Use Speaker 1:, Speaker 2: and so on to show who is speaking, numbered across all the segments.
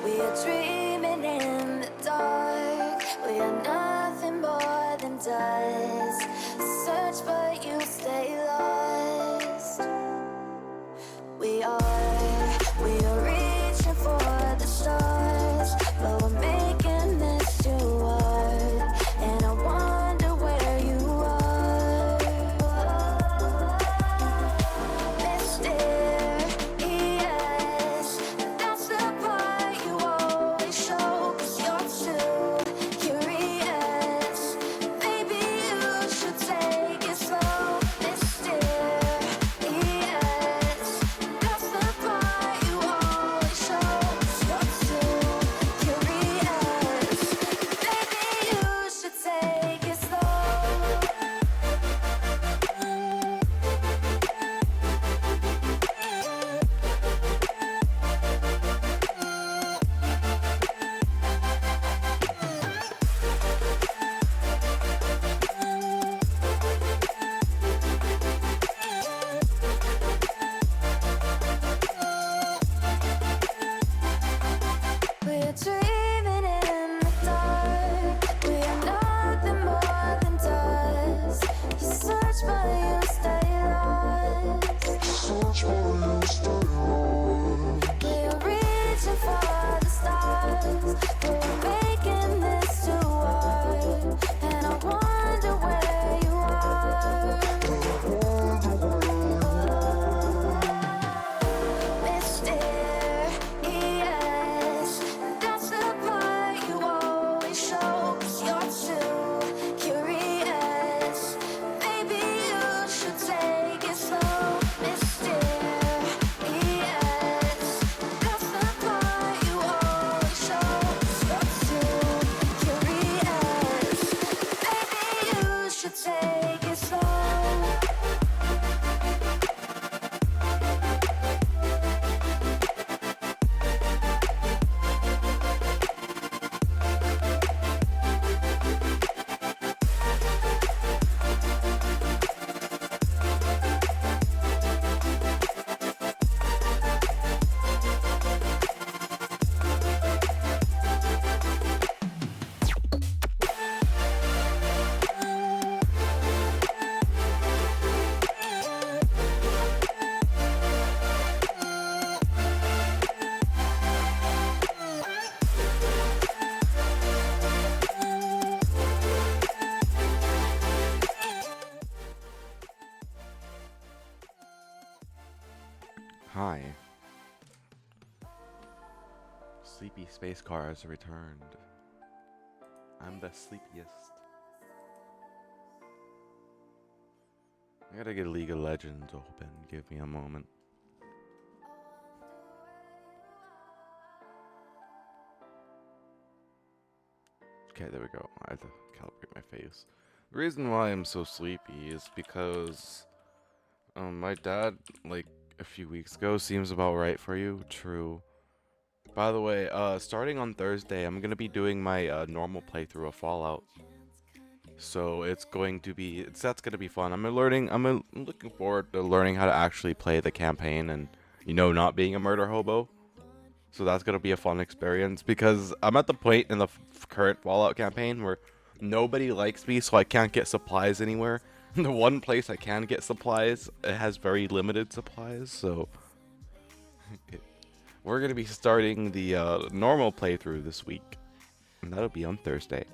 Speaker 1: We are dreaming in the dark. We are nothing more than dust. Search but you stay lost. We are reaching for the stars, but we're making this too hard. And I wonder where you are. Mysterious, that's the part you always show. 'Cause you're too curious. Maybe you should take it slow. Mysterious, that's the part you always show. 'Cause you're too curious. Maybe you should take it slow. We're dreaming in the dark. We are nothing more than dust. You search but you stay lost. We are reaching for the stars, but we're making this too hard. And I wonder where you are. Mysterious, that's the part you always show. 'Cause you're too curious. Maybe you should take it slow. Mysterious, that's the part you always show. 'Cause you're too curious. Maybe you should take it slow.
Speaker 2: Hi. Sleepy space car has returned. I'm the sleepiest. I gotta get League of Legends open. Give me a moment. Okay, there we go. I had to calibrate my face. The reason why I'm so sleepy is because my dad, like a few weeks ago, seems about right for you. True. By the way, starting on Thursday, I'm gonna be doing my normal playthrough of Fallout. So it's going to be, that's gonna be fun. I'm looking forward to learning how to actually play the campaign and, not being a murder hobo. So that's gonna be a fun experience because I'm at the point in the current Fallout campaign where nobody likes me, so I can't get supplies anywhere. The one place I can get supplies, it has very limited supplies, so we're gonna be starting the normal playthrough this week, and that'll be on Thursday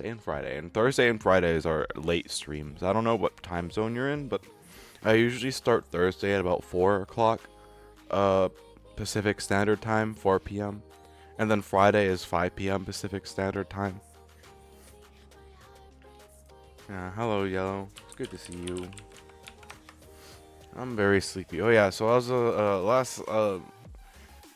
Speaker 2: and Friday. And Thursday and Fridays are late streams. I don't know what time zone you're in, but I usually start Thursday at about 4 o'clock Pacific Standard Time, 4 p.m. And then Friday is 5 p.m. Pacific Standard Time. Yeah, hello, Yellow. It's good to see you. I'm very sleepy. Oh yeah, so I was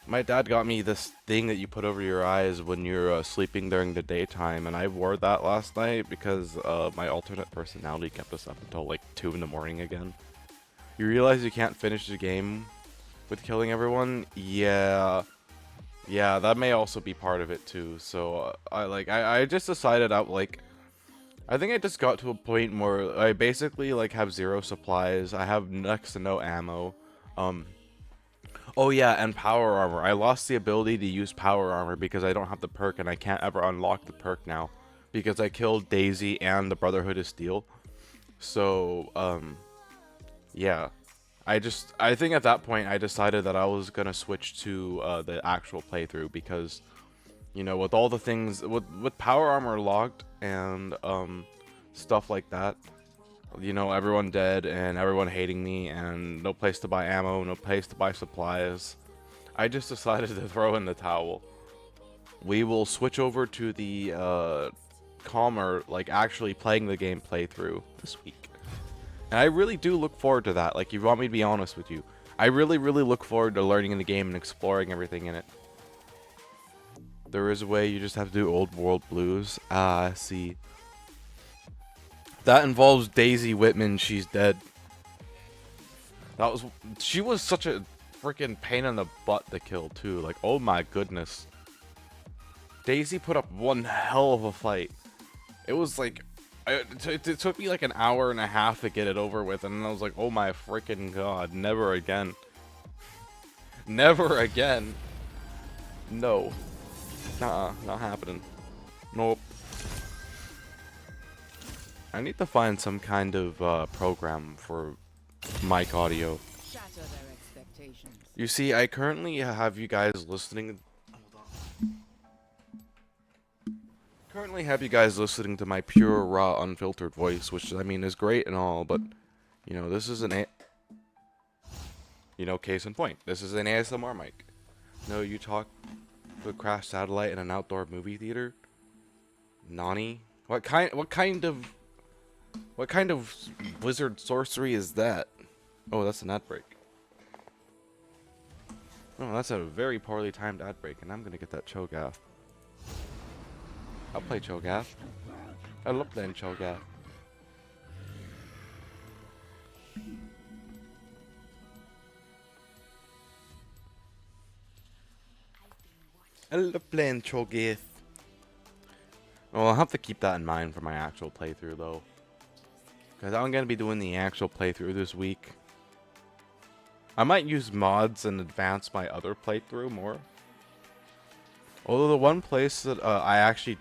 Speaker 2: my dad got me this thing that you put over your eyes when you're sleeping during the daytime, and I wore that last night because my alternate personality kept us up until like 2 in the morning again. You realize you can't finish the game with killing everyone? Yeah, that may also be part of it too. So I just decided I think I just got to a point where I basically have zero supplies. I have next to no ammo. Oh yeah, and power armor. I lost the ability to use power armor because I don't have the perk, and I can't ever unlock the perk now because I killed Daisy and the Brotherhood of Steel. So, yeah. I think at that point I decided that I was gonna switch to the actual playthrough because, you know, with all the things, with power armor locked and stuff like that, you know, everyone dead and everyone hating me and no place to buy ammo, no place to buy supplies, I just decided to throw in the towel. We will switch over to the calmer, like actually playing the game playthrough this week. And I really do look forward to that. Like, you want me to be honest with you, I really look forward to learning in the game and exploring everything in it. There is a way, you just have to do old world blues. Ah, I see. That involves Daisy Whitman. She's dead. She was such a freaking pain in the butt to kill too. Like, oh my goodness. Daisy put up one hell of a fight. It was like, it took me like an hour and a half to get it over with, and I was like, oh my freaking god, never again. Never again. No. Nuh-uh, not happening. Nope. I need to find some kind of program for mic audio. You see, I currently have you guys listening. Currently have you guys listening to my pure, raw, unfiltered voice, which I mean is great and all, but you know, this is case in point, this is an ASMR mic. No, you talk to a crashed satellite in an outdoor movie theater. Nani? What kind of wizard sorcery is that? Oh, that's an ad break. Oh, that's a very poorly timed ad break, and I'm gonna get that Cho'Gath. I'll play Cho'Gath. I love playing Cho'Gath. I love playing Cho'Gath. Well, I'll have to keep that in mind for my actual playthrough, though. Because I'm going to be doing the actual playthrough this week. I might use mods and advance my other playthrough more. Although the one place that I actually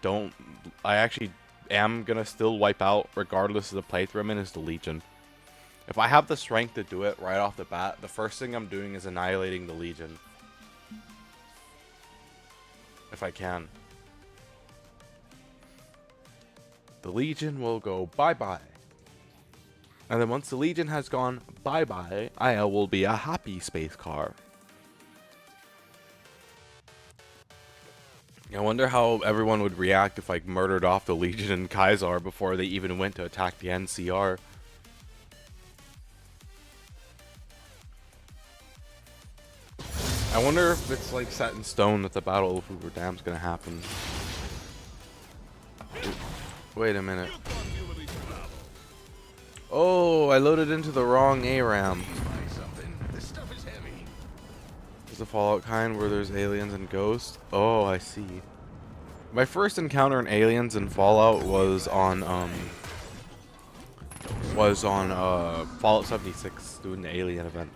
Speaker 2: am going to still wipe out regardless of the playthrough I'm in is the Legion. If I have the strength to do it right off the bat, the first thing I'm doing is annihilating the Legion. If I can. The Legion will go bye-bye. And then once the Legion has gone bye-bye, I will be a happy space car. I wonder how everyone would react if I murdered off the Legion and Kaisar before they even went to attack the NCR. I wonder if it's like set in stone that the Battle of Hoover Dam's gonna happen. Wait a minute. Oh, I loaded into the wrong ARAM. Is the Fallout kind where there's aliens and ghosts? Oh, I see. My first encounter in aliens and Fallout was on Fallout 76 doing the alien event.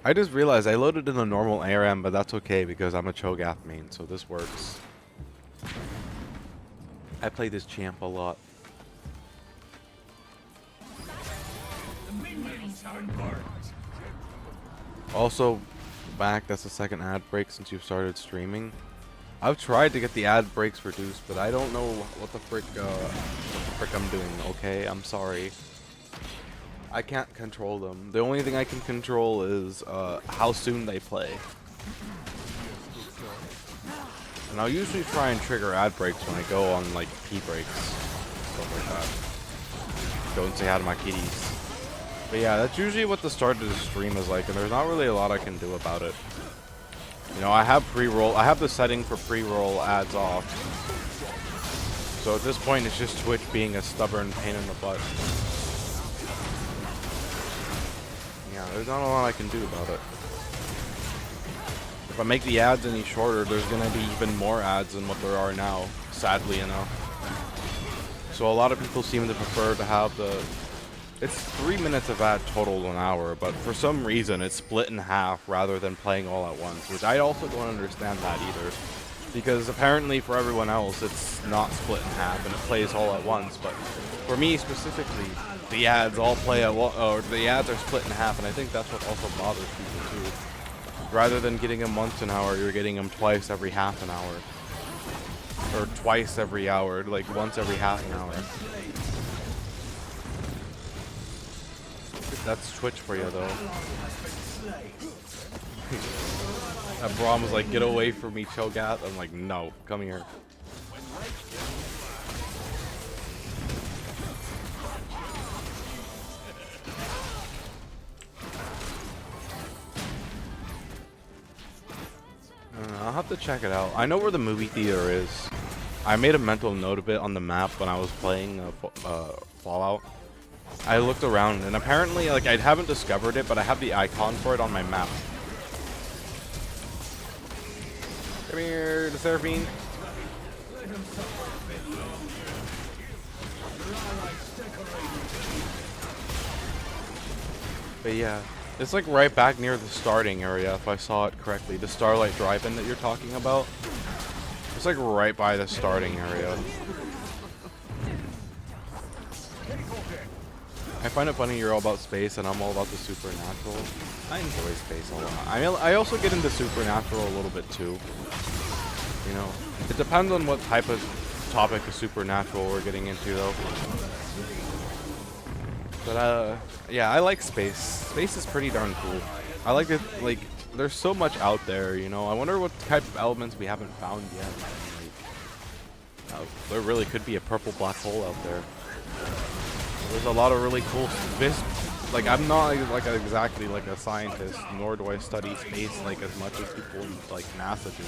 Speaker 2: I just realized I loaded in a normal ARAM, but that's okay because I'm a Cho'Gath main, so this works. I play this champ a lot. Also, back, that's the second ad break since you've started streaming. I've tried to get the ad breaks reduced, but I don't know what the frick I'm doing, okay? I'm sorry. I can't control them. The only thing I can control is how soon they play. And I'll usually try and trigger ad breaks when I go on like pee breaks, stuff like that. Go and say hi to my kitties. But yeah, that's usually what the start of the stream is like, and there's not really a lot I can do about it. You know, I have pre-roll. I have the setting for pre-roll ads off. So at this point, it's just Twitch being a stubborn pain in the butt. Yeah, there's not a lot I can do about it. If I make the ads any shorter, there's gonna be even more ads than what there are now, sadly enough. So a lot of people seem to prefer to have the It's 3 minutes of ad total an hour, but for some reason it's split in half rather than playing all at once, which I also don't understand that either. Because apparently for everyone else it's not split in half and it plays all at once, but for me specifically, the ads all play at once, or the ads are split in half, and I think that's what also bothers people too. Rather than getting them once an hour, you're getting them twice every half an hour. Or twice every hour, like once every half an hour. That's Twitch for you, though. That Braum was like, get away from me, Cho'Gath. I'm like, no, come here. I'll have to check it out. I know where the movie theater is. I made a mental note of it on the map when I was playing Fallout. I looked around, and apparently, like, I haven't discovered it, but I have the icon for it on my map. Come here, the Seraphine. But yeah, it's like right back near the starting area, if I saw it correctly. The Starlight Drive-In that you're talking about. It's like right by the starting area. I find it funny you're all about space and I'm all about the supernatural. I enjoy space a lot. I also get into supernatural a little bit too. You know, it depends on what type of topic of supernatural we're getting into though. But yeah, I like space. Space is pretty darn cool. I like it, like, there's so much out there, you know. I wonder what type of elements we haven't found yet. Like, there really could be a purple black hole out there. There's a lot of really cool like, I'm not like exactly like a scientist, nor do I study space like as much as people like NASA do.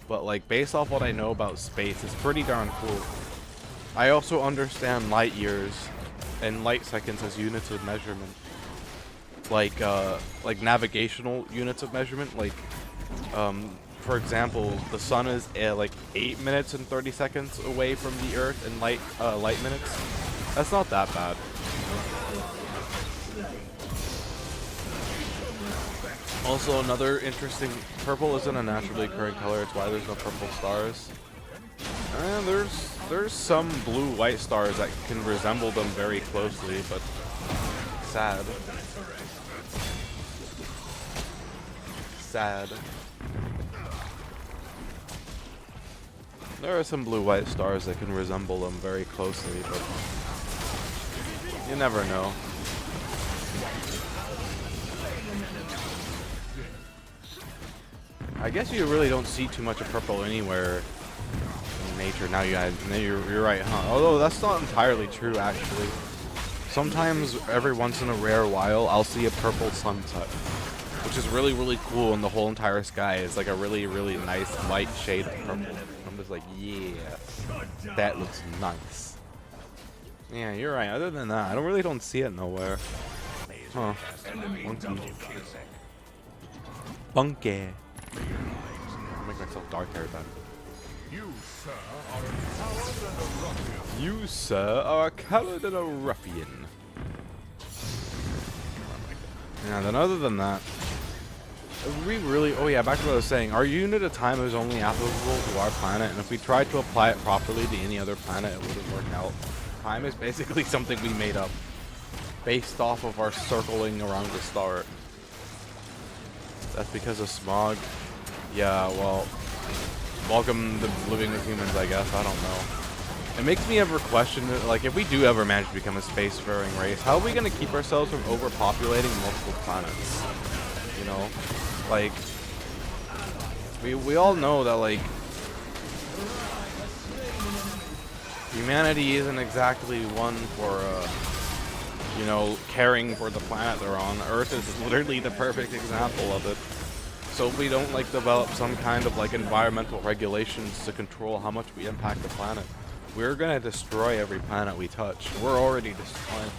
Speaker 2: But like, based off what I know about space, it's pretty darn cool. I also understand light years and light seconds as units of measurement. Like navigational units of measurement. Like, for example, the sun is like 8 minutes and 30 seconds away from the Earth in light minutes. That's not that bad. Also, another interesting, purple isn't a naturally occurring color. It's why there's no purple stars. And there's some blue-white stars that can resemble them very closely, but sad. Sad. There are some blue-white stars that can resemble them very closely, but you never know. I guess you really don't see too much of purple anywhere in nature. Now you're right, huh? Although that's not entirely true, actually. Sometimes, every once in a rare while, I'll see a purple sunset, which is really, really cool, and the whole entire sky is like a really, really nice light shade of purple. I'm just like, yeah, that looks nice. Yeah, you're right. Other than that, I really don't see it nowhere. Huh. Bunky. I'll make myself dark hair then. You, sir, are a coward and a ruffian. Yeah, then other than that, we really, oh yeah, back to what I was saying, our unit of time is only applicable to our planet, and if we tried to apply it properly to any other planet, it wouldn't work out. Time is basically something we made up, based off of our circling around the star. That's because of smog? Yeah, well, welcome to living with humans, I guess, I don't know. It makes me ever question, like, if we do ever manage to become a spacefaring race, how are we going to keep ourselves from overpopulating multiple planets? You know? Like, we all know that, like, humanity isn't exactly one for, you know, caring for the planet they're on. Earth is literally the perfect example of it. So if we don't, like, develop some kind of, like, environmental regulations to control how much we impact the planet, we're gonna destroy every planet we touch. We're already destroying,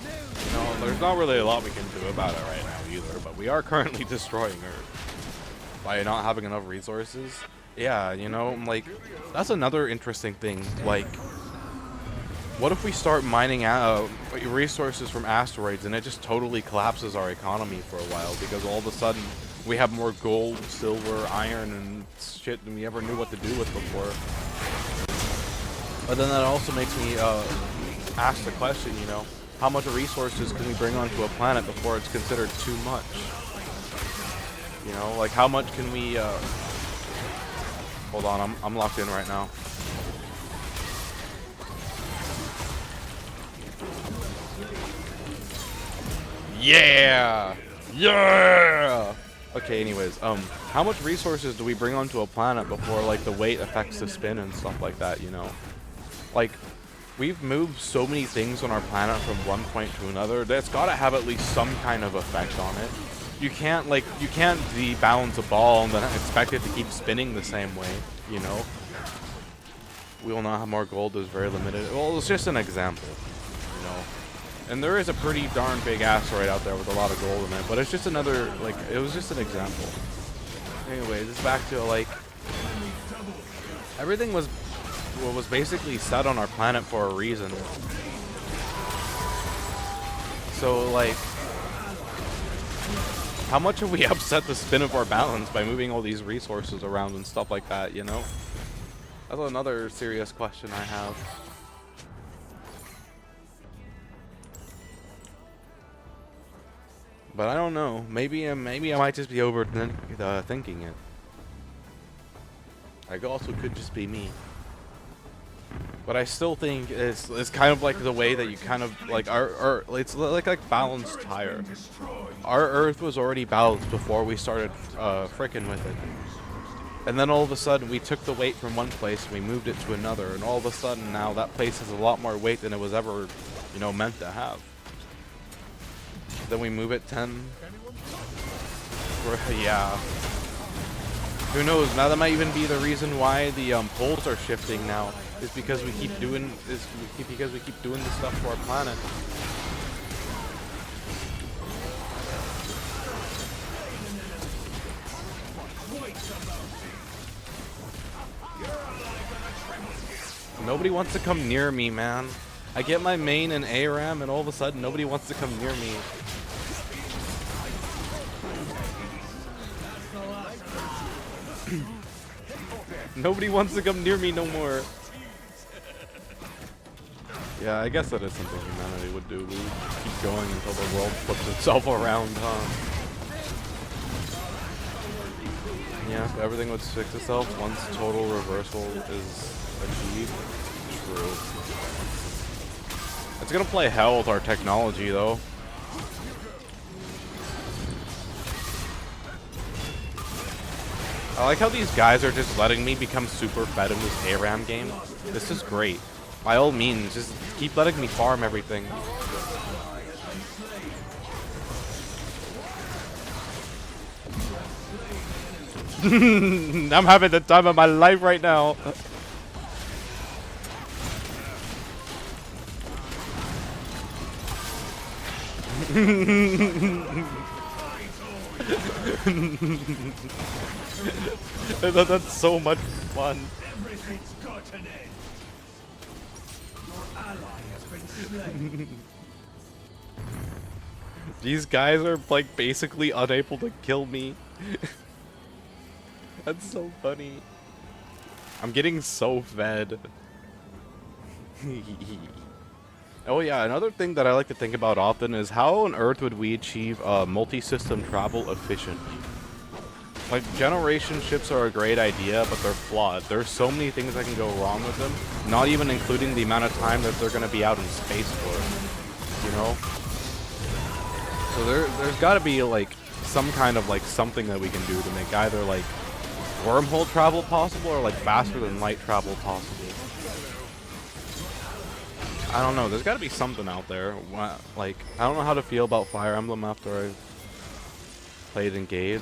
Speaker 2: you know, there's not really a lot we can do about it right now either, but we are currently destroying Earth by not having enough resources. Yeah, you know, like, that's another interesting thing. Like, What if we start mining resources from asteroids and it just totally collapses our economy for a while because all of a sudden we have more gold, silver, iron, and shit than we ever knew what to do with before. But then that also makes me ask the question, you know, how much resources can we bring onto a planet before it's considered too much? You know, like how much can we, hold on, I'm locked in right now. Yeah! Yeah! Okay, anyways, how much resources do we bring onto a planet before, like, the weight affects the spin and stuff like that, you know? Like, we've moved so many things on our planet from one point to another, that's gotta have at least some kind of effect on it. You can't, like, you can't debalance a ball and then expect it to keep spinning the same way, you know? We will not have more gold, is very limited. Well, it's just an example, you know? And there is a pretty darn big asteroid out there with a lot of gold in it, but it's just another, like, it was just an example. Anyways, it's back to, like, everything was basically set on our planet for a reason. So, like, how much have we upset the spin of our balance by moving all these resources around and stuff like that, you know? That's another serious question I have. But I don't know. Maybe I might just be thinking it. Like, also could just be me. But I still think it's kind of like the way that you kind of like it's like balanced tire. Our Earth was already balanced before we started frickin' with it. And then all of a sudden we took the weight from one place and we moved it to another, and all of a sudden now that place has a lot more weight than it was ever, you know, meant to have. Then we move it 10. Yeah. Who knows? Now that might even be the reason why the poles are shifting now. Is because we keep doing this stuff to our planet. Nobody wants to come near me, man. I get my main and ARAM, and all of a sudden nobody wants to come near me. Nobody wants to come near me no more. Yeah, I guess that is something humanity would do. We would keep going until the world flips itself around, huh? Yeah, everything would fix itself once total reversal is achieved. True. It's gonna play hell with our technology, though. I like how these guys are just letting me become super fed in this ARAM game. This is great. By all means, just keep letting me farm everything. I'm having the time of my life right now. That's so much fun. These guys are like basically unable to kill me. That's so funny. I'm getting so fed. Oh yeah, another thing that I like to think about often is how on earth would we achieve multi-system travel efficiently? Like, generation ships are a great idea, but they're flawed. There's so many things that can go wrong with them, not even including the amount of time that they're going to be out in space for, you know? So there's got to be, like, some kind of, like, something that we can do to make either, like, wormhole travel possible or, like, faster than light travel possible. I don't know. There's got to be something out there. Like, I don't know how to feel about Fire Emblem after I played Engage.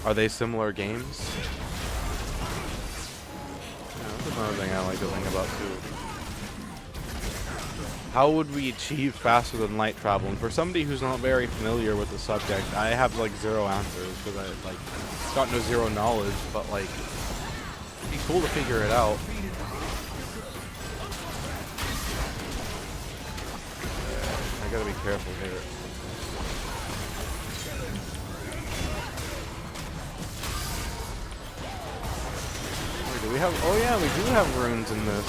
Speaker 2: Are they similar games? Yeah, that's another thing I like to think about too. How would we achieve faster than light travel? And for somebody who's not very familiar with the subject, I have like zero answers because I like got no zero knowledge. But like, it'd be cool to figure it out. I gotta be careful here. Wait, do we have? Oh yeah, we do have runes in this.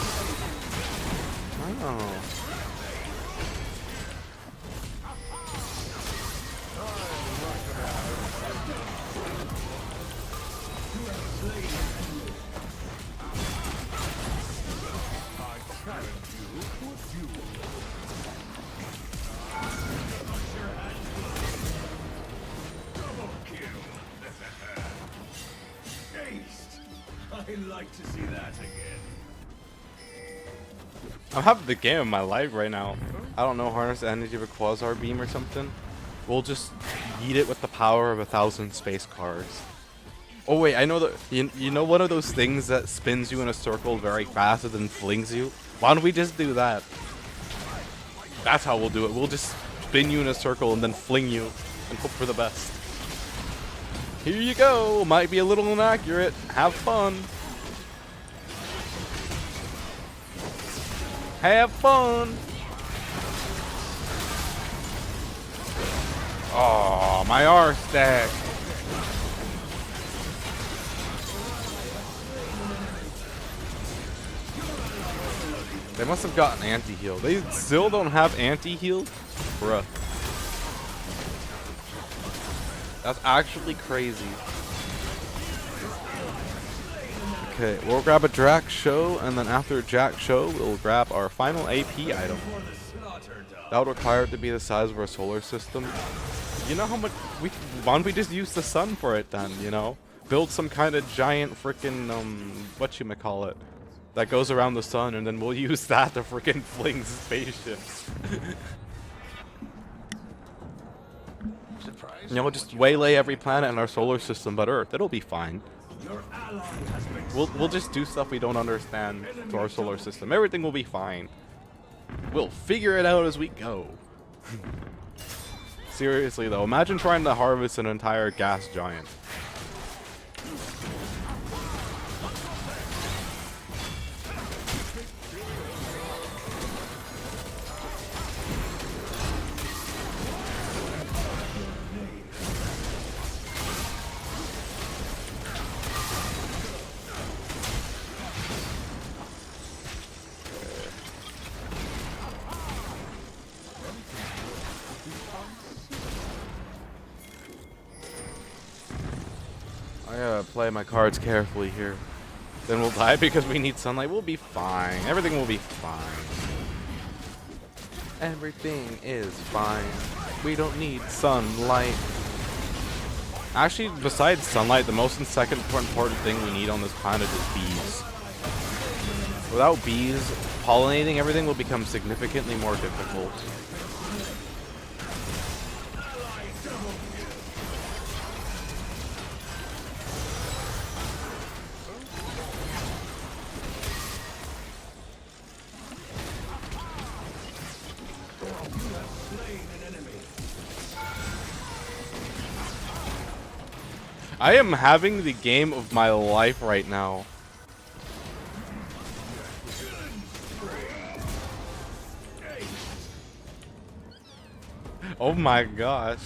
Speaker 2: Oh.
Speaker 3: I'd like to see that again.
Speaker 2: I'm having the game of my life right now. I don't know, harness the energy of a quasar beam or something. We'll just yeet it with the power of 1,000 space cars. Oh wait, I know that you know one of those things that spins you in a circle very fast and then flings you? Why don't we just do that? That's how we'll do it. We'll just spin you in a circle and then fling you and hope for the best. Here you go. Might be a little inaccurate. Have fun. Have fun. Oh, my R stack. They must have gotten anti-heal. They still don't have anti-heal? Bruh. That's actually crazy. Okay, we'll grab a Drac show, and then after Jack show, we'll grab our final AP item. That would require it to be the size of our solar system. You know how much why don't we just use the sun for it then, you know? Build some kind of giant frickin' whatchamacallit that goes around the sun, and then we'll use that to frickin' fling spaceships. You know, we'll just waylay every planet in our solar system but Earth. It'll be fine. We'll just do stuff we don't understand to our solar system. Everything will be fine. We'll figure it out as we go. Seriously though, imagine trying to harvest an entire gas giant. I gotta play my cards carefully here. Then we'll die because we need sunlight. We'll be fine. Everything will be fine. Everything is fine. We don't need sunlight. Actually, besides sunlight, the most and second important thing we need on this planet is bees. Without bees, pollinating everything will become significantly more difficult. I am having the game of my life right now. Oh my gosh.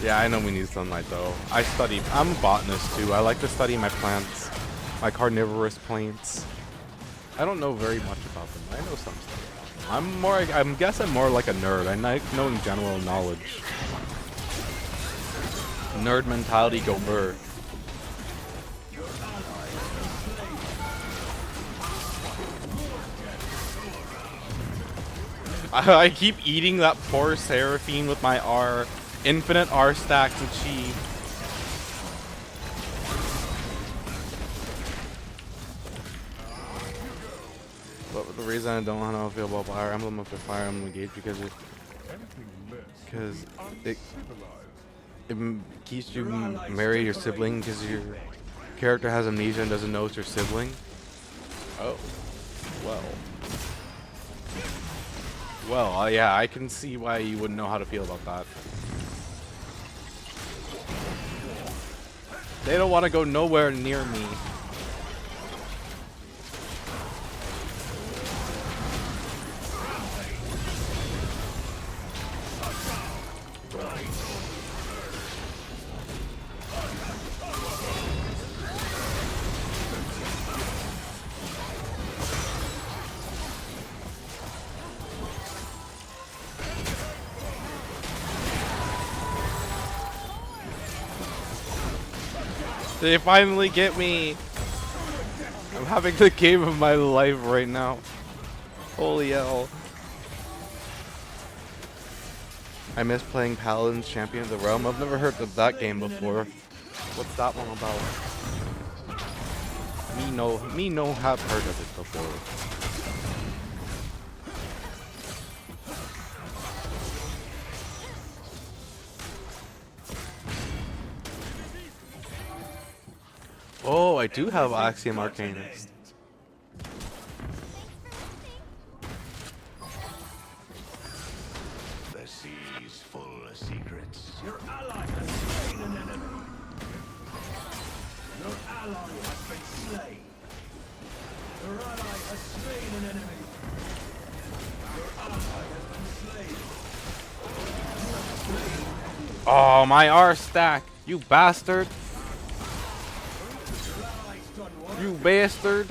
Speaker 2: Yeah, I know we need sunlight though. I'm a botanist too. I like to study my plants. My carnivorous plants. I don't know very much about them. I know some stuff. I guess I'm more like a nerd. I like knowing general knowledge. Nerd mentality, go bird. I keep eating that poor Seraphine with my R. Infinite R stacks and chi. But the reason I don't know how I feel about Fire Emblem after Fire Emblem Engage because it keeps you marry your sibling because your character has amnesia and doesn't know it's your sibling. Oh, well, yeah, I can see why you wouldn't know how to feel about that. They don't want to go nowhere near me. They finally get me. I'm having the game of my life right now. Holy hell. I miss playing Paladins Champion of the Realm. I've never heard of that game before. What's that one about? Me no have heard of it before. Oh, I do have Axiom Arcanist.
Speaker 3: The sea's full of secrets. Your ally has slain an enemy. Your ally has been slain. Your ally has slain an enemy. Your ally has been slain.
Speaker 2: Oh, my R stack, you bastard.
Speaker 3: Your ally's done what?
Speaker 2: You bastard.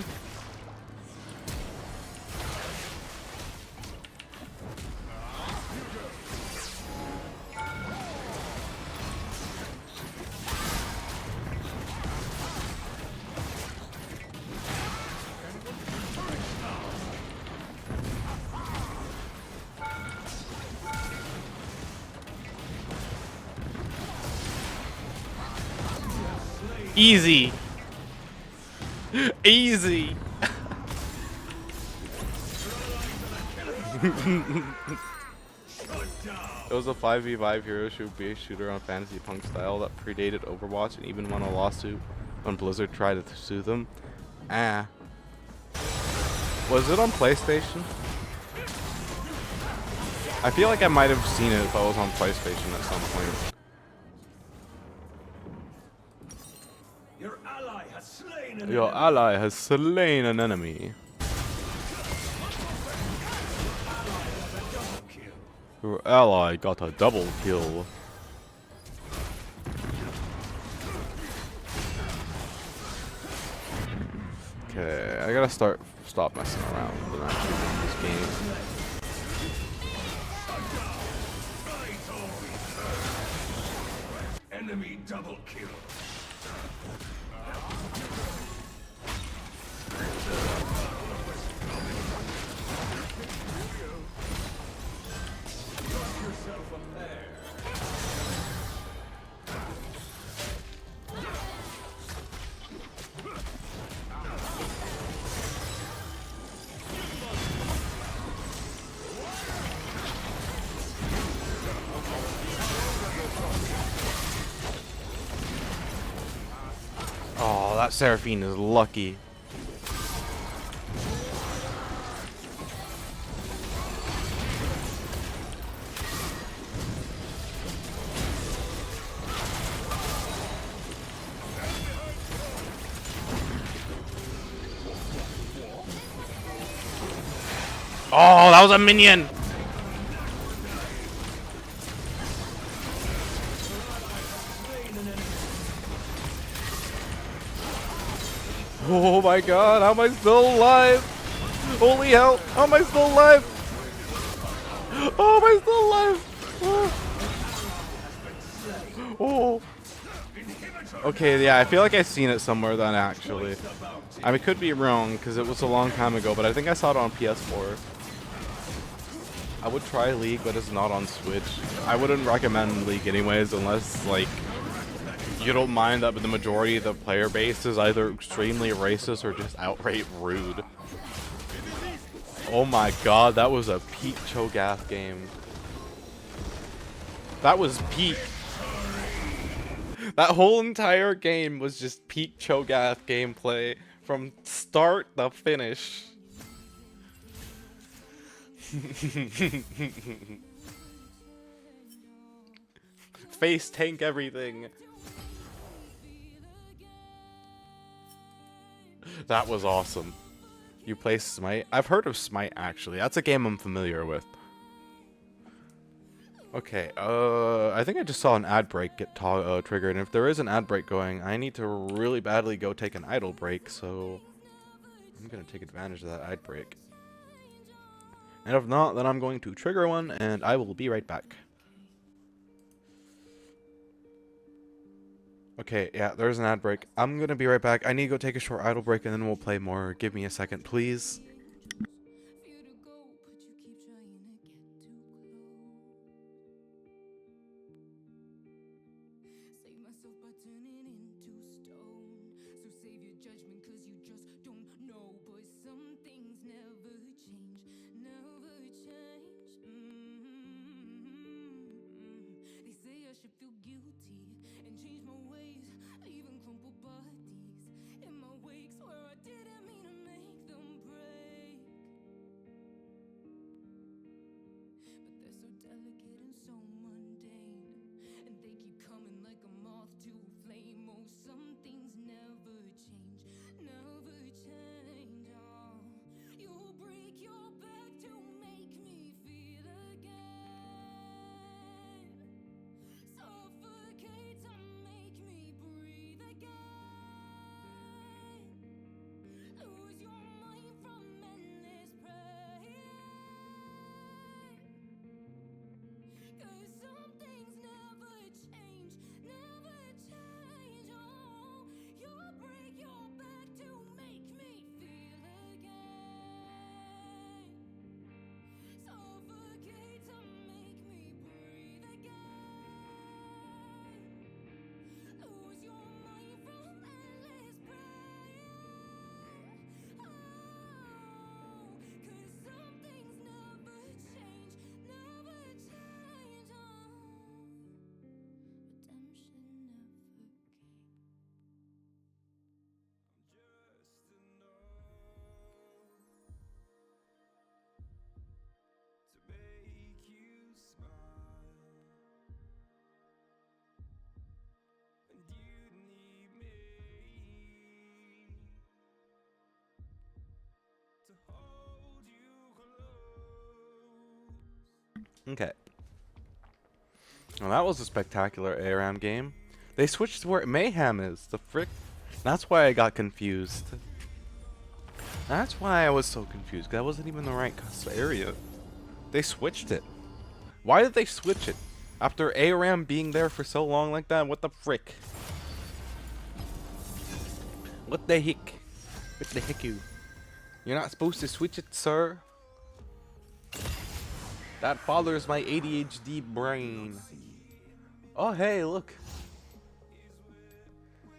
Speaker 2: Easy. Easy. It was a 5v5 hero shoot-based shooter on Fantasy Punk style that predated Overwatch and even won a lawsuit when Blizzard tried to sue them. Ah. Was it on PlayStation? I feel like I might have seen it if I was on PlayStation at some point.
Speaker 3: Your ally has slain an
Speaker 2: Your
Speaker 3: enemy.
Speaker 2: ally has slain an enemy. Your ally got a double kill. Okay, I gotta stop messing around and actually win this game.
Speaker 3: Enemy double kill. Yourself a mare.
Speaker 2: Oh, that Seraphine is lucky. Oh, that was a minion. Oh my god, how am I still alive? Holy hell, how am I still alive? Oh, am I still alive? Oh. Okay, yeah, I feel like I've seen it somewhere then, actually. I mean, could be wrong, because it was a long time ago, but I think I saw it on PS4. I would try League, but it's not on Switch. I wouldn't recommend League anyways, unless, like, you don't mind that the majority of the player base is either extremely racist or just outright rude. Oh my god, that was a peak Cho'Gath game. That was peak. That whole entire game was just peak Cho'Gath gameplay from start to finish. Face tank everything. That was awesome. You play Smite? I've heard of Smite, actually. That's a game I'm familiar with. Okay, I think I just saw an ad break get triggered, and if there is an ad break going, I need to really badly go take an idle break, so I'm gonna take advantage of that ad break. And if not, then I'm going to trigger one, and I will be right back. Okay, yeah, there's an ad break. I'm gonna be right back. I need to go take a short idle break and then we'll play more. Give me a second, please.
Speaker 1: For you to go, but you keep trying to get too close. Save myself by turning into stone. So save your judgment, cause you just don't know. But some things never change, never change. They say I should feel guilty and change my ways, leaving crumpled bodies in my wake. Swear I didn't mean to make them break. But they're so delicate and so mundane, and they keep coming like a moth to a flame. Oh, some things never change, never change. Oh, you'll break your back to make me feel again. Suffocate to make me breathe again. Lose your mind from endless pain. Cause some things never change, never change. Oh, you'll break your back to make me feel again. Suffocate to make me breathe again. Lose your mind from endless pain. Oh, cause some things never change, never change. Oh, redemption never came.
Speaker 2: Okay. Well, that was a spectacular ARAM game. They switched to where Mayhem is. The frick? That's why I got confused. That's why I was so confused. 'Cause that wasn't even the right area. They switched it. Why did they switch it? After ARAM being there for so long like that? What the frick? What the heck? What the heck you? You're not supposed to switch it, sir. That bothers my ADHD brain. Oh, hey, look.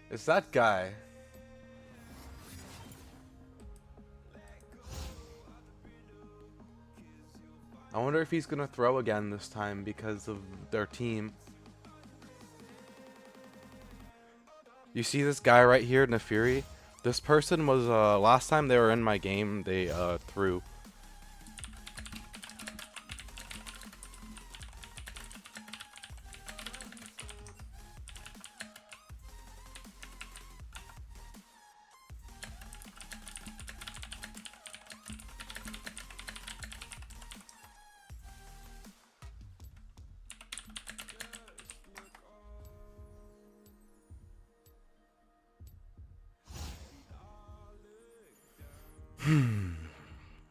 Speaker 2: It's that guy. I wonder if he's gonna throw again this time because of their team. You see this guy right here, Nefiri? This person was, last time they were in my game, they, threw.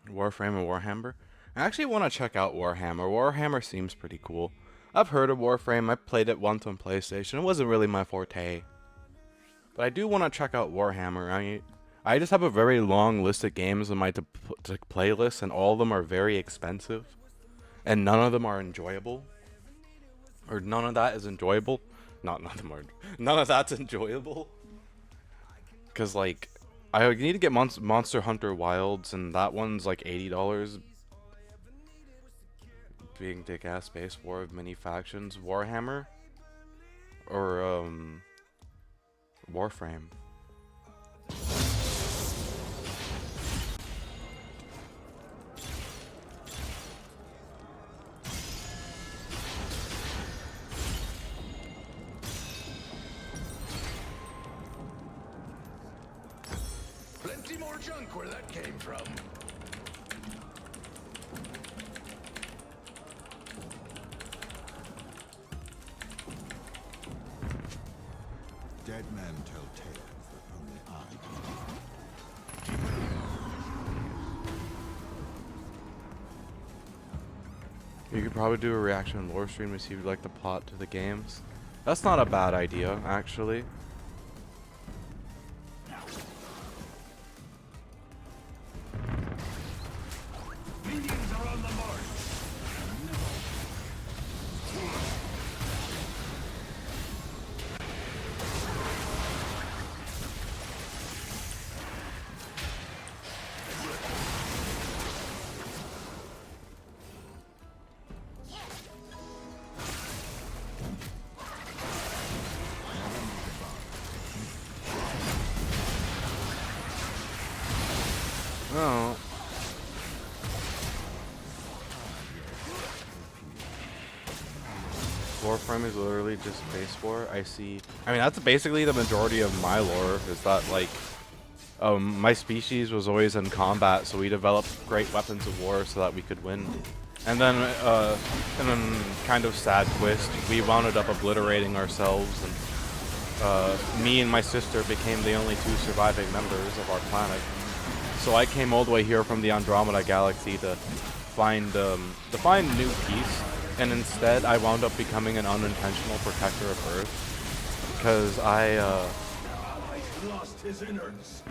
Speaker 2: Warframe and Warhammer. I actually want to check out Warhammer. Warhammer seems pretty cool. I've heard of Warframe. I played it once on PlayStation. It wasn't really my forte. But I do want to check out Warhammer. I just have a very long list of games on my playlist, and all of them are very expensive. And none of them are enjoyable. Or none of that is enjoyable. None of them are. None of that's enjoyable. Because, like, I need to get Monster Hunter Wilds, and that one's like $80. Being dick-ass space war of many factions. Warhammer? Or, Warframe.
Speaker 3: Plenty more junk where that came from.
Speaker 4: Dead men tell tales that only I can.
Speaker 2: You could probably do a reaction on lore stream to see if you like the plot to the games. That's not a bad idea, actually.
Speaker 3: Minions are on the march.
Speaker 2: Oh. Warframe is literally just base war. I see. I mean, that's basically the majority of my lore. Is that like, my species was always in combat, so we developed great weapons of war so that we could win. And then, kind of sad twist, we wound up obliterating ourselves, and me and my sister became the only 2 surviving members of our planet. So I came all the way here from the Andromeda Galaxy to find new peace, and instead I wound up becoming an unintentional protector of Earth, because
Speaker 3: He's lost his innards.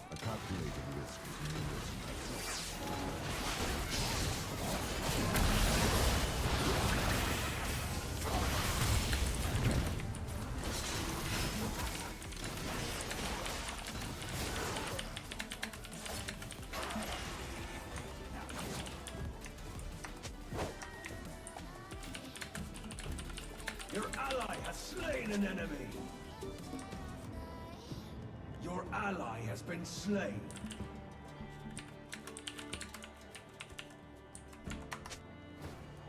Speaker 4: A calculated risk is numerous.
Speaker 3: Your ally has slain an enemy. Your ally has been slain.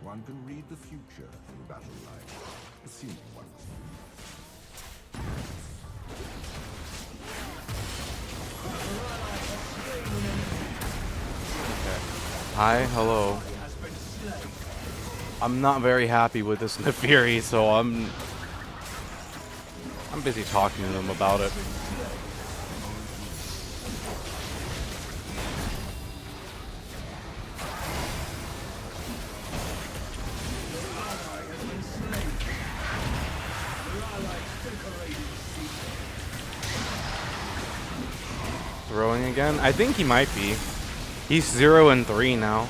Speaker 4: One can read the future through battle lines, assuming one can.
Speaker 3: Your ally has slain an enemy.
Speaker 2: okay. Hi, hello.
Speaker 3: Has been slain.
Speaker 2: I'm not very happy with this Nefiri, so I'm busy talking to them about it. Throwing again? I think he might be. He's 0-3 now.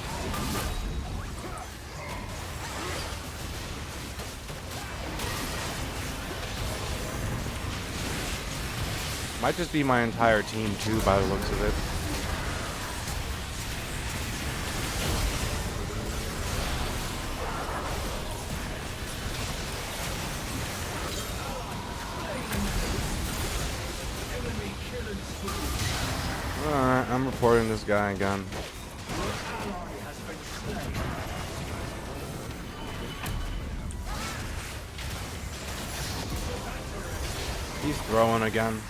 Speaker 2: Might just be my entire team too, by the looks of it. Alright, I'm reporting this guy again. He's throwing again.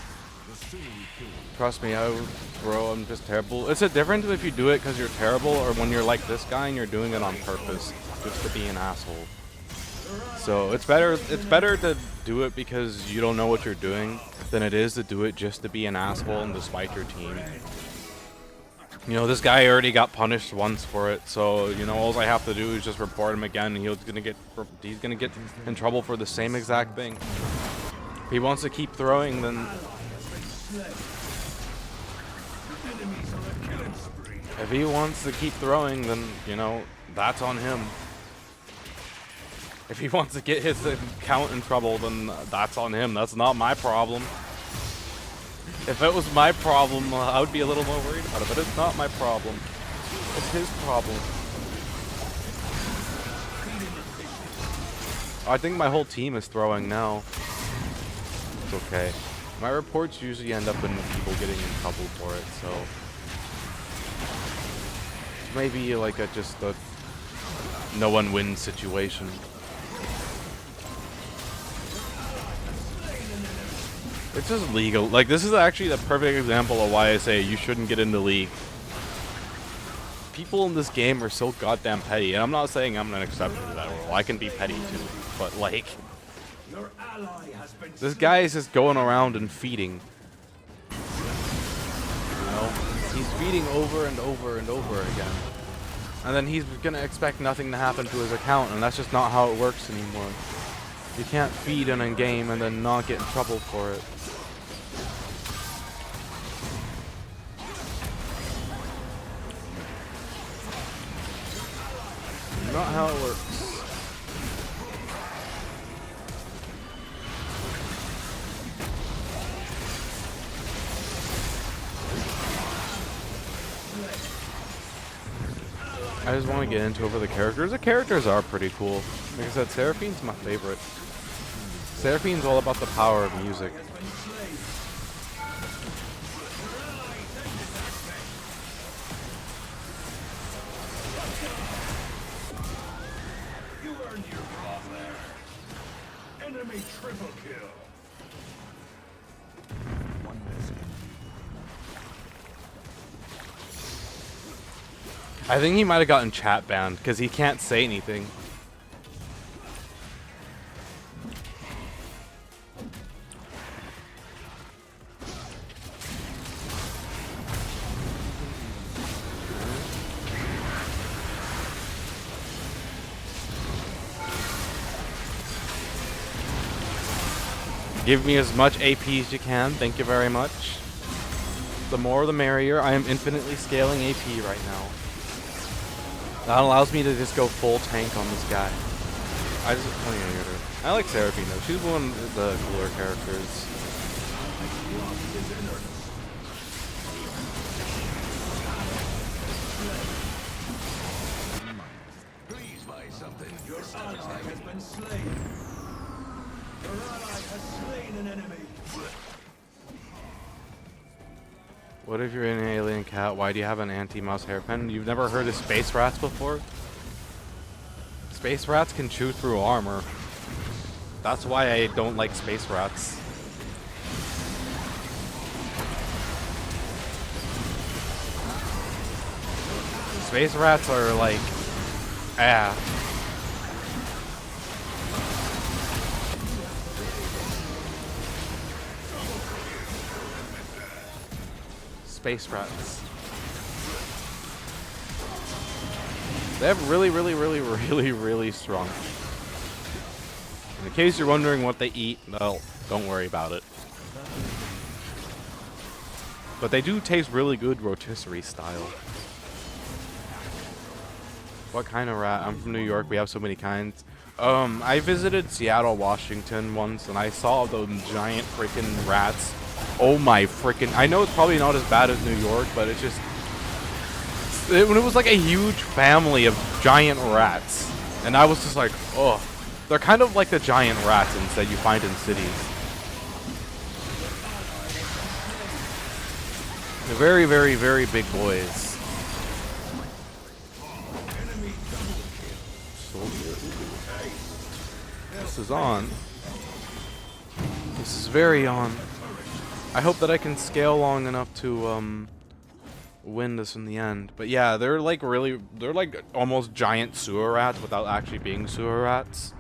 Speaker 2: Trust me, I would throw. I'm just terrible. It's a difference if you do it because you're terrible or when you're like this guy and you're doing it on purpose just to be an asshole. So it's better to do it because you don't know what you're doing than it is to do it just to be an asshole and to spite your team. You know, this guy already got punished once for it, so you know all I have to do is just report him again, and he's gonna get in trouble for the same exact thing. If he wants to keep throwing, then you know, that's on him. If he wants to get his account in trouble, then that's on him. That's not my problem. If it was my problem, I would be a little more worried about it, but it's not my problem. It's his problem. I think my whole team is throwing now. It's okay. My reports usually end up in people getting in trouble for it, so maybe like just a no one wins situation. It's just legal. Like, this is actually the perfect example of why I say you shouldn't get into League. People in this game are so goddamn petty, and I'm not saying I'm an exception to that rule. I can be petty too, but like,
Speaker 3: Your ally has been
Speaker 2: this guy is just going around and feeding. You know, he's feeding over and over and over again, and then he's gonna expect nothing to happen to his account, and that's just not how it works anymore. You can't feed in a game and then not get in trouble for it. Not how it works. I just want to get into over the characters. The characters are pretty cool. Like I said, Seraphine's my favorite. Seraphine's all about the power of music.
Speaker 3: You earned your broth there. Enemy triple kill.
Speaker 4: One less enemy.
Speaker 2: I think he might have gotten chat banned because he can't say anything. Give me as much AP as you can. Thank you very much. The more the merrier. I am infinitely scaling AP right now. That allows me to just go full tank on this guy. I like Seraphine though. She's one of the cooler characters.
Speaker 3: Please buy something. Your ally has been slain. Your ally has slain an enemy.
Speaker 2: What if you're an alien cat? Why do you have an anti-mouse hairpin? You've never heard of space rats before? Space rats can chew through armor. That's why I don't like space rats. Space rats are like, space rats. They have really strong. In case you're wondering what they eat, well, don't worry about it. But they do taste really good rotisserie style. What kind of rat? I'm from New York. We have so many kinds. I visited Seattle, Washington once, and I saw those giant freaking rats. Oh my freaking! I know it's probably not as bad as New York, but it's just when it was like a huge family of giant rats, and I was just like, oh, they're kind of like the giant rats that you find in cities. They're very big boys. This is on. This is very on. I hope that I can scale long enough to win this in the end. But yeah, they're like almost giant sewer rats without actually being sewer rats.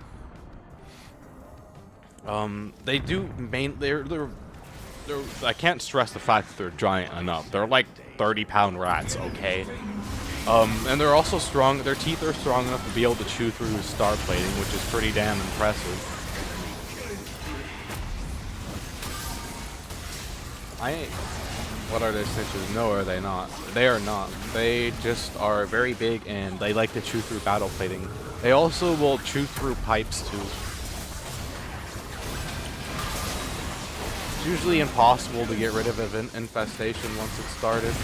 Speaker 2: They do they're I can't stress the fact that they're giant enough. They're like 30-pound rats, okay? And they're also strong. Their teeth are strong enough to be able to chew through star plating, which is pretty damn impressive. What are their snitches? No, are they not? They are not. They just are very big and they like to chew through battle plating. They also will chew through pipes too. It's usually impossible to get rid of an infestation once it's started.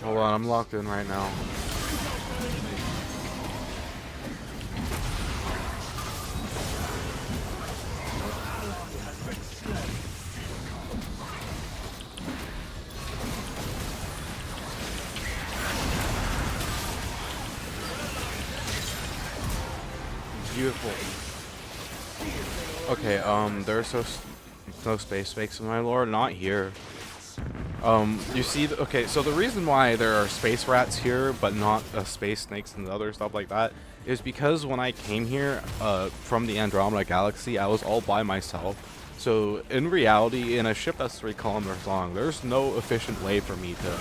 Speaker 2: Hold on, I'm locked in right now. Beautiful. Okay, there's no space snakes in my lore, not here. You see, okay, so the reason why there are space rats here, but not space snakes and other stuff like that, is because when I came here, from the Andromeda Galaxy, I was all by myself. So, in reality, in a ship that's 3 kilometers long, there's no efficient way for me to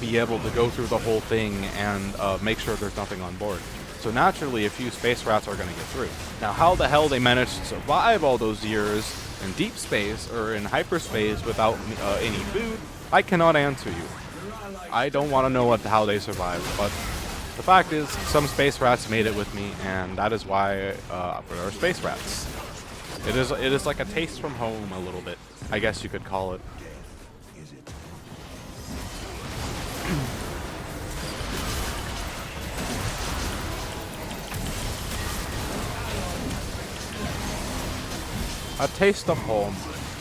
Speaker 2: be able to go through the whole thing and make sure there's nothing on board. So naturally, a few space rats are going to get through. Now, how the hell they managed to survive all those years in deep space or in hyperspace without any food, I cannot answer you. I don't want to know how they survived, but the fact is, some space rats made it with me, and that is why there are space rats. It is like a taste from home a little bit, I guess you could call it. A taste of home.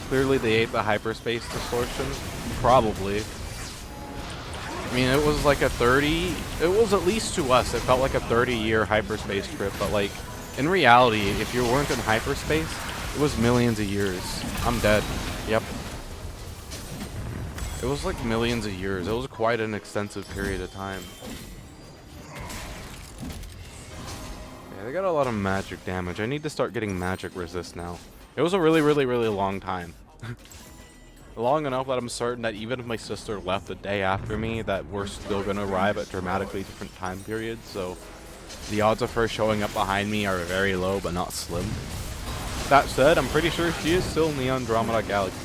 Speaker 2: Clearly they ate the hyperspace distortion. Probably. I mean, it was like a 30... It was at least to us, it felt like a 30-year hyperspace trip. But like, in reality, if you weren't in hyperspace, it was millions of years. I'm dead. Yep. It was like millions of years. It was quite an extensive period of time. Yeah, they got a lot of magic damage. I need to start getting magic resist now. It was a really, really, really long time. Long enough that I'm certain that even if my sister left the day after me, that we're still going to arrive at dramatically different time periods. So the odds of her showing up behind me are very low, but not slim. That said, I'm pretty sure she is still in the Andromeda Galaxy.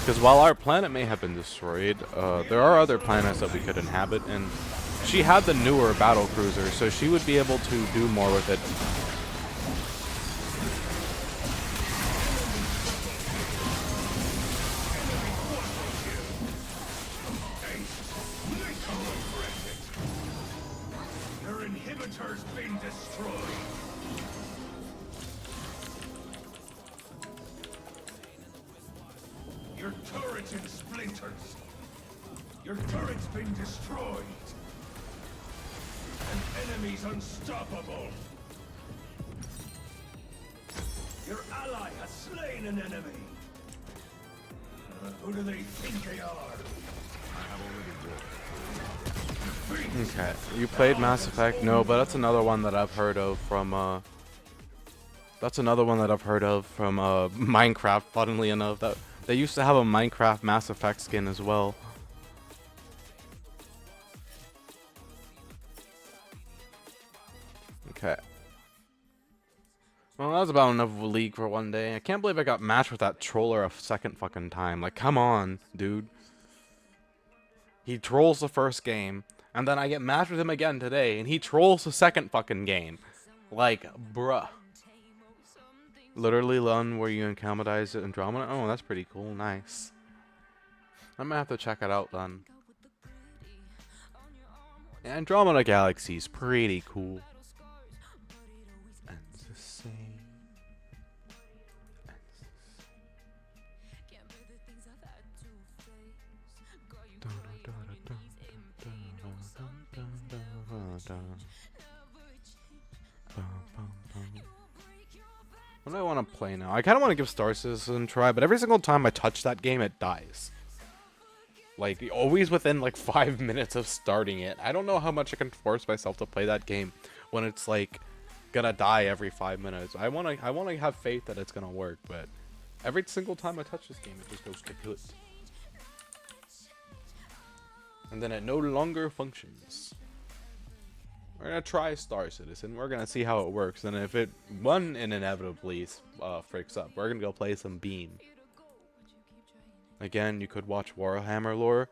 Speaker 2: Because while our planet may have been destroyed, there are other planets that we could inhabit, and she had the newer battle cruiser, so she would be able to do more with it.
Speaker 3: Your inhibitor's been destroyed. Your turret's in splinters. Your turret's been destroyed. An enemy's unstoppable. Your ally has slain an enemy. Who do they think they are?
Speaker 2: Okay, you played Mass Effect? No, but that's another one that I've heard of from, that's another one that I've heard of from, Minecraft, funnily enough. That they used to have a Minecraft Mass Effect skin as well. Okay. Well, that's about enough of a league for one day. I can't believe I got matched with that troller a second fucking time. Like, come on, dude. He trolls the first game, and then I get matched with him again today, and he trolls the second fucking game. Like, bruh. Literally one where you acclimatize Andromeda? Oh, that's pretty cool. Nice. I might have to check it out then. Yeah, Andromeda Galaxy's pretty cool. What do I want to play now? I kind of want to give Star Citizen a try, but every single time I touch that game, it dies. Like, always within like 5 minutes of starting it. I don't know how much I can force myself to play that game when it's like gonna die every 5 minutes. I want to have faith that it's gonna work, but every single time I touch this game, it just goes kaput. And then it no longer functions. We're gonna try Star Citizen. We're gonna see how it works, and if it inevitably freaks up, we're gonna go play some Beam. Again, you could watch Warhammer lore.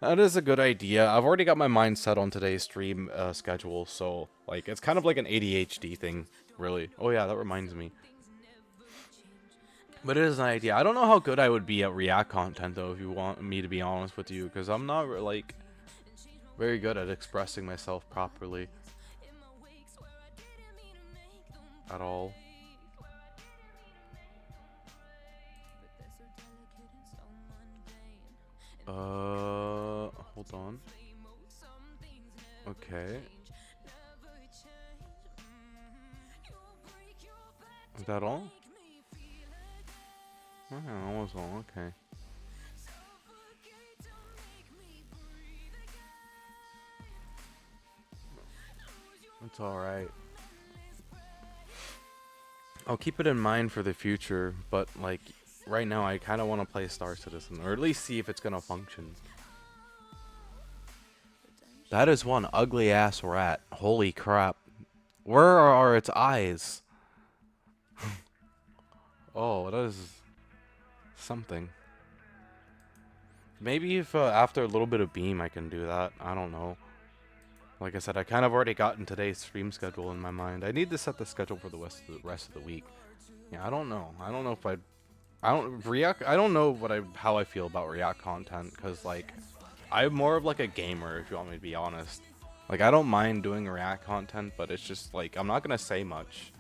Speaker 2: That is a good idea. I've already got my mind set on today's stream schedule, so like it's kind of like an ADHD thing, really. Oh yeah, that reminds me. But it is an idea. I don't know how good I would be at React content, though, if you want me to be honest with you, because I'm not like very good at expressing myself properly at all. Hold on. Okay. Is that all? Oh, that was all. Okay. It's alright. I'll keep it in mind for the future, but like right now I kind of want to play Star Citizen, or at least see if it's gonna function. That is one ugly ass rat. Holy crap. Where are its eyes? Oh, that is something. Maybe if after a little bit of beam I can do that. I don't know. Like I said, I kind of already gotten today's stream schedule in my mind. I need to set the schedule for the rest of the week. Yeah, I don't know. I don't know if I don't know how I feel about React content, because like I'm more of like a gamer, if you want me to be honest. Like I don't mind doing React content, but it's just like I'm not gonna say much.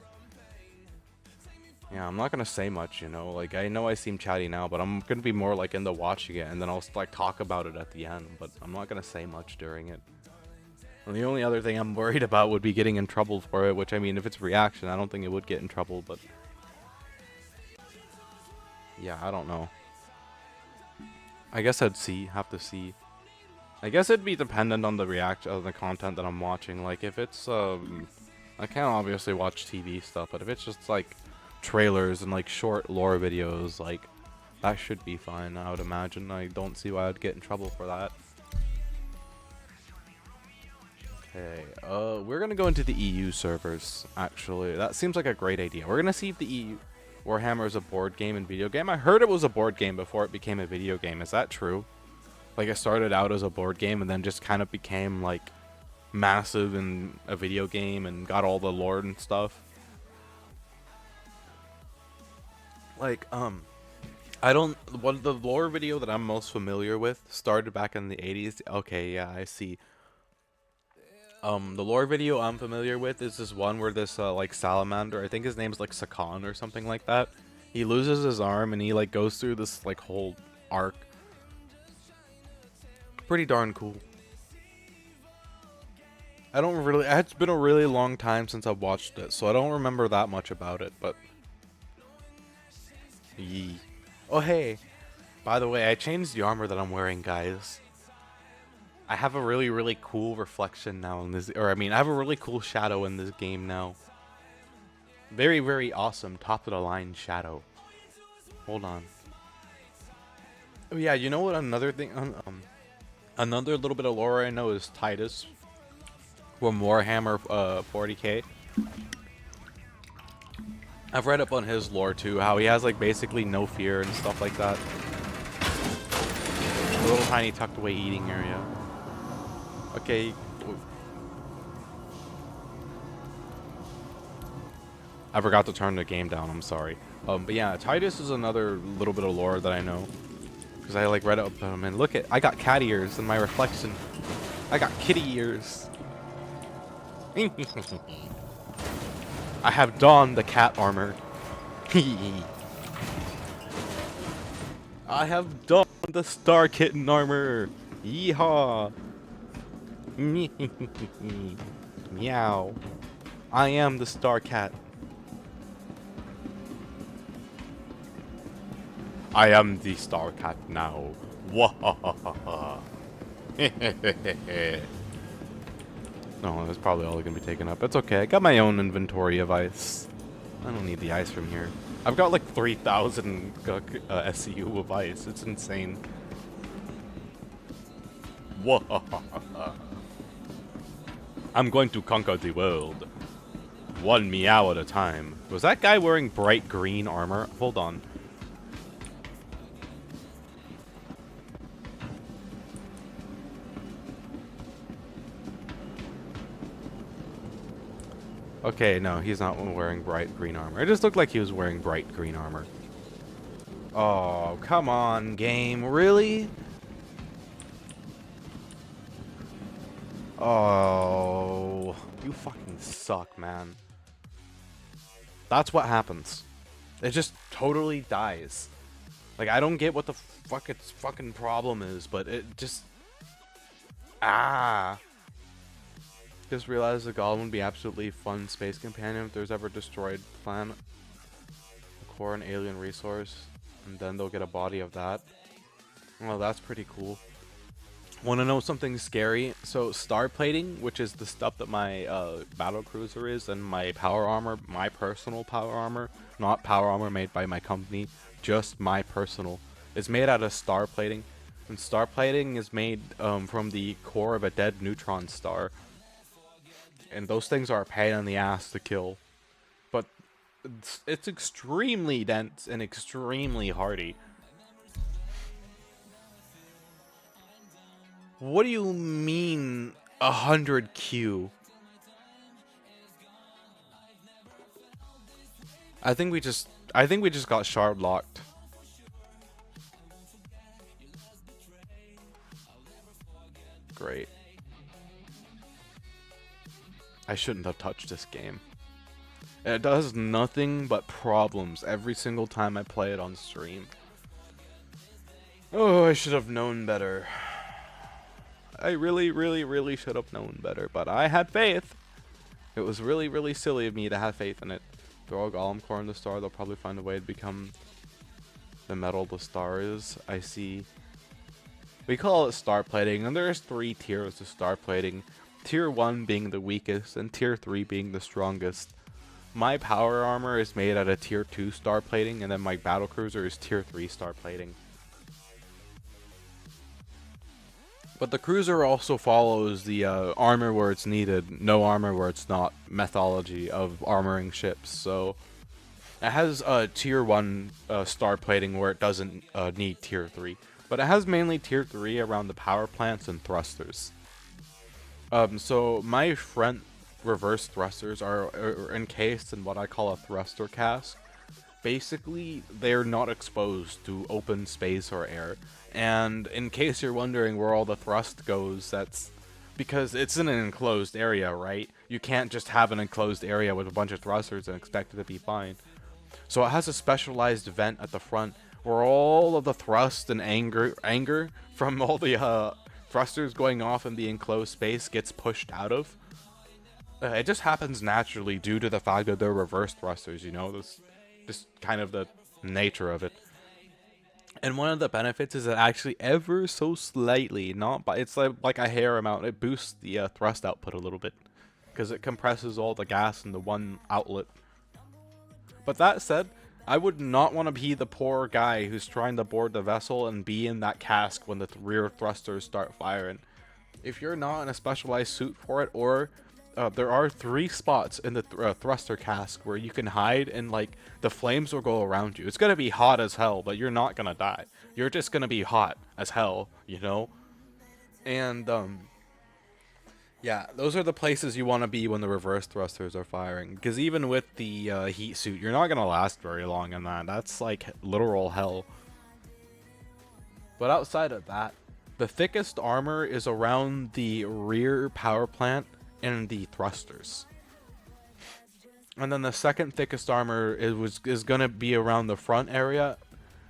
Speaker 2: Yeah, I'm not gonna say much, you know. Like I know I seem chatty now, but I'm gonna be more like into watching it, and then I'll like talk about it at the end. But I'm not gonna say much during it. And the only other thing I'm worried about would be getting in trouble for it, which I mean, if it's reaction, I don't think it would get in trouble, but yeah, I don't know. I guess I'd have to see. I guess it'd be dependent on the the content that I'm watching. Like if it's I can't obviously watch TV stuff, but if it's just like trailers and like short lore videos, like that should be fine, I would imagine. I don't see why I'd get in trouble for that. Okay, we're gonna go into the EU servers, actually. That seems like a great idea. We're gonna see if the EU Warhammer is a board game and video game. I heard it was a board game before it became a video game. Is that true? Like it started out as a board game and then just kind of became like massive in a video game and got all the lore and stuff. Like, the lore video that I'm most familiar with started back in the 80s. Okay, yeah, I see. The lore video I'm familiar with is this one where this, like, salamander, I think his name's, like, Sakan or something like that. He loses his arm and he, like, goes through this, like, whole arc. Pretty darn cool. It's been a really long time since I've watched it, so I don't remember that much about it, but... Yee. Oh, hey. By the way, I changed the armor that I'm wearing, guys. I have a really, really cool reflection now in this, or I mean, I have a really cool shadow in this game now. Very, very awesome, top of the line shadow. Hold on. Oh yeah, you know what? Another thing, another little bit of lore I know is Titus from Warhammer 40k. I've read up on his lore too, how he has like basically no fear and stuff like that. A little tiny tucked away eating area. Okay. I forgot to turn the game down, I'm sorry. But yeah, Titus is another little bit of lore that I know. Because I like read up on him, and look at, I got cat ears in my reflection. I got kitty ears. I have donned the cat armor. I have donned the star kitten armor. Yeehaw. Meow. I am the star cat. I am the star cat now. Wahahaha. No, that's probably all gonna be taken up. It's okay. I got my own inventory of ice. I don't need the ice from here. I've got like 3,000 SCU of ice. It's insane. Wahahaha. I'm going to conquer the world. One meow at a time. Was that guy wearing bright green armor? Hold on. Okay, no, he's not wearing bright green armor. It just looked like he was wearing bright green armor. Oh, come on, game. Really? Oh, you fucking suck, man. That's what happens. It just totally dies. Like, I don't get what the fuck its fucking problem is, but it just... Ah. Just realized the Golem would be absolutely fun space companion if there's ever destroyed planet. for an alien resource, and then they'll get a body of that. Well, that's pretty cool. Want to know something scary? So star plating, which is the stuff that my battle cruiser is, and my power armor, my personal power armor, not power armor made by my company, just my personal, is made out of star plating. And star plating is made from the core of a dead neutron star. And those things are a pain in the ass to kill. But it's extremely dense and extremely hardy. What do you mean 100 Q? I think we just got shard locked. Great. I shouldn't have touched this game. It does nothing but problems every single time I play it on stream. Oh, I should have known better. I really should have known better, but I had faith. It was really silly of me to have faith in it. Throw a golem core in the star, they'll probably find a way to become the metal the star is. I see. We call it star plating, and there's 3 tiers of star plating. Tier 1 being the weakest, and Tier 3 being the strongest. My power armor is made out of Tier 2 star plating, and then my battle cruiser is Tier 3 star plating. But the cruiser also follows the armor where it's needed, no armor where it's not methodology of armoring ships. So it has Tier 1 star plating where it doesn't need Tier 3. But it has mainly Tier 3 around the power plants and thrusters. So my front reverse thrusters are encased in what I call a thruster cask. Basically, they're not exposed to open space or air. And in case you're wondering where all the thrust goes, that's because it's in an enclosed area, right? You can't just have an enclosed area with a bunch of thrusters and expect it to be fine. So it has a specialized vent at the front where all of the thrust and anger from all the thrusters going off in the enclosed space gets pushed out of. It just happens naturally due to the fact that they're reverse thrusters, you know, this just kind of the nature of it. And one of the benefits is that actually ever so slightly, not by, it's like a hair amount, it boosts the thrust output a little bit because it compresses all the gas into one outlet. But that said, I would not want to be the poor guy who's trying to board the vessel and be in that cask when the rear thrusters start firing. If you're not in a specialized suit for it, or there are 3 spots in the thruster cask where you can hide and like the flames will go around you. It's gonna be hot as hell, but you're not gonna die. You're just gonna be hot as hell, you know? And yeah, those are the places you want to be when the reverse thrusters are firing. Because even with the heat suit, you're not gonna last very long in that. That's like literal hell. But outside of that, the thickest armor is around the rear power plant and the thrusters. And then the second thickest armor is gonna be around the front area.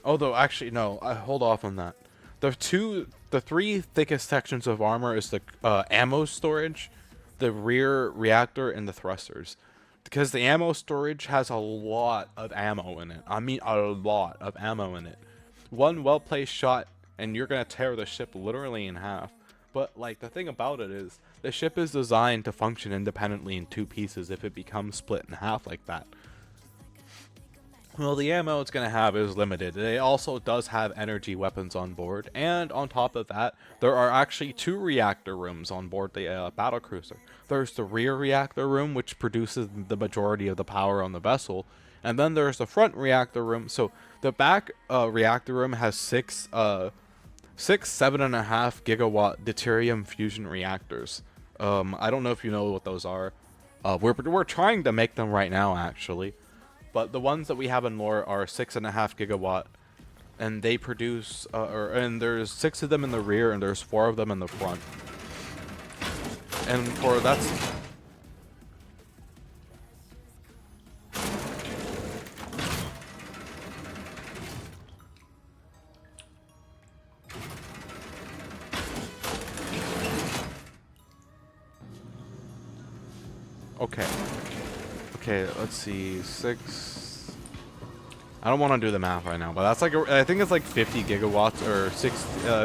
Speaker 2: Although actually no, I hold off on that. The 3 thickest sections of armor is the ammo storage, the rear reactor, and the thrusters. Because the ammo storage has a lot of ammo in it. I mean a lot of ammo in it. One well-placed shot and you're gonna tear the ship literally in half. But like the thing about it is, the ship is designed to function independently in 2 pieces if it becomes split in half like that. Well, the ammo it's going to have is limited. It also does have energy weapons on board, and on top of that, there are actually 2 reactor rooms on board the battlecruiser. There's the rear reactor room, which produces the majority of the power on the vessel, and then there's the front reactor room. So the back reactor room has 6 7.5 gigawatt deuterium fusion reactors. I don't know if you know what those are. We're trying to make them right now, actually. But the ones that we have in lore are 6.5 gigawatt, and they produce, and there's 6 of them in the rear, and there's 4 of them in the front. And for that's. Okay. Okay, let's see. 6. I don't want to do the math right now, but that's like, I think it's like 50 gigawatts or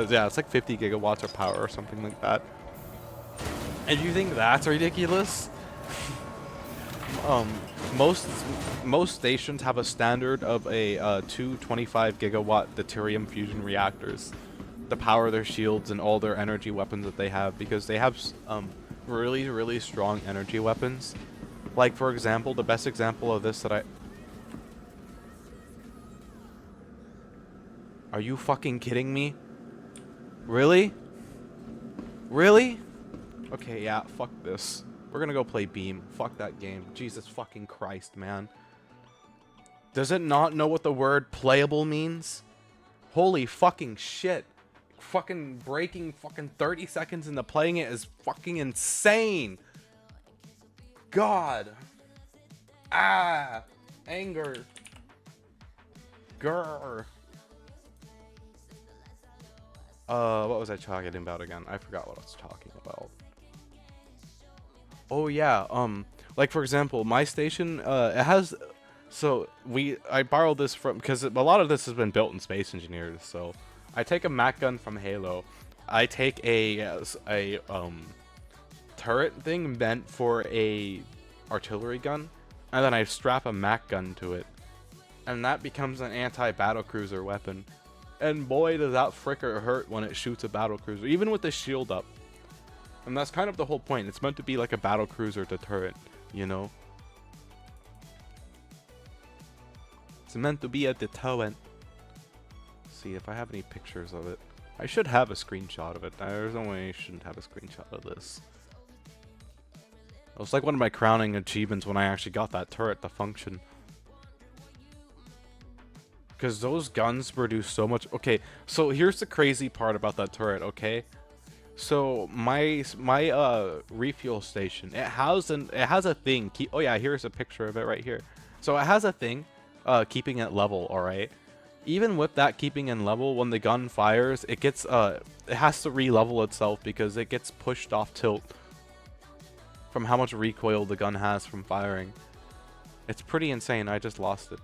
Speaker 2: yeah, it's like 50 gigawatts of power or something like that. And you think that's ridiculous? Most stations have a standard of a 225 gigawatt deuterium fusion reactors to power their shields and all their energy weapons that they have, because they have really strong energy weapons. Like, for example, the best example of this that Are you fucking kidding me? Really? Really? Okay, yeah, fuck this. We're gonna go play Beam. Fuck that game. Jesus fucking Christ, man. Does it not know what the word playable means? Holy fucking shit. Fucking breaking fucking 30 seconds into playing it is fucking insane. God. Ah. Anger. Grr. What was I talking about again? I forgot what I was talking about. Oh yeah, like for example, my station, it has, I borrowed this from, because a lot of this has been built in Space Engineers, so I take a Mac gun from Halo, I take a turret thing meant for a artillery gun, and then I strap a Mac gun to it, and that becomes an anti-battlecruiser weapon. And boy, does that fricker hurt when it shoots a battlecruiser, even with the shield up. And that's kind of the whole point. It's meant to be like a battlecruiser deterrent, you know? It's meant to be a deterrent. Let's see if I have any pictures of it. I should have a screenshot of it. There's no way I shouldn't have a screenshot of this. It was like one of my crowning achievements when I actually got that turret to function. Because those guns produce so much. Okay, so here's the crazy part about that turret, okay? So my refuel station, it has a thing. Oh yeah, here's a picture of it right here. So it has a thing keeping it level, all right? Even with that keeping in level, when the gun fires, it gets it has to re-level itself because it gets pushed off tilt from how much recoil the gun has from firing. It's pretty insane. I just lost it.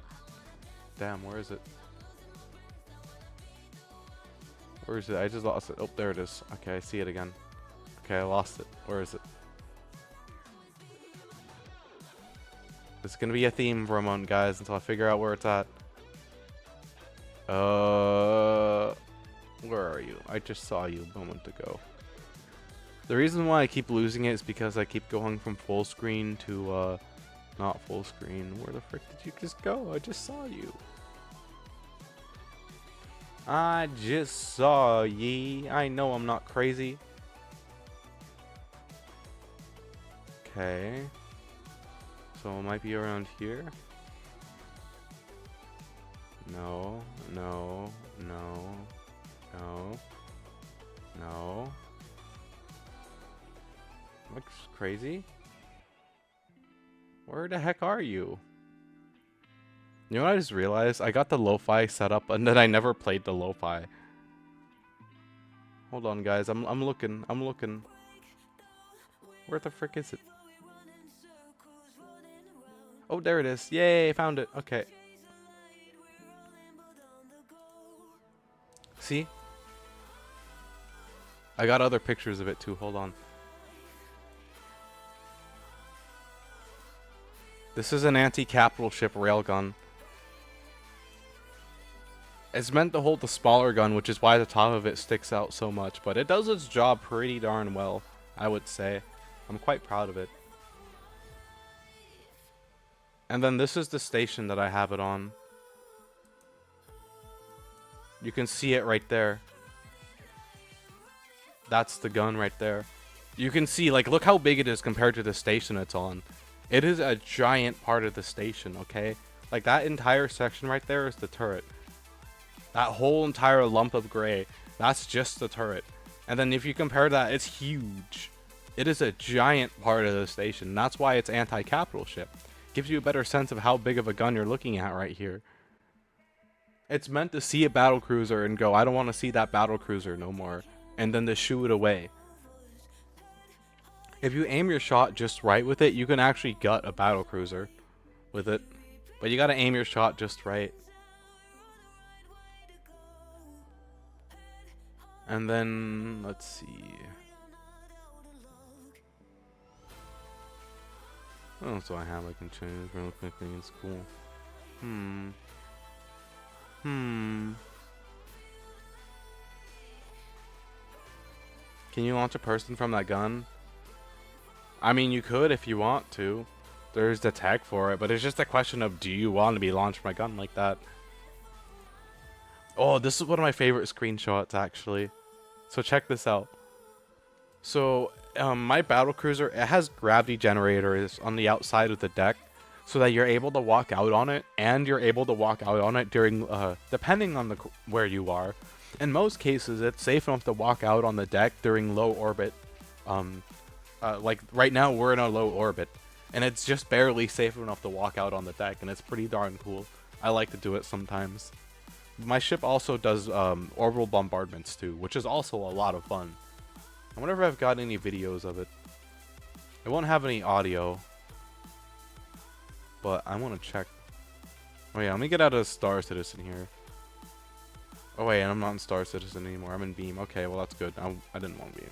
Speaker 2: Damn, where is it? Where is it? I just lost it. Oh, there it is. Okay, I see it again. Okay, I lost it. Where is it? It's gonna be a theme for a moment, guys, until I figure out where it's at. Where are you? I just saw you a moment ago. The reason why I keep losing it is because I keep going from full screen to, not full screen. Where the frick did you just go? I just saw you. I just saw ye. I know I'm not crazy. Okay. So it might be around here. No, no, no, no, no. Looks crazy. Where the heck are you? You know what I just realized? I got the lo-fi set up and then I never played the lo-fi. Hold on, guys. I'm looking. I'm looking. Where the frick is it? Oh, there it is. Yay, found it. Okay. See? I got other pictures of it too. Hold on. This is an anti-capital ship railgun. It's meant to hold the smaller gun, which is why the top of it sticks out so much. But it does its job pretty darn well, I would say. I'm quite proud of it. And then this is the station that I have it on. You can see it right there. That's the gun right there. You can see, like, look how big it is compared to the station it's on. It is a giant part of the station, okay? Like, that entire section right there is the turret. That whole entire lump of gray, that's just the turret. And then if you compare that, it's huge. It is a giant part of the station. That's why it's anti-capital ship. Gives you a better sense of how big of a gun you're looking at right here. It's meant to see a battlecruiser and go, I don't want to see that battlecruiser no more. And then to shoo it away. If you aim your shot just right with it, you can actually gut a battlecruiser with it. But you gotta aim your shot just right. And then let's see. Oh, so I have I can change real quickly in school. Can you launch a person from that gun? I mean, you could if you want to. There's the tag for it, but it's just a question of, do you want to be launched from a gun like that? Oh, this is one of my favorite screenshots, actually. So check this out. So, my battle cruiser, it has gravity generators on the outside of the deck, so that you're able to walk out on it, and you're able to walk out on it during, depending on where you are. In most cases, it's safe enough to walk out on the deck during low orbit. Like right now, we're in a low orbit, and it's just barely safe enough to walk out on the deck, and it's pretty darn cool. I like to do it sometimes. My ship also does orbital bombardments too, which is also a lot of fun. I wonder if I've got any videos of it. It won't have any audio, but I want to check. Oh yeah, let me get out of Star Citizen here. Oh wait, I'm not in Star Citizen anymore. I'm in Beam. Okay, well that's good. I didn't want Beam.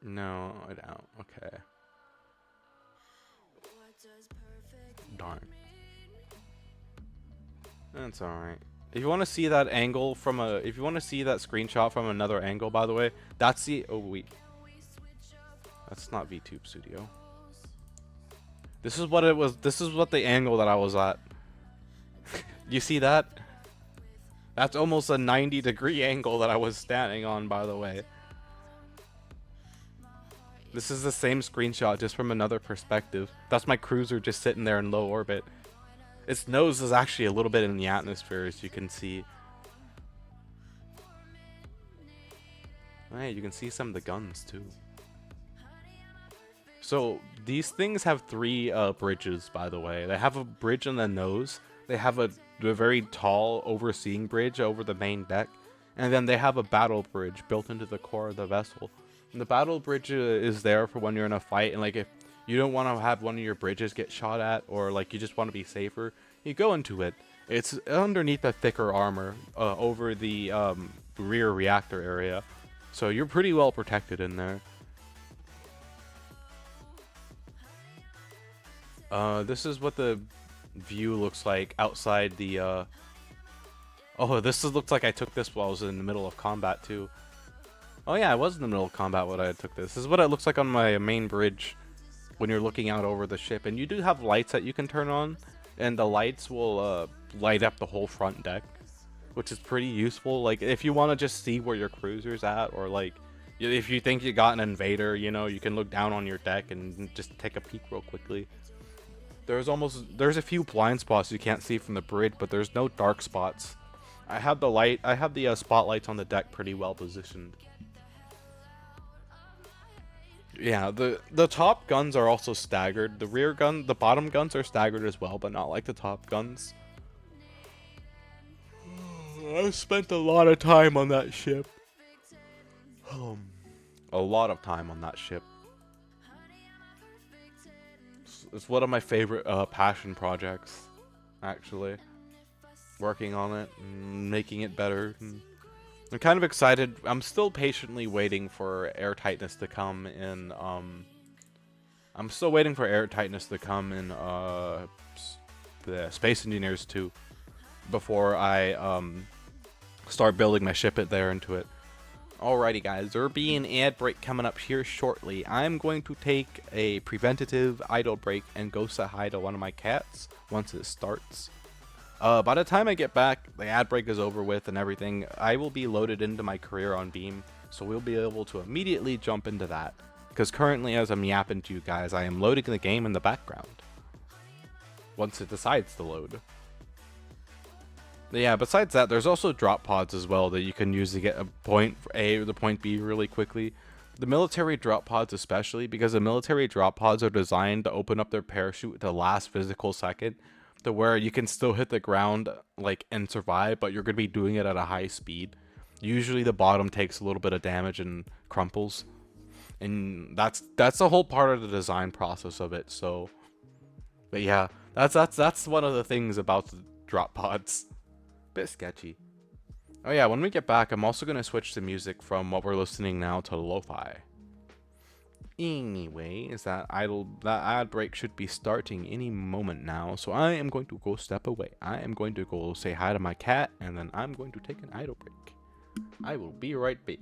Speaker 2: No, I don't. Okay. Darn. That's alright. If you want to see that angle from a, if you want to see that screenshot from another angle, by the way, that's the, oh wait. That's not VTube Studio. This is what it was, this is what the angle that I was at. You see that? That's almost a 90-degree angle that I was standing on, by the way. This is the same screenshot, just from another perspective. That's my cruiser just sitting there in low orbit. Its nose is actually a little bit in the atmosphere, as you can see. Hey, you can see some of the guns, too. So, these things have three bridges, by the way. They have a bridge on the nose. They have a very tall overseeing bridge over the main deck. And then they have a battle bridge built into the core of the vessel. And the battle bridge is there for when you're in a fight, and like if you don't want to have one of your bridges get shot at, or like you just want to be safer, you go into it. It's underneath a thicker armor over the rear reactor area, so you're pretty well protected in there. This is what the view looks like outside the oh, looks like I took this while I was in the middle of combat too. Oh yeah, I was in the middle of combat when I took this. This is what it looks like on my main bridge when you're looking out over the ship. And you do have lights that you can turn on, and the lights will light up the whole front deck, which is pretty useful. Like if you want to just see where your cruiser's at, or like if you think you got an invader, you know, you can look down on your deck and just take a peek real quickly. There's a few blind spots you can't see from the bridge, but there's no dark spots. I have the spotlights on the deck pretty well positioned. Yeah, the top guns are also staggered. The bottom guns are staggered as well, but not like the top guns. I spent a lot of time on that ship. A lot of time on that ship. It's one of my favorite passion projects, actually. Working on it and making it better. I'm kind of excited. I'm still patiently waiting for airtightness to come in. I'm still waiting for airtightness to come in the Space Engineers 2 before I start building my ship there into it. Alrighty guys, there'll be an ad break coming up here shortly. I'm going to take a preventative idle break and go say hi to one of my cats once it starts. By the time I get back, the ad break is over with and everything. I will be loaded into my career on Beam, so we'll be able to immediately jump into that. Because currently, as I'm yapping to you guys, I am loading the game in the background once it decides to load. But yeah, besides that, there's also drop pods as well that you can use to get a point A or the point B really quickly. The military drop pods especially, because the military drop pods are designed to open up their parachute at the last physical second, to where you can still hit the ground like and survive, but you're going to be doing it at a high speed. Usually the bottom takes a little bit of damage and crumples, and that's the whole part of the design process of it. So But yeah, that's one of the things about the drop pods. Bit sketchy. Oh yeah, when we get back, I'm also gonna switch the music from what we're listening now to lo-fi. Anyway, that ad break should be starting any moment now, so I am going to go step away. I am going to go say hi to my cat, and then I'm going to take an idle break. I will be right back.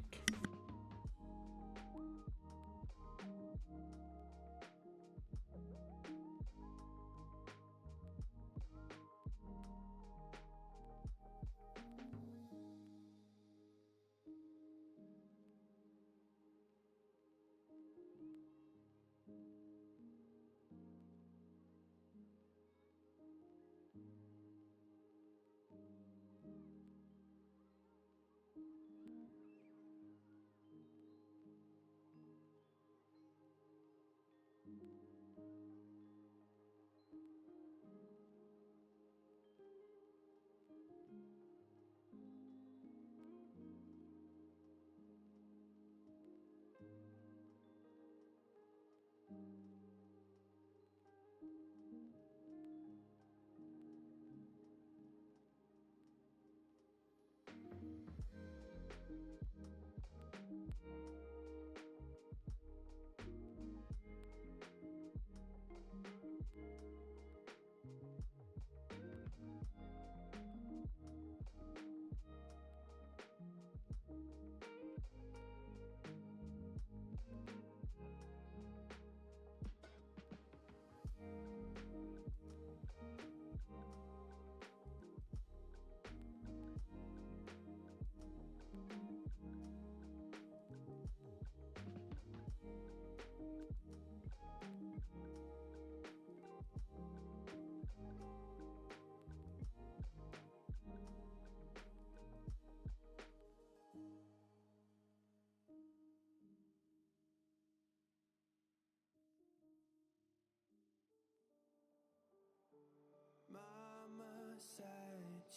Speaker 5: Mama said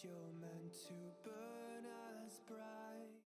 Speaker 5: you're meant to burn as bright.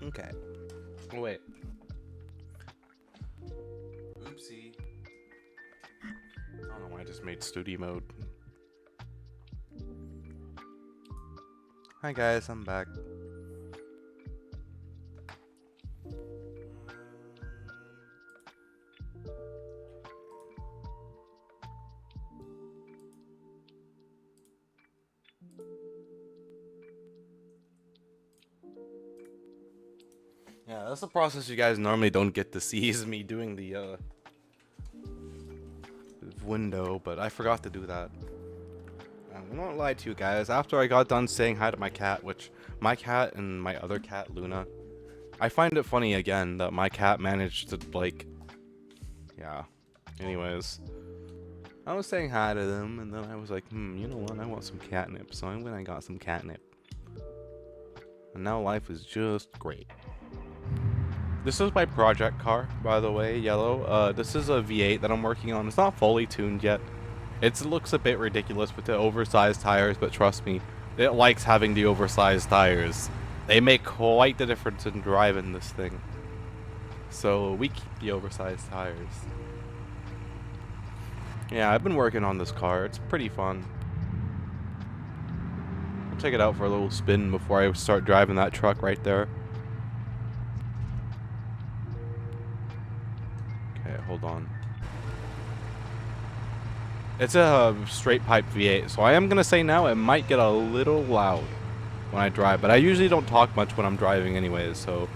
Speaker 2: Okay. Oh, wait. Oopsie. I don't know why I just made studio mode. Hi guys, I'm back. Yeah, that's the process you guys normally don't get to see is me doing the window, but I forgot to do that. I won't lie to you guys, after I got done saying hi to my cat, which my cat and my other cat, Luna, I find it funny again that my cat managed to, like, yeah. Anyways, I was saying hi to them, and then I was like, you know what, I want some catnip, so I went and got some catnip. And now life is just great. This is my project car, by the way, yellow. This is a V8 that I'm working on. It's not fully tuned yet. It looks a bit ridiculous with the oversized tires, but trust me, It likes having the oversized tires. They make quite the difference in driving this thing. So we keep the oversized tires. Yeah, I've been working on this car. It's pretty fun. I'll take it out for a little spin before I start driving that truck right there. Okay, hold on. It's a straight pipe V8, so I am gonna say now it might get a little loud when I drive, but I usually don't talk much when I'm driving anyways, so.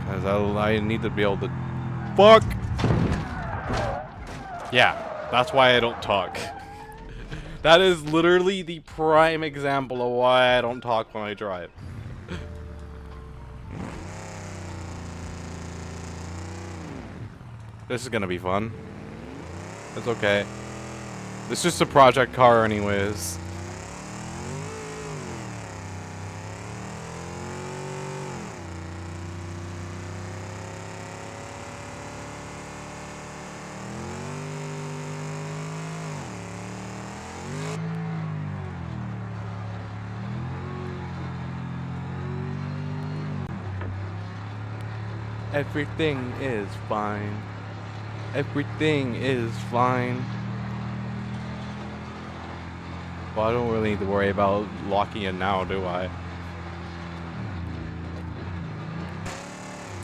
Speaker 2: Because I need to be able to. Fuck! Yeah, that's why I don't talk. That is literally the prime example of why I don't talk when I drive. This is gonna be fun. It's okay. It's just a project car anyways. Everything is fine. Everything is fine. Well, I don't really need to worry about locking in now, do I?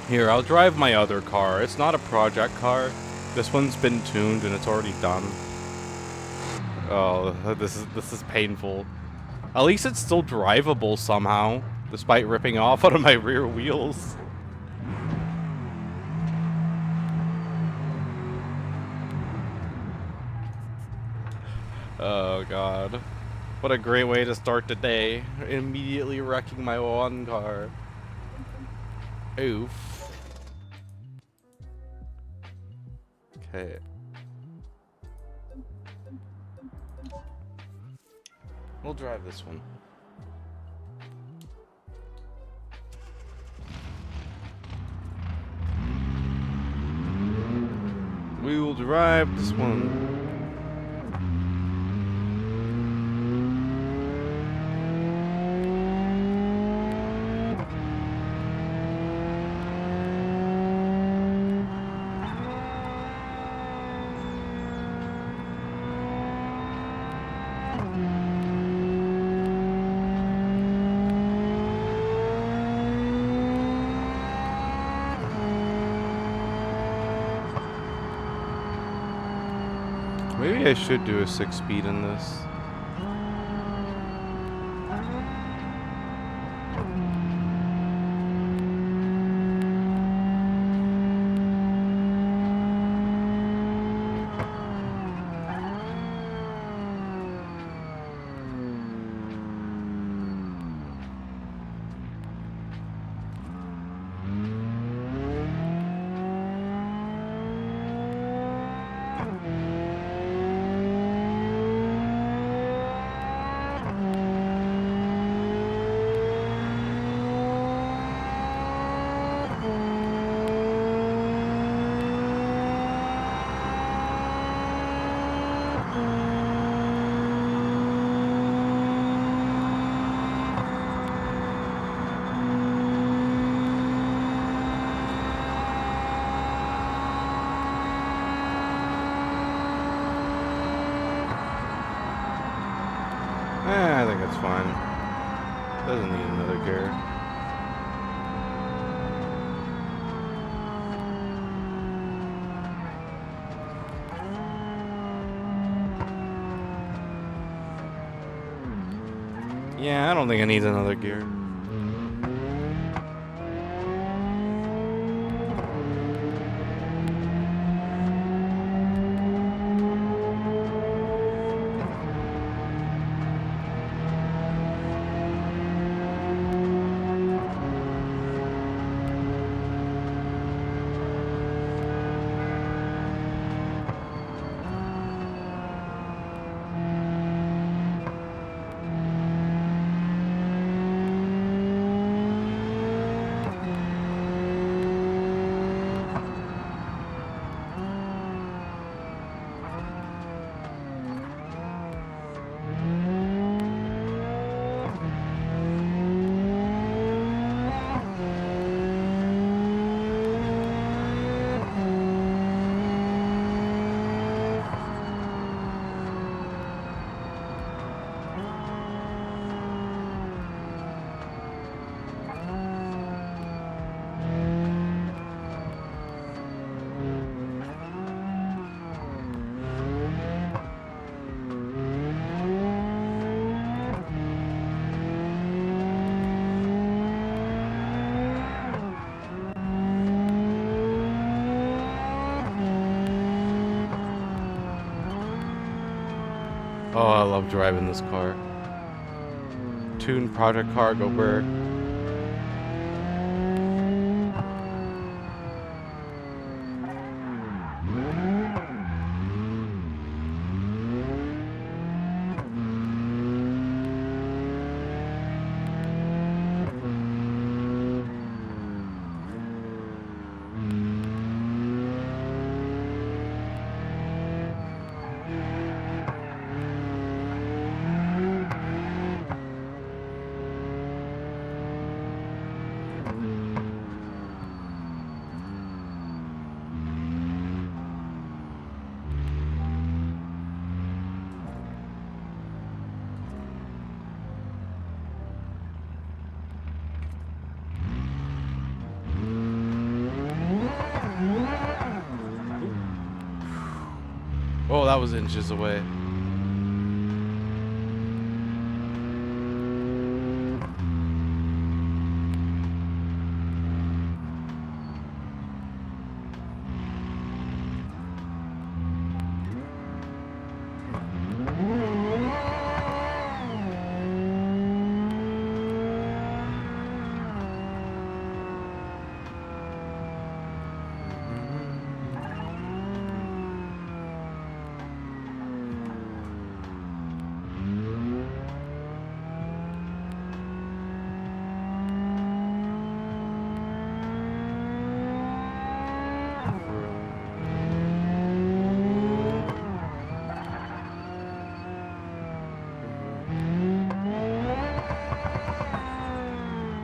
Speaker 2: Here, I'll drive my other car. It's not a project car. This one's been tuned and it's already done. Oh, this is painful. At least it's still drivable somehow, despite ripping off one of my rear wheels. Oh god. What a great way to start the day. Immediately wrecking my one car. Oof. Okay. We'll drive this one. We will drive this one. Maybe I should do a 6-speed in this. I think it's fine. Doesn't need another gear. Yeah, I don't think it needs another gear. Oh, I love driving this car. Tune Project Cargo Bird. Oh, that was inches away.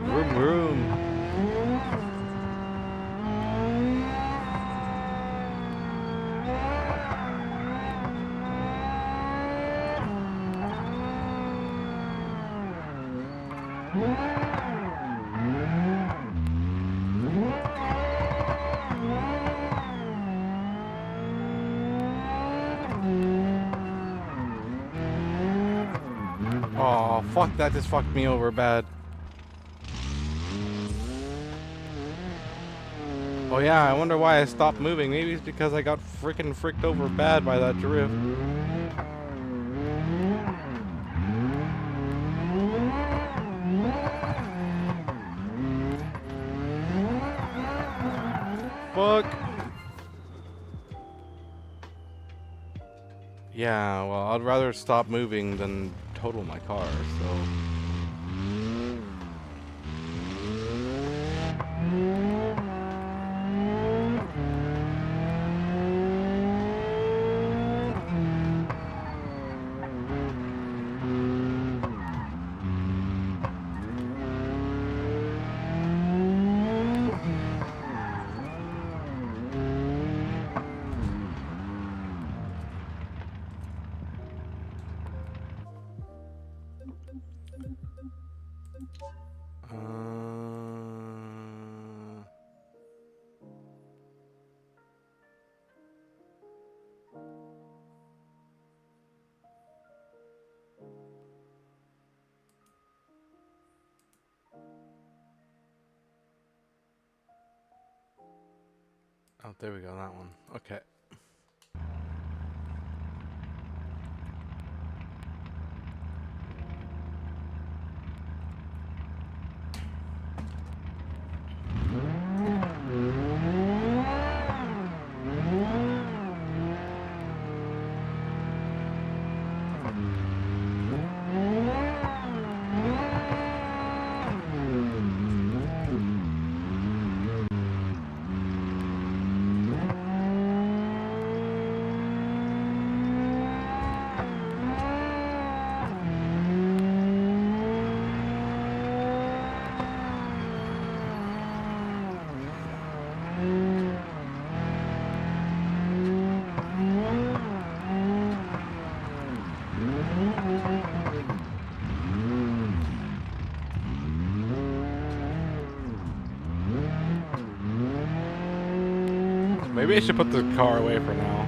Speaker 2: Vroom vroom. Oh, fuck, that just fucked me over bad. Oh yeah, I wonder why I stopped moving. Maybe it's because I got freaking fricked over bad by that drift. Fuck. Yeah, well, I'd rather stop moving than total my car, so... Oh, there we go, that one. Okay. Maybe I should put the car away for now.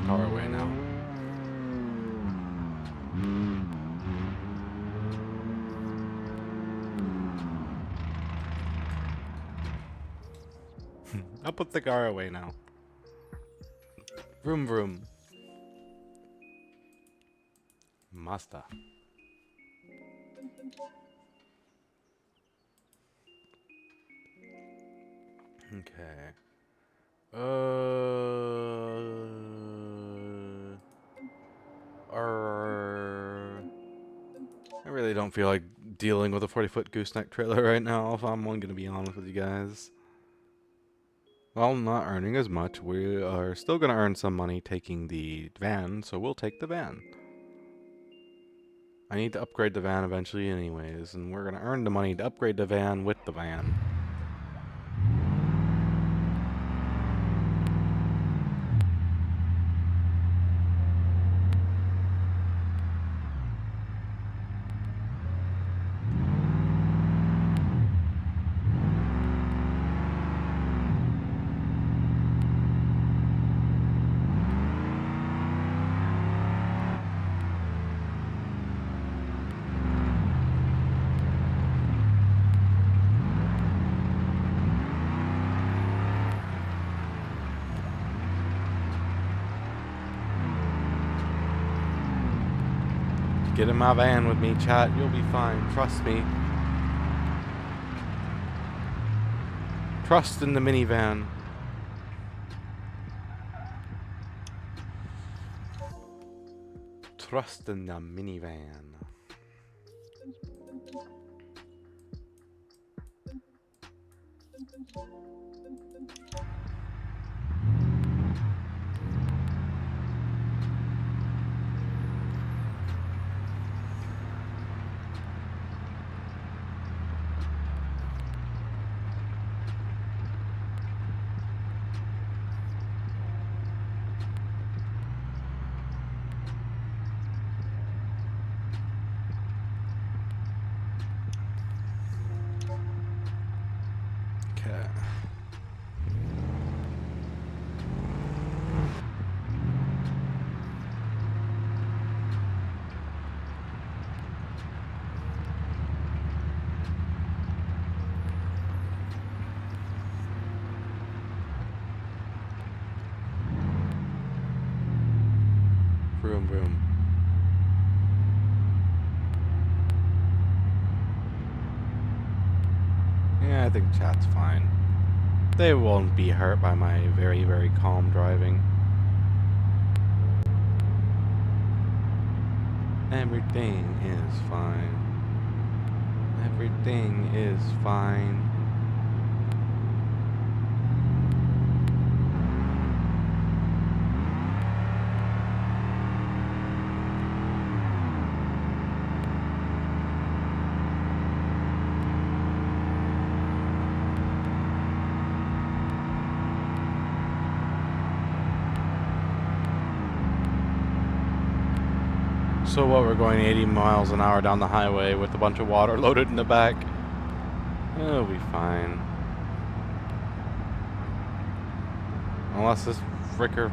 Speaker 2: car away now. I'll put the car away now. Vroom vroom. Master. Okay. I really don't feel like dealing with a 40-foot gooseneck trailer right now, if I'm gonna be honest with you guys. While not earning as much, we are still gonna earn some money taking the van, so we'll take the van. I need to upgrade the van eventually anyways, and we're gonna earn the money to upgrade the van with the van. Get in my van with me, chat. You'll be fine. Trust me. Trust in the minivan. Trust in the minivan. Okay. Vroom vroom. Yeah, I think chat's fine. They won't be hurt by my very, very calm driving. Everything is fine. Everything is fine. So what, we're going 80 miles an hour down the highway with a bunch of water loaded in the back. It'll be fine. Unless this fricker...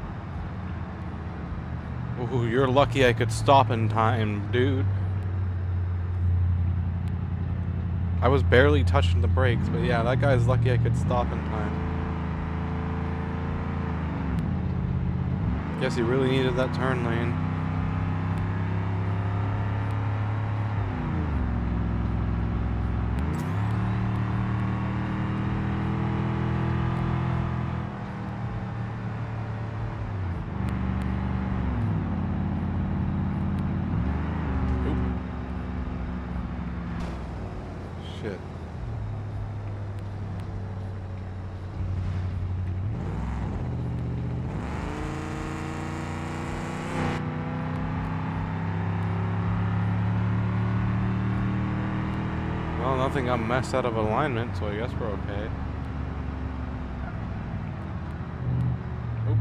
Speaker 2: Ooh, you're lucky I could stop in time, dude. I was barely touching the brakes, but yeah, that guy's lucky I could stop in time. Guess he really needed that turn lane. Shit. Well, nothing got messed out of alignment, so I guess we're okay. Oop.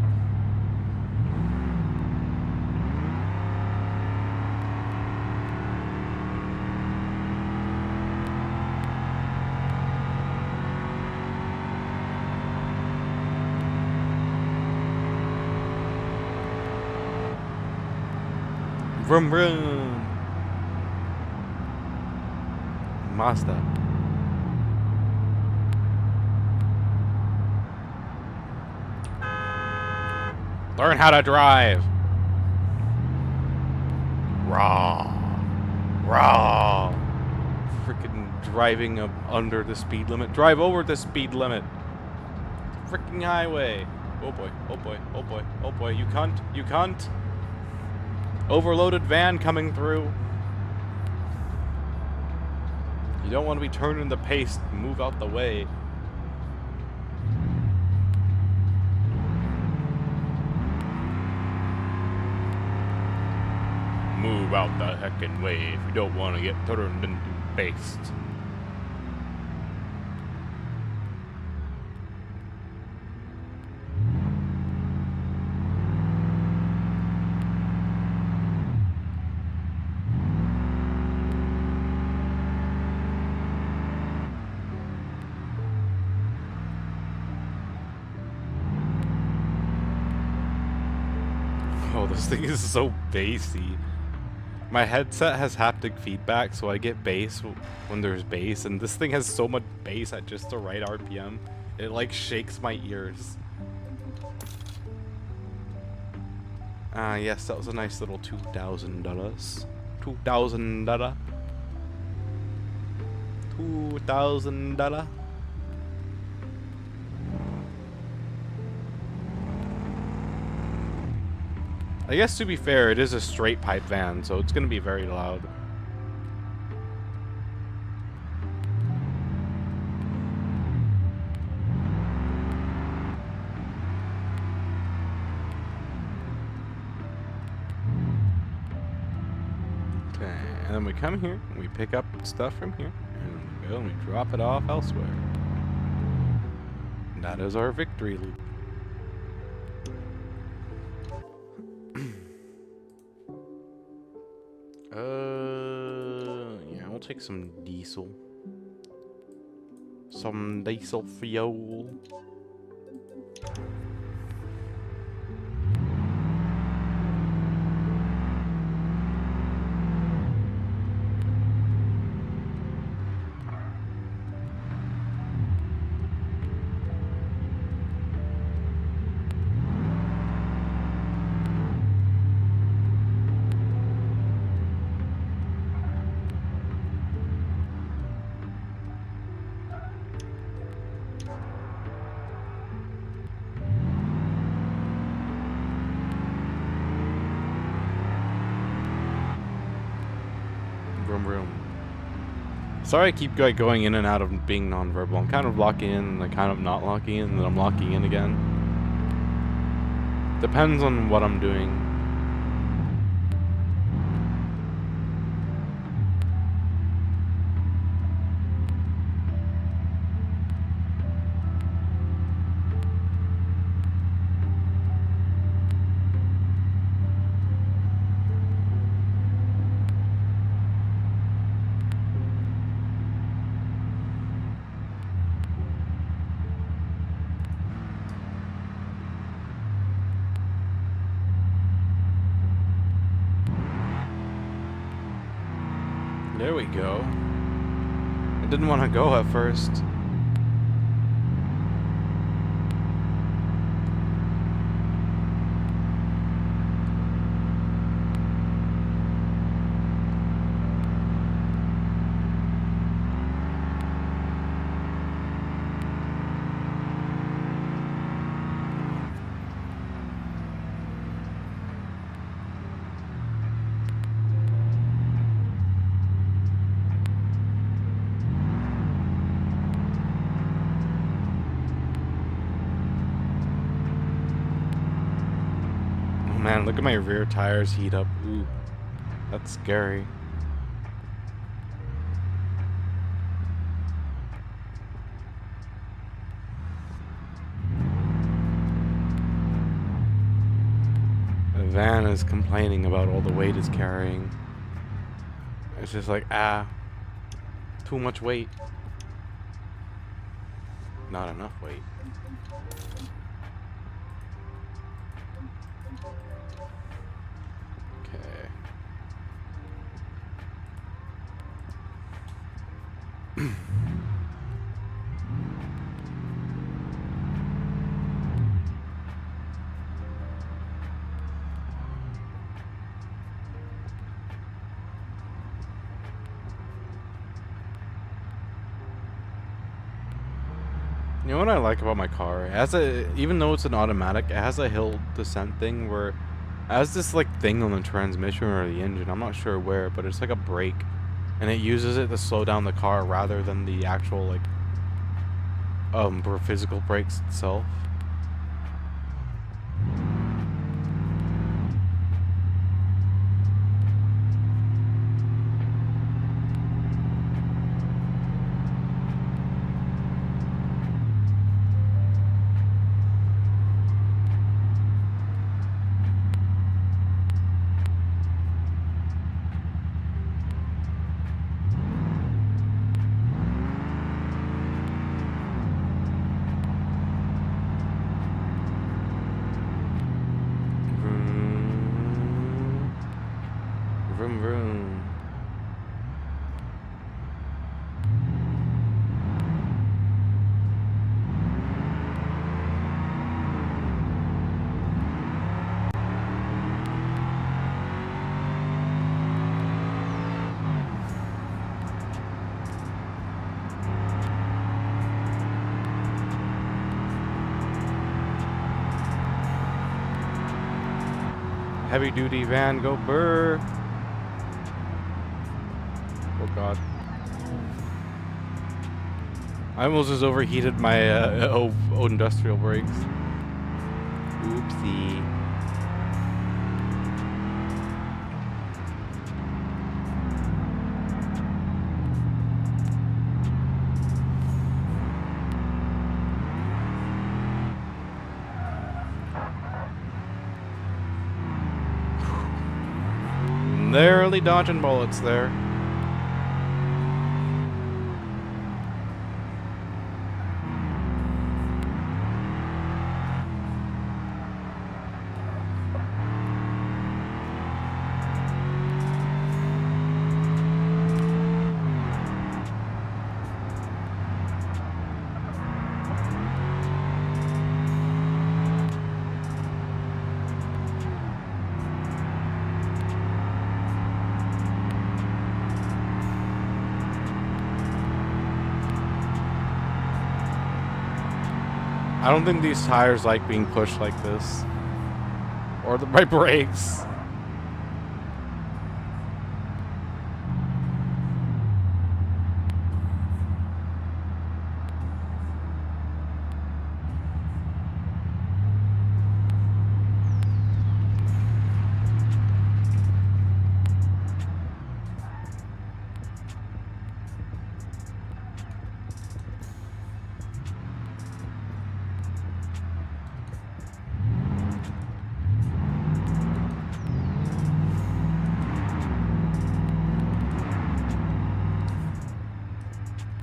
Speaker 2: Vroom vroom. Mazda. Learn how to drive. Raw. Raw. Freaking driving up under the speed limit. Drive over the speed limit. Freaking highway. Oh boy, oh boy, oh boy, oh boy. You cunt, you cunt. Overloaded van coming through. You don't want to be turning the pace. Move out the way. Move out the heckin' way if you don't want to get turned into paste. Oh, this thing is so bassy. My headset has haptic feedback, so I get bass when there's bass, and this thing has so much bass at just the right RPM. It like shakes my ears. Ah, yes, that was a nice little $2,000. $2,000. $2,000. I guess to be fair, it is a straight pipe van, so it's going to be very loud. Okay, and then we come here, and we pick up stuff from here, and we go and we drop it off elsewhere. And that is our victory loop. Yeah, we'll take some diesel. Some diesel fuel. Vroom vroom. Sorry I keep going in and out of being nonverbal. I'm kind of locking in, and I'm kind of not locking in, and then I'm locking in again. Depends on what I'm doing. There we go. I didn't want to go at first. Man, look at my rear tires heat up. Ooh, that's scary. The van is complaining about all the weight it's carrying. It's just like, too much weight. Not enough weight. You know what I like about my car? It has a, even though it's an automatic, it has a hill descent thing where it has this like thing on the transmission or the engine. I'm not sure where, but it's like a brake, and it uses it to slow down the car rather than the actual like physical brakes itself. Vroom, vroom. Heavy duty van, go burr. Oh god. I almost just overheated my industrial brakes. Oopsie. Narrowly dodging bullets there. I don't think these tires like being pushed like this. Or my brakes.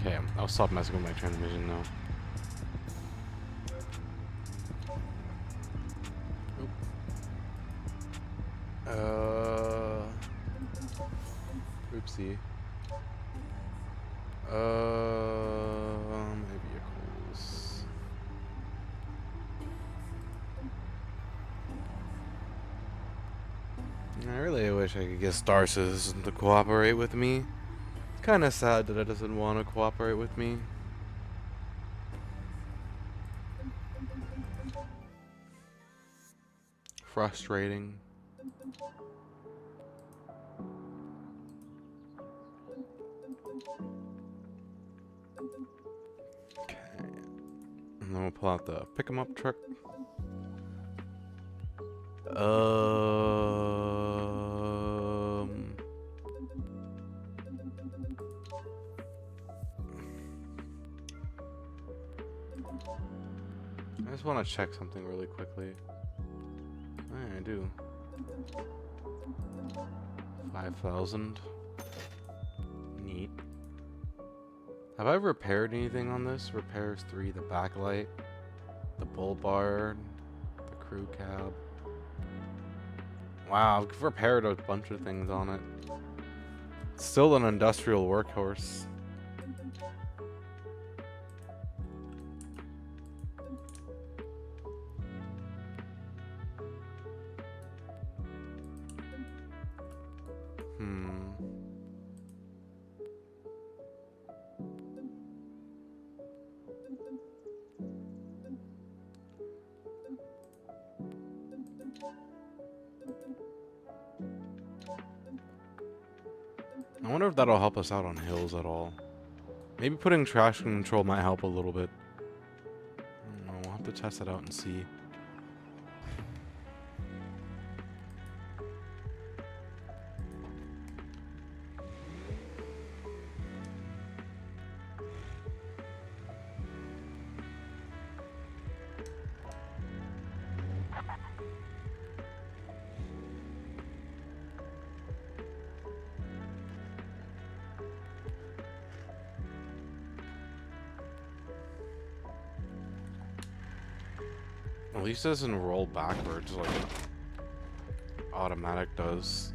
Speaker 2: Okay, I'll stop messing with my transmission now. Oopsie. My vehicles. I really wish I could get Star Citizen to cooperate with me. Kind of sad that it doesn't want to cooperate with me. Frustrating. Okay. And then we'll pull out the pick 'em up truck. I just want to check something really quickly. Yeah, I do. 5,000. Neat. Have I repaired anything on this? Repairs 3, the backlight, the bull bar, the crew cab. Wow, I've repaired a bunch of things on it. It's still an industrial workhorse. I wonder if that'll help us out on hills at all. Maybe putting traction control might help a little bit. I don't know, we'll have to test it out and see. At least it doesn't roll backwards like an automatic does.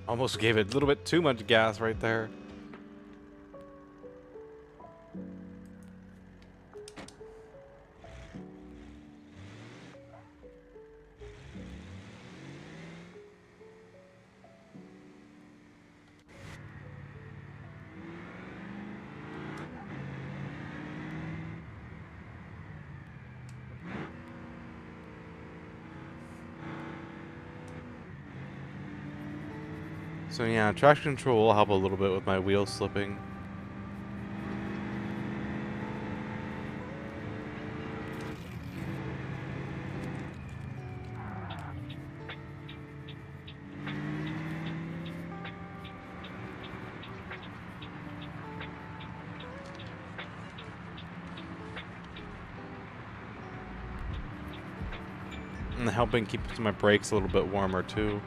Speaker 2: Almost gave it a little bit too much gas right there. So yeah, traction control will help a little bit with my wheel slipping. And helping keep my brakes a little bit warmer too.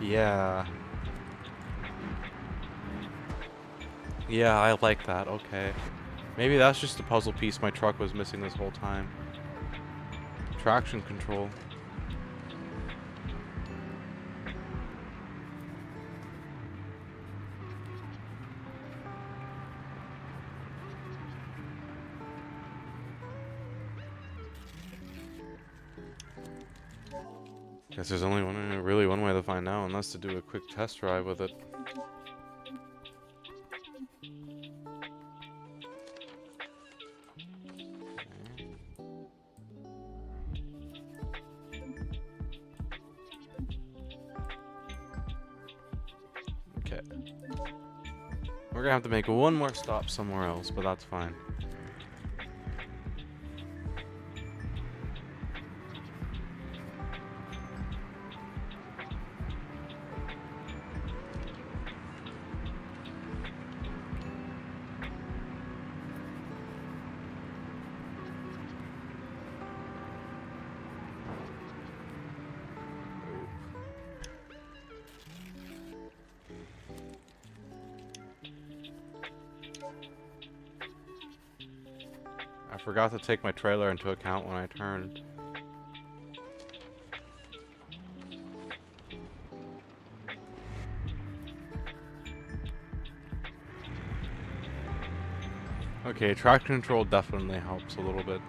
Speaker 2: Yeah. Yeah, I like that. Okay. Maybe that's just the puzzle piece my truck was missing this whole time. Traction control. Guess there's only really one way to find out, and that's to do a quick test drive with it. Okay. We're gonna have to make one more stop somewhere else, but that's fine. I forgot to take my trailer into account when I turned. Okay, traction control definitely helps a little bit.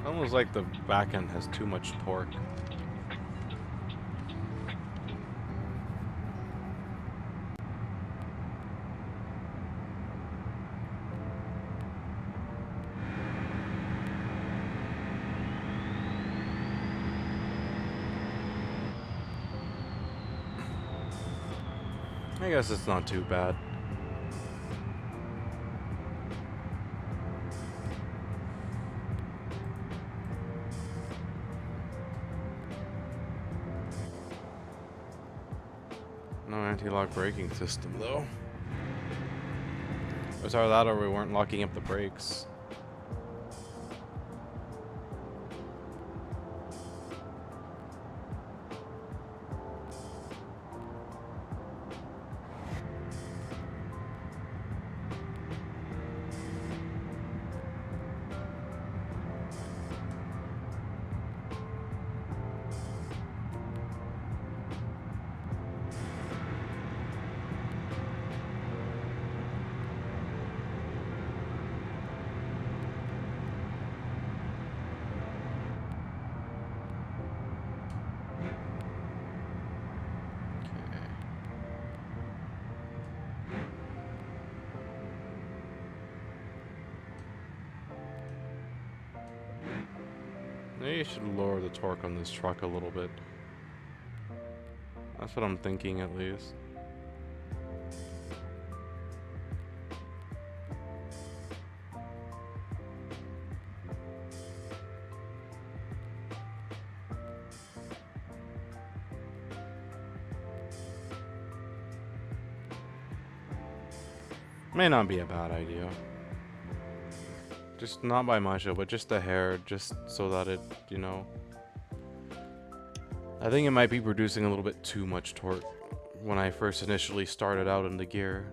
Speaker 2: Almost like the back end has too much torque. I guess it's not too bad. No anti-lock braking system though. It was either that or we weren't locking up the brakes. Maybe you should lower the torque on this truck a little bit. That's what I'm thinking, at least. May not be a bad idea. Just not by much, but just a hair, just so that it, you know. I think it might be producing a little bit too much torque when I first initially started out in the gear.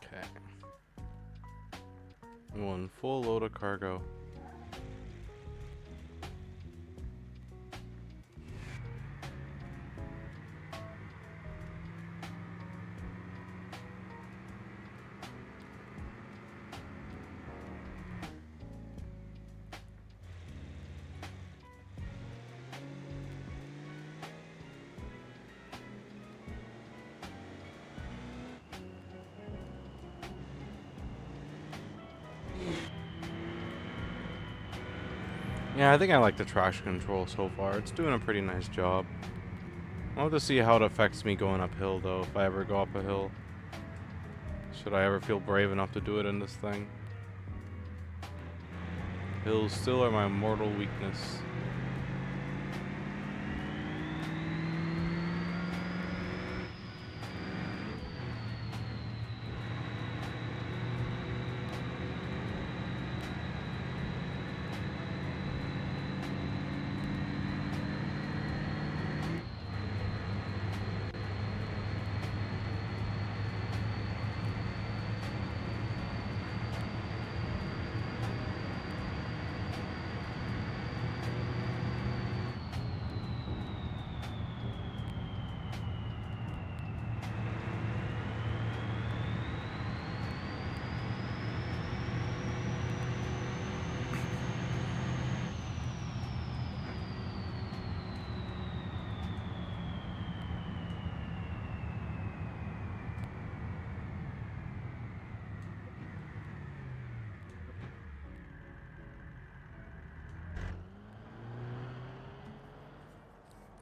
Speaker 2: Okay. One full load of cargo. Yeah, I think I like the traction control so far. It's doing a pretty nice job. I'll have to see how it affects me going uphill, though, if I ever go up a hill. Should I ever feel brave enough to do it in this thing? Hills still are my mortal weakness.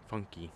Speaker 2: Funky.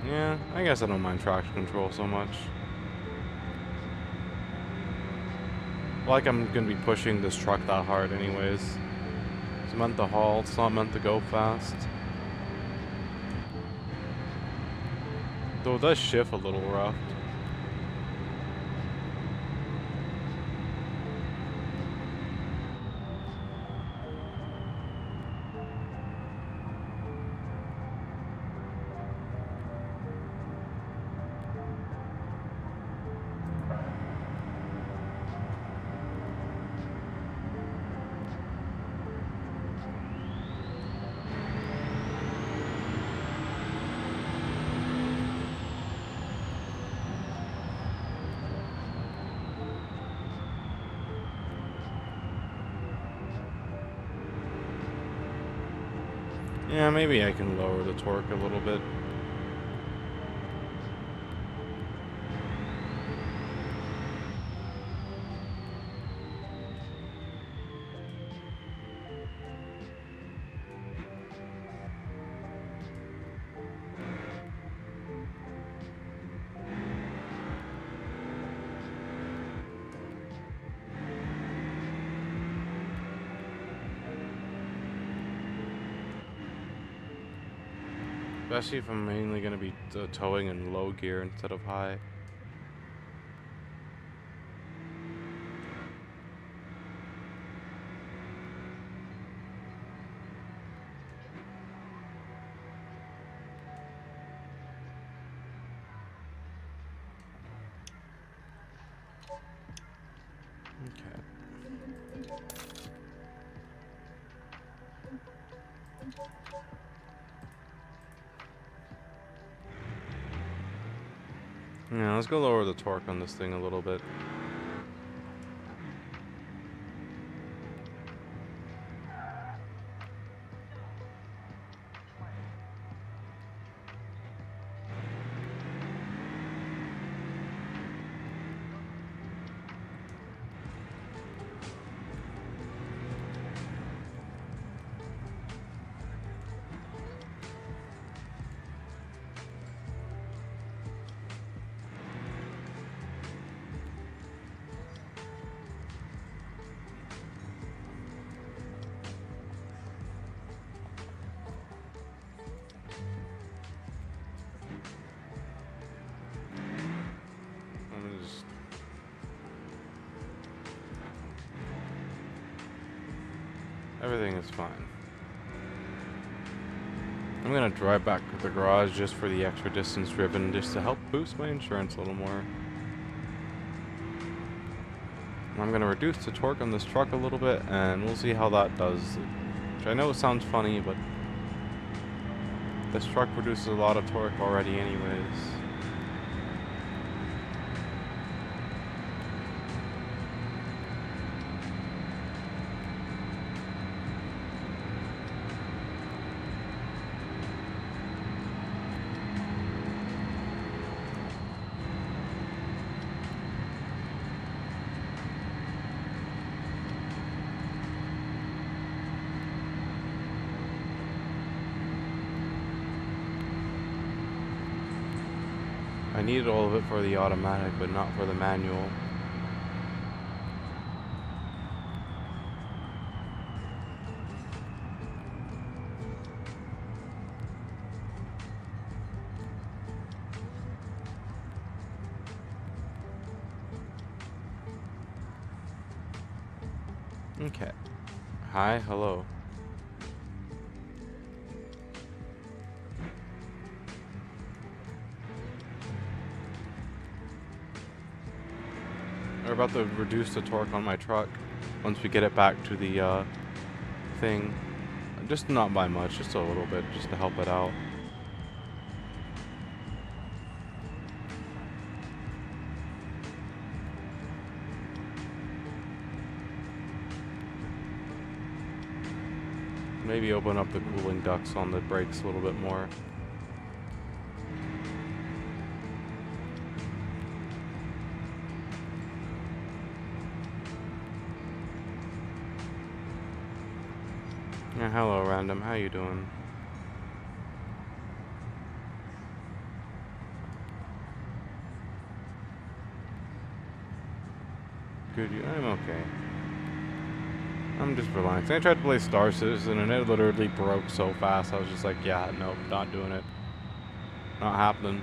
Speaker 2: Yeah, I guess I don't mind traction control so much. Like I'm gonna be pushing this truck that hard anyways. It's meant to haul, it's not meant to go fast. Though it does shift a little rough. Yeah, maybe I can lower the torque a little bit. Especially if I'm mainly going to be towing in low gear instead of high. Okay. Yeah, let's go lower the torque on this thing a little bit. Everything is fine. I'm gonna drive back to the garage just for the extra distance driven, just to help boost my insurance a little more. I'm gonna reduce the torque on this truck a little bit, and we'll see how that does. Which I know it sounds funny, but this truck produces a lot of torque already anyways. I needed all of it for the automatic, but not for the manual. Okay. Hi, hello. We're about to reduce the torque on my truck once we get it back to the thing. Just not by much, just a little bit, just to help it out. Maybe open up the cooling ducts on the brakes a little bit more. Yeah, hello, random. How you doing? Good. I'm okay. I'm just relaxing. I tried to play Star Citizen and it literally broke so fast. I was just like, yeah, nope, not doing it. Not happening.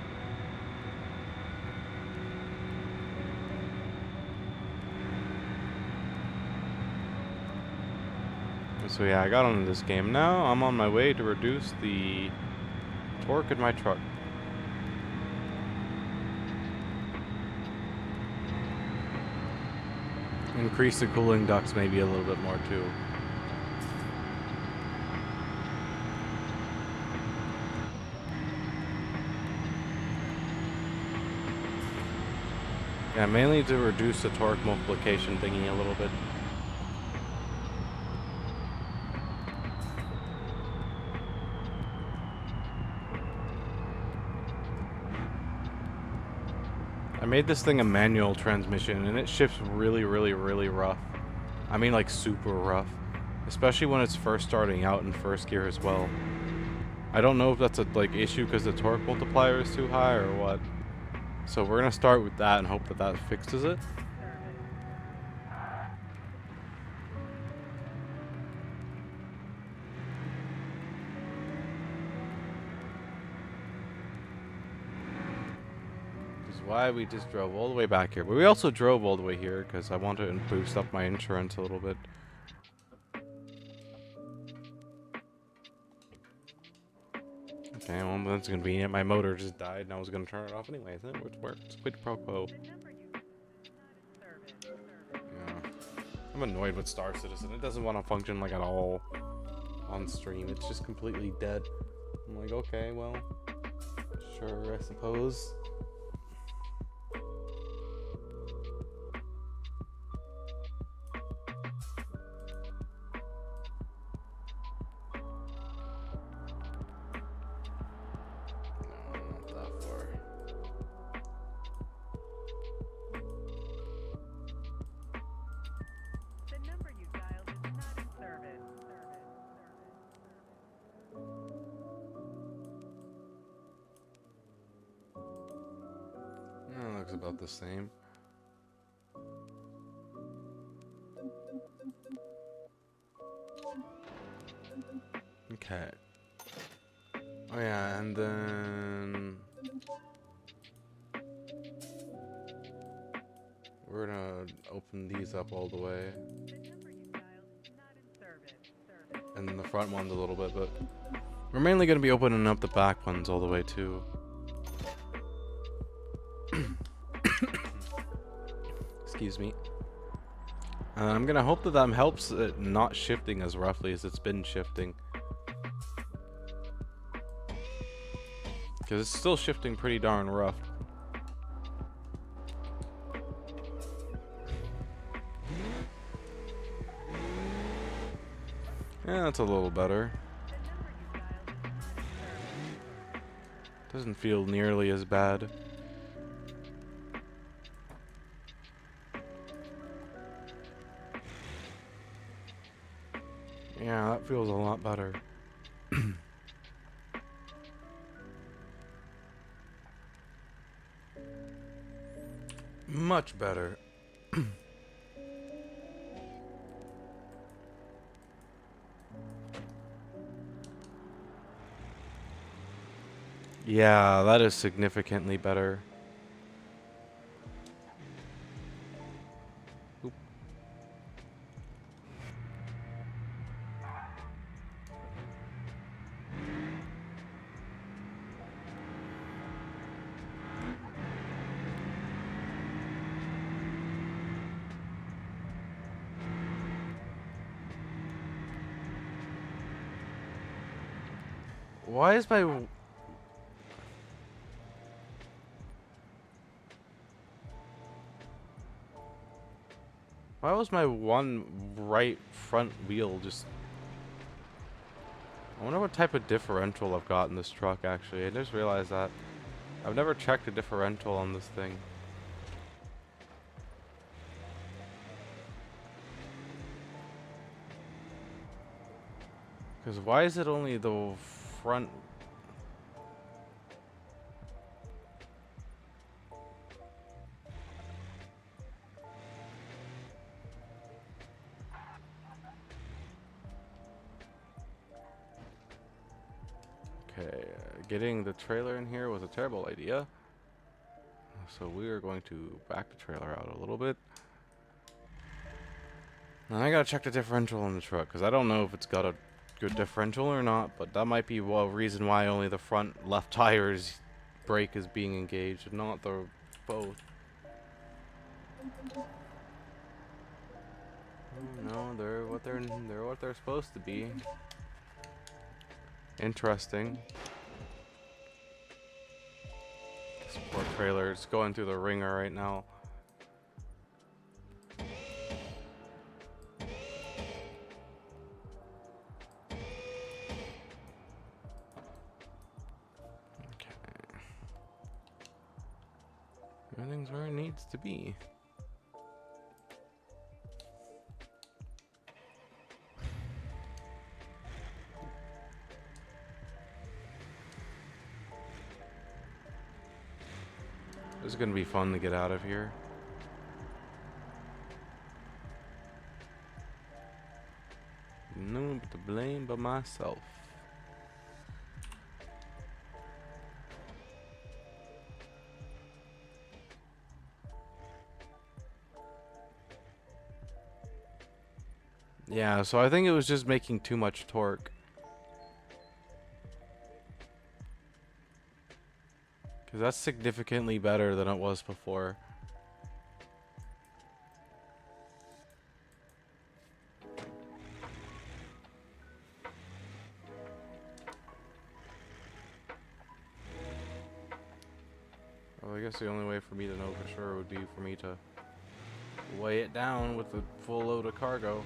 Speaker 2: So yeah, I got onto this game. Now I'm on my way to reduce the torque in my truck. Increase the cooling ducts maybe a little bit more too. Yeah, mainly to reduce the torque multiplication thingy a little bit. I made this thing a manual transmission, and it shifts really, really, really rough. I mean, like, super rough. Especially when it's first starting out in first gear as well. I don't know if that's a, like, issue because the torque multiplier is too high or what. So we're gonna start with that and hope that that fixes it. Why we just drove all the way back here, but we also drove all the way here because I wanted to boost up my insurance a little bit. Okay, well that's convenient. My motor just died and I was gonna turn it off anyways. It worked. Quid pro quo. Yeah. I'm annoyed with Star Citizen. It doesn't want to function like at all on stream. It's just completely dead. I'm like, okay, well, sure, I suppose. Looks about the same. Okay. Oh yeah, and then we're gonna open these up all the way. And the front ones a little bit, but we're mainly gonna be opening up the back ones all the way too. Excuse me. I'm gonna hope that that helps it not shifting as roughly as it's been shifting. Because it's still shifting pretty darn rough. Yeah, that's a little better. Doesn't feel nearly as bad. Yeah, that feels a lot better. Much better. Yeah, that is significantly better. Oop. Why is my... Why was my one right front wheel just... I wonder what type of differential I've got in this truck, actually. I just realized that. I've never checked a differential on this thing. Because why is it only the front... Okay, getting the trailer in here was a terrible idea. So we are going to back the trailer out a little bit. And I gotta check the differential on the truck, because I don't know if it's got a good differential or not, but that might be a reason why only the front left tire's brake is being engaged, not the both. No, they're what they're supposed to be. Interesting. This poor trailer is going through the ringer right now. Okay. Everything's where it needs to be. This is gonna be fun to get out of here. No one but to blame but myself. Yeah, so I think it was just making too much torque. Because that's significantly better than it was before. Well, I guess the only way for me to know for sure would be for me to weigh it down with a full load of cargo.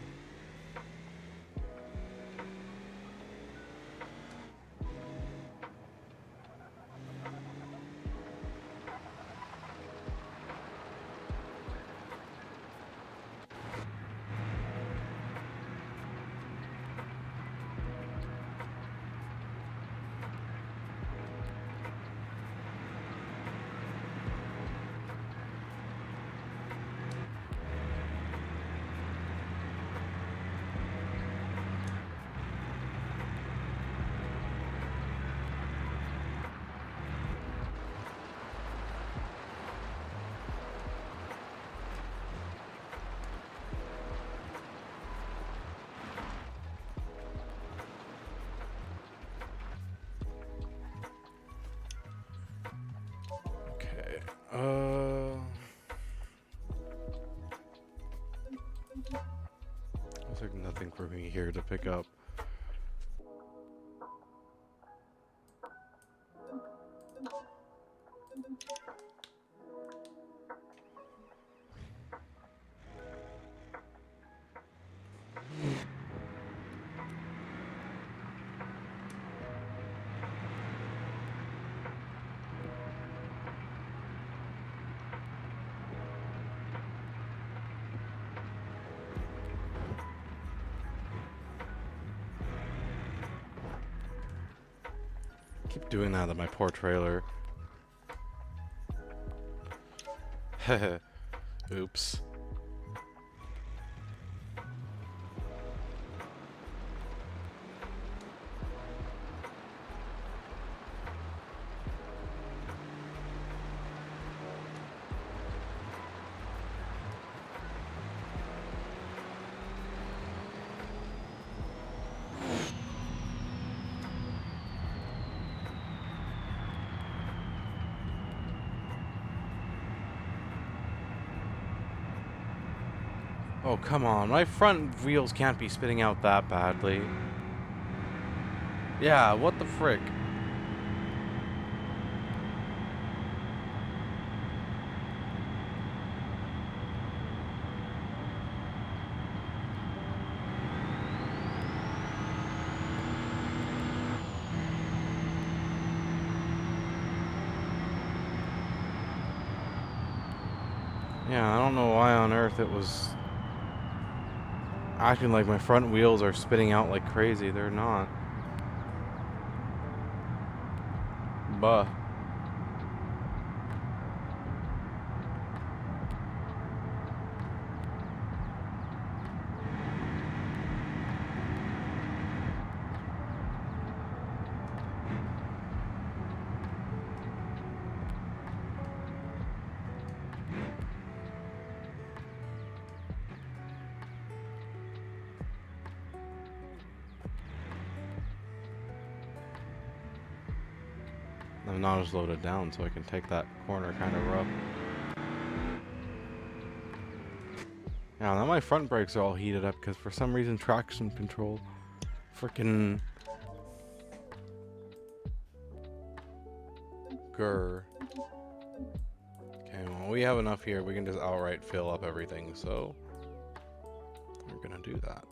Speaker 2: Looks like nothing for me here to pick up. Keep doing that to my poor trailer. Oops. Oh, come on. My front wheels can't be spitting out that badly. Yeah, what the frick? Yeah, I don't know why on earth it was acting like my front wheels are spitting out like crazy. They're not. Buh. I'm not as loaded down, so I can take that corner kind of rough. Yeah, now my front brakes are all heated up because for some reason traction control freaking grr. Okay, well we have enough here. We can just outright fill up everything, so we're gonna do that.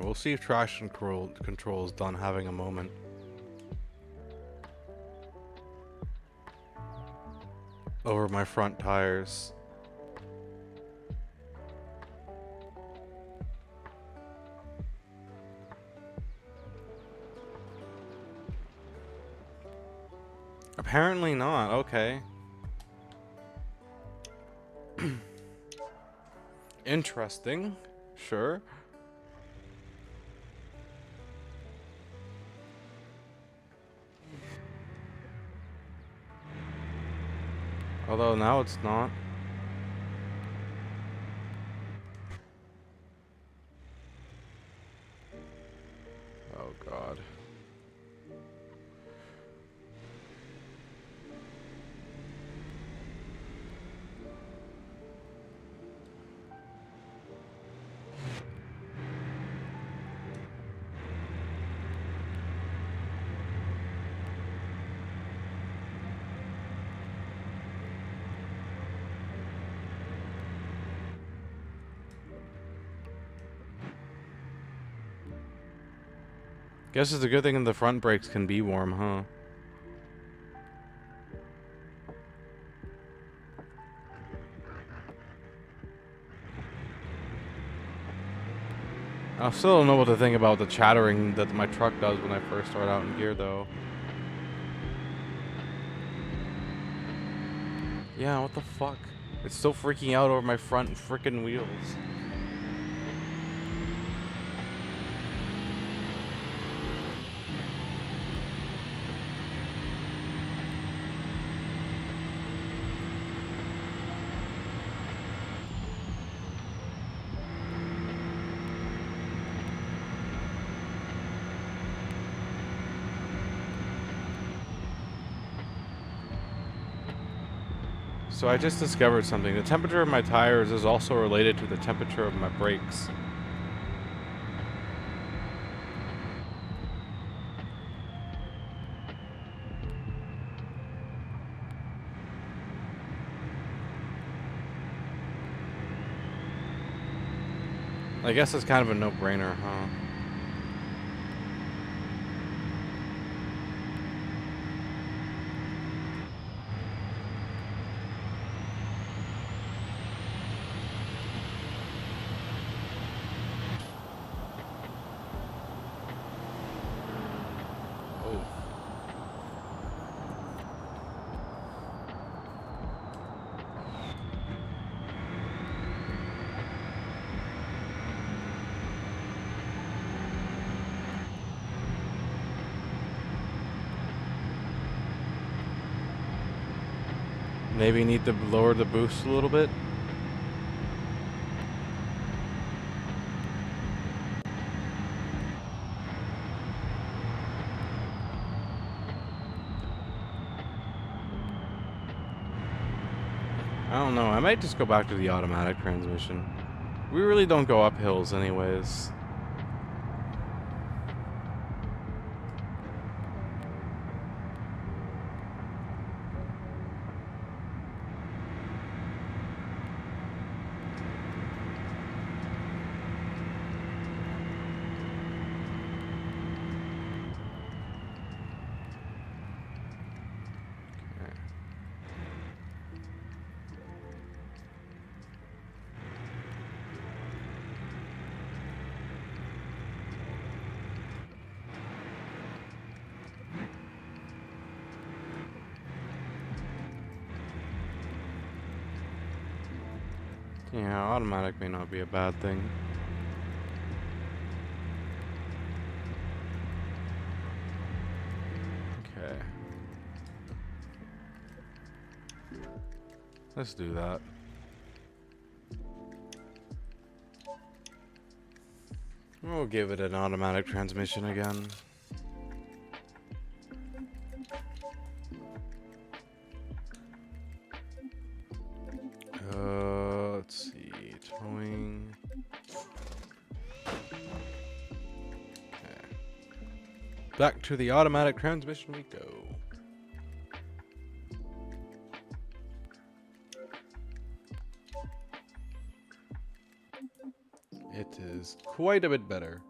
Speaker 2: We'll see if traction control is done having a moment. Over my front tires. Apparently not, okay. Interesting. Sure. Although now it's not. Oh God. Guess it's a good thing the front brakes can be warm, huh? I still don't know what to think about the chattering that my truck does when I first start out in gear, though. Yeah, what the fuck? It's still freaking out over my front frickin' wheels. So I just discovered something. The temperature of my tires is also related to the temperature of my brakes. I guess it's kind of a no-brainer, huh? Oh. Maybe need to lower the boost a little bit. I don't know. I might just go back to the automatic transmission. We really don't go up hills anyways. Yeah, automatic may not be a bad thing. Okay. Let's do that. We'll give it an automatic transmission again. Let's see. Towing. Okay. Back to the automatic transmission we go. It is quite a bit better.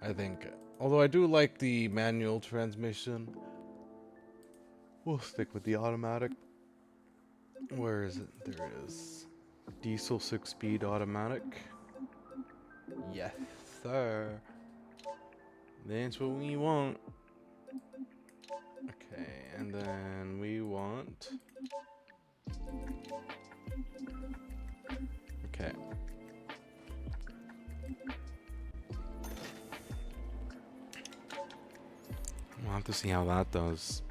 Speaker 2: I think. Although I do like the manual transmission. We'll stick with the automatic. Where is it? There it is. Diesel 6-speed automatic. Yes, sir. That's what we want. Okay, and then we want... Okay. We'll have to see how that does.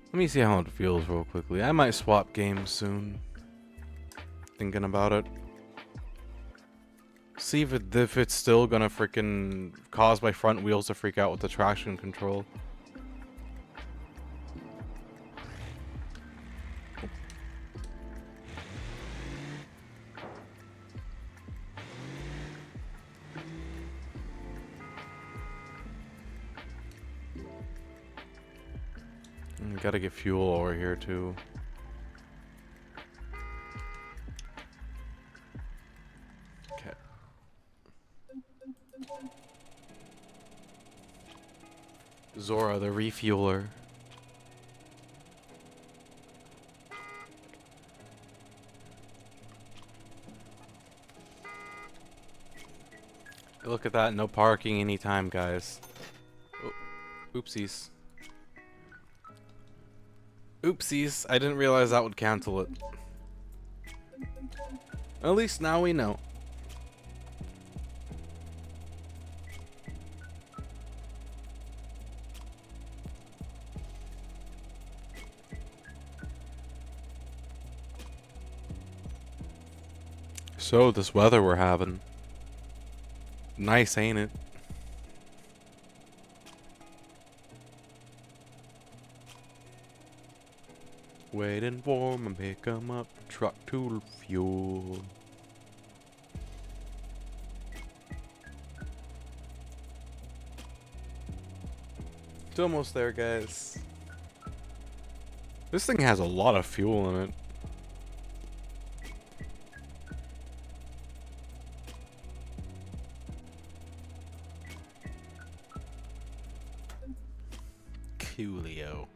Speaker 2: Let me see how it feels real quickly. I might swap games soon. Thinking about it. See if it's still gonna freaking cause my front wheels to freak out with the traction control. Gotta get fuel over here too. Okay. Zora, the refueler. Look at that, no parking anytime, guys. Oh, oopsies. Oopsies, I didn't realize that would cancel it. At least now we know. So, this weather we're having. Nice, ain't it? Waiting for my pick 'em up truck to fuel. It's almost there, guys. This thing has a lot of fuel in it. Coolio.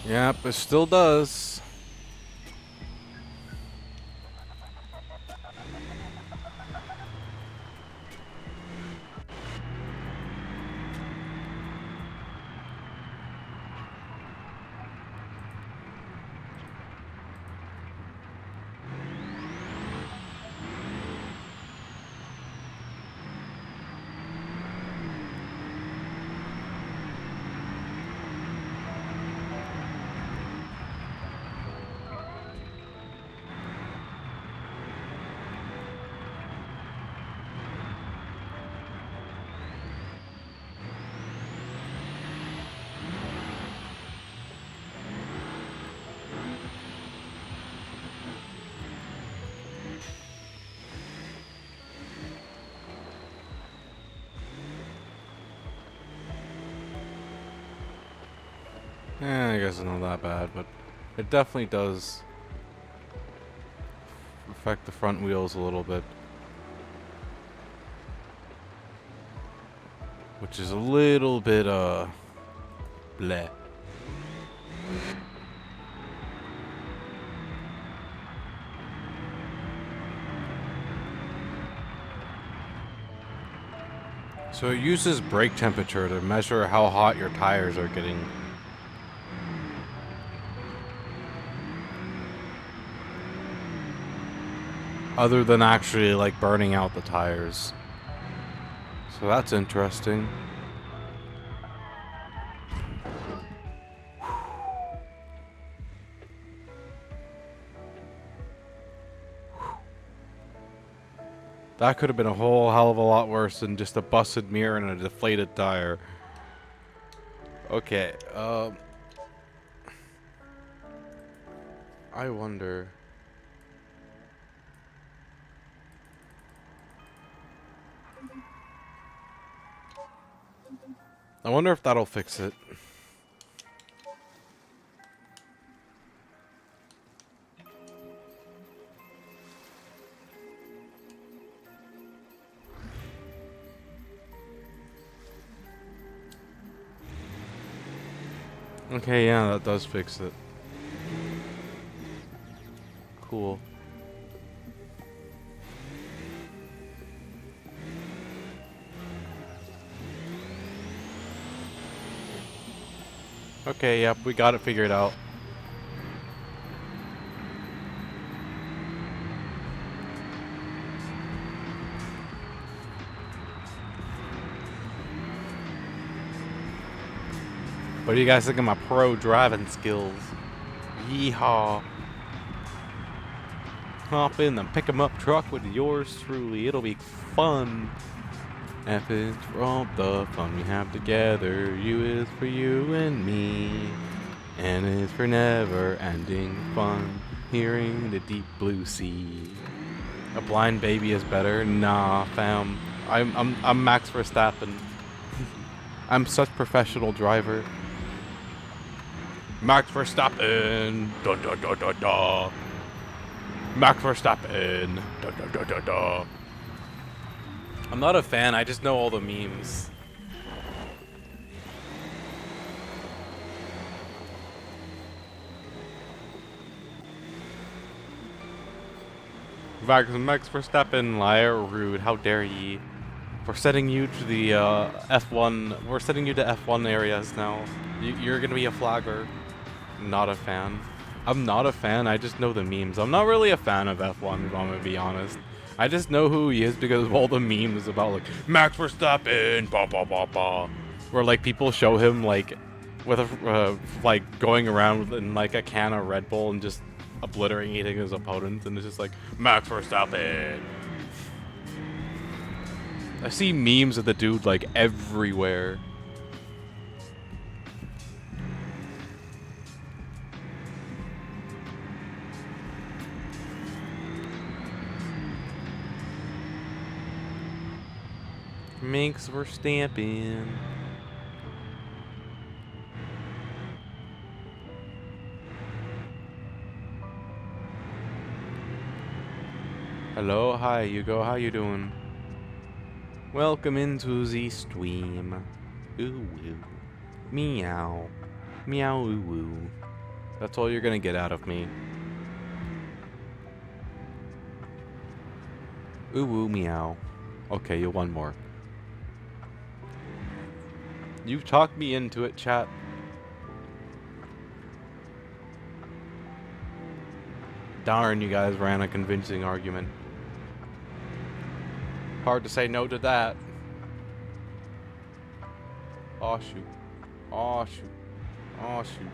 Speaker 2: Yep, it still does. I guess it's not that bad, but it definitely does affect the front wheels a little bit. Which is a little bit, bleh. So it uses brake temperature to measure how hot your tires are getting. Other than actually like burning out the tires. So that's interesting. That could have been a whole hell of a lot worse than just a busted mirror and a deflated tire. Okay, I wonder. I wonder if that'll fix it. Okay, yeah, that does fix it. Cool. Okay, yep, we got it figured out. What do you guys think of my pro driving skills? Yeehaw. Hop in the pick 'em up truck with yours truly. It'll be fun. F is for all the fun we have together. U is for you and me. N is for never ending fun. Hearing the deep blue sea. A blind baby is better. Nah, fam. I'm Max Verstappen. I'm such professional driver. Max Verstappen. Da da da da da. Max Verstappen. Da da da da da. I'm not a fan. I just know all the memes. Max Verstappen, liar, rude. How dare ye? We're sending you to the F1. We're sending you to F1 areas now. You're gonna be a flagger. Not a fan. I'm not a fan. I just know the memes. I'm not really a fan of F1, if I'm gonna be honest. I just know who he is because of all the memes about like Max Verstappen, ba ba ba ba, where like people show him like with a like going around in like a can of Red Bull and just obliterating his opponent, and it's just like Max Verstappen. I see memes of the dude like everywhere. Max Verstappen. Hello, hi Hugo, how you doing? Welcome into the stream. Ooh woo. Meow. Meow ooh woo. That's all you're gonna get out of me. Ooh woo meow. Okay, you one more. You've talked me into it, chat. Darn, you guys ran a convincing argument. Hard to say no to that. Aw shoot. Aw shoot. Aw shoot.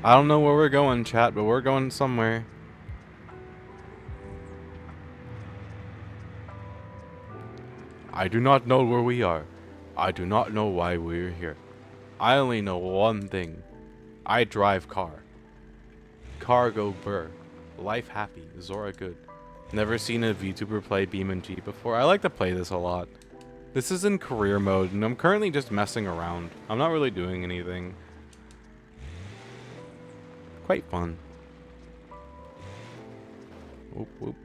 Speaker 2: I don't know where we're going, chat, but we're going somewhere. I do not know where we are. I do not know why we're here. I only know one thing. I drive car. Cargo burr. Life happy. Zora good. Never seen a VTuber play BeamNG before. I like to play this a lot. This is in career mode, and I'm currently just messing around. I'm not really doing anything. Quite fun. Whoop whoop.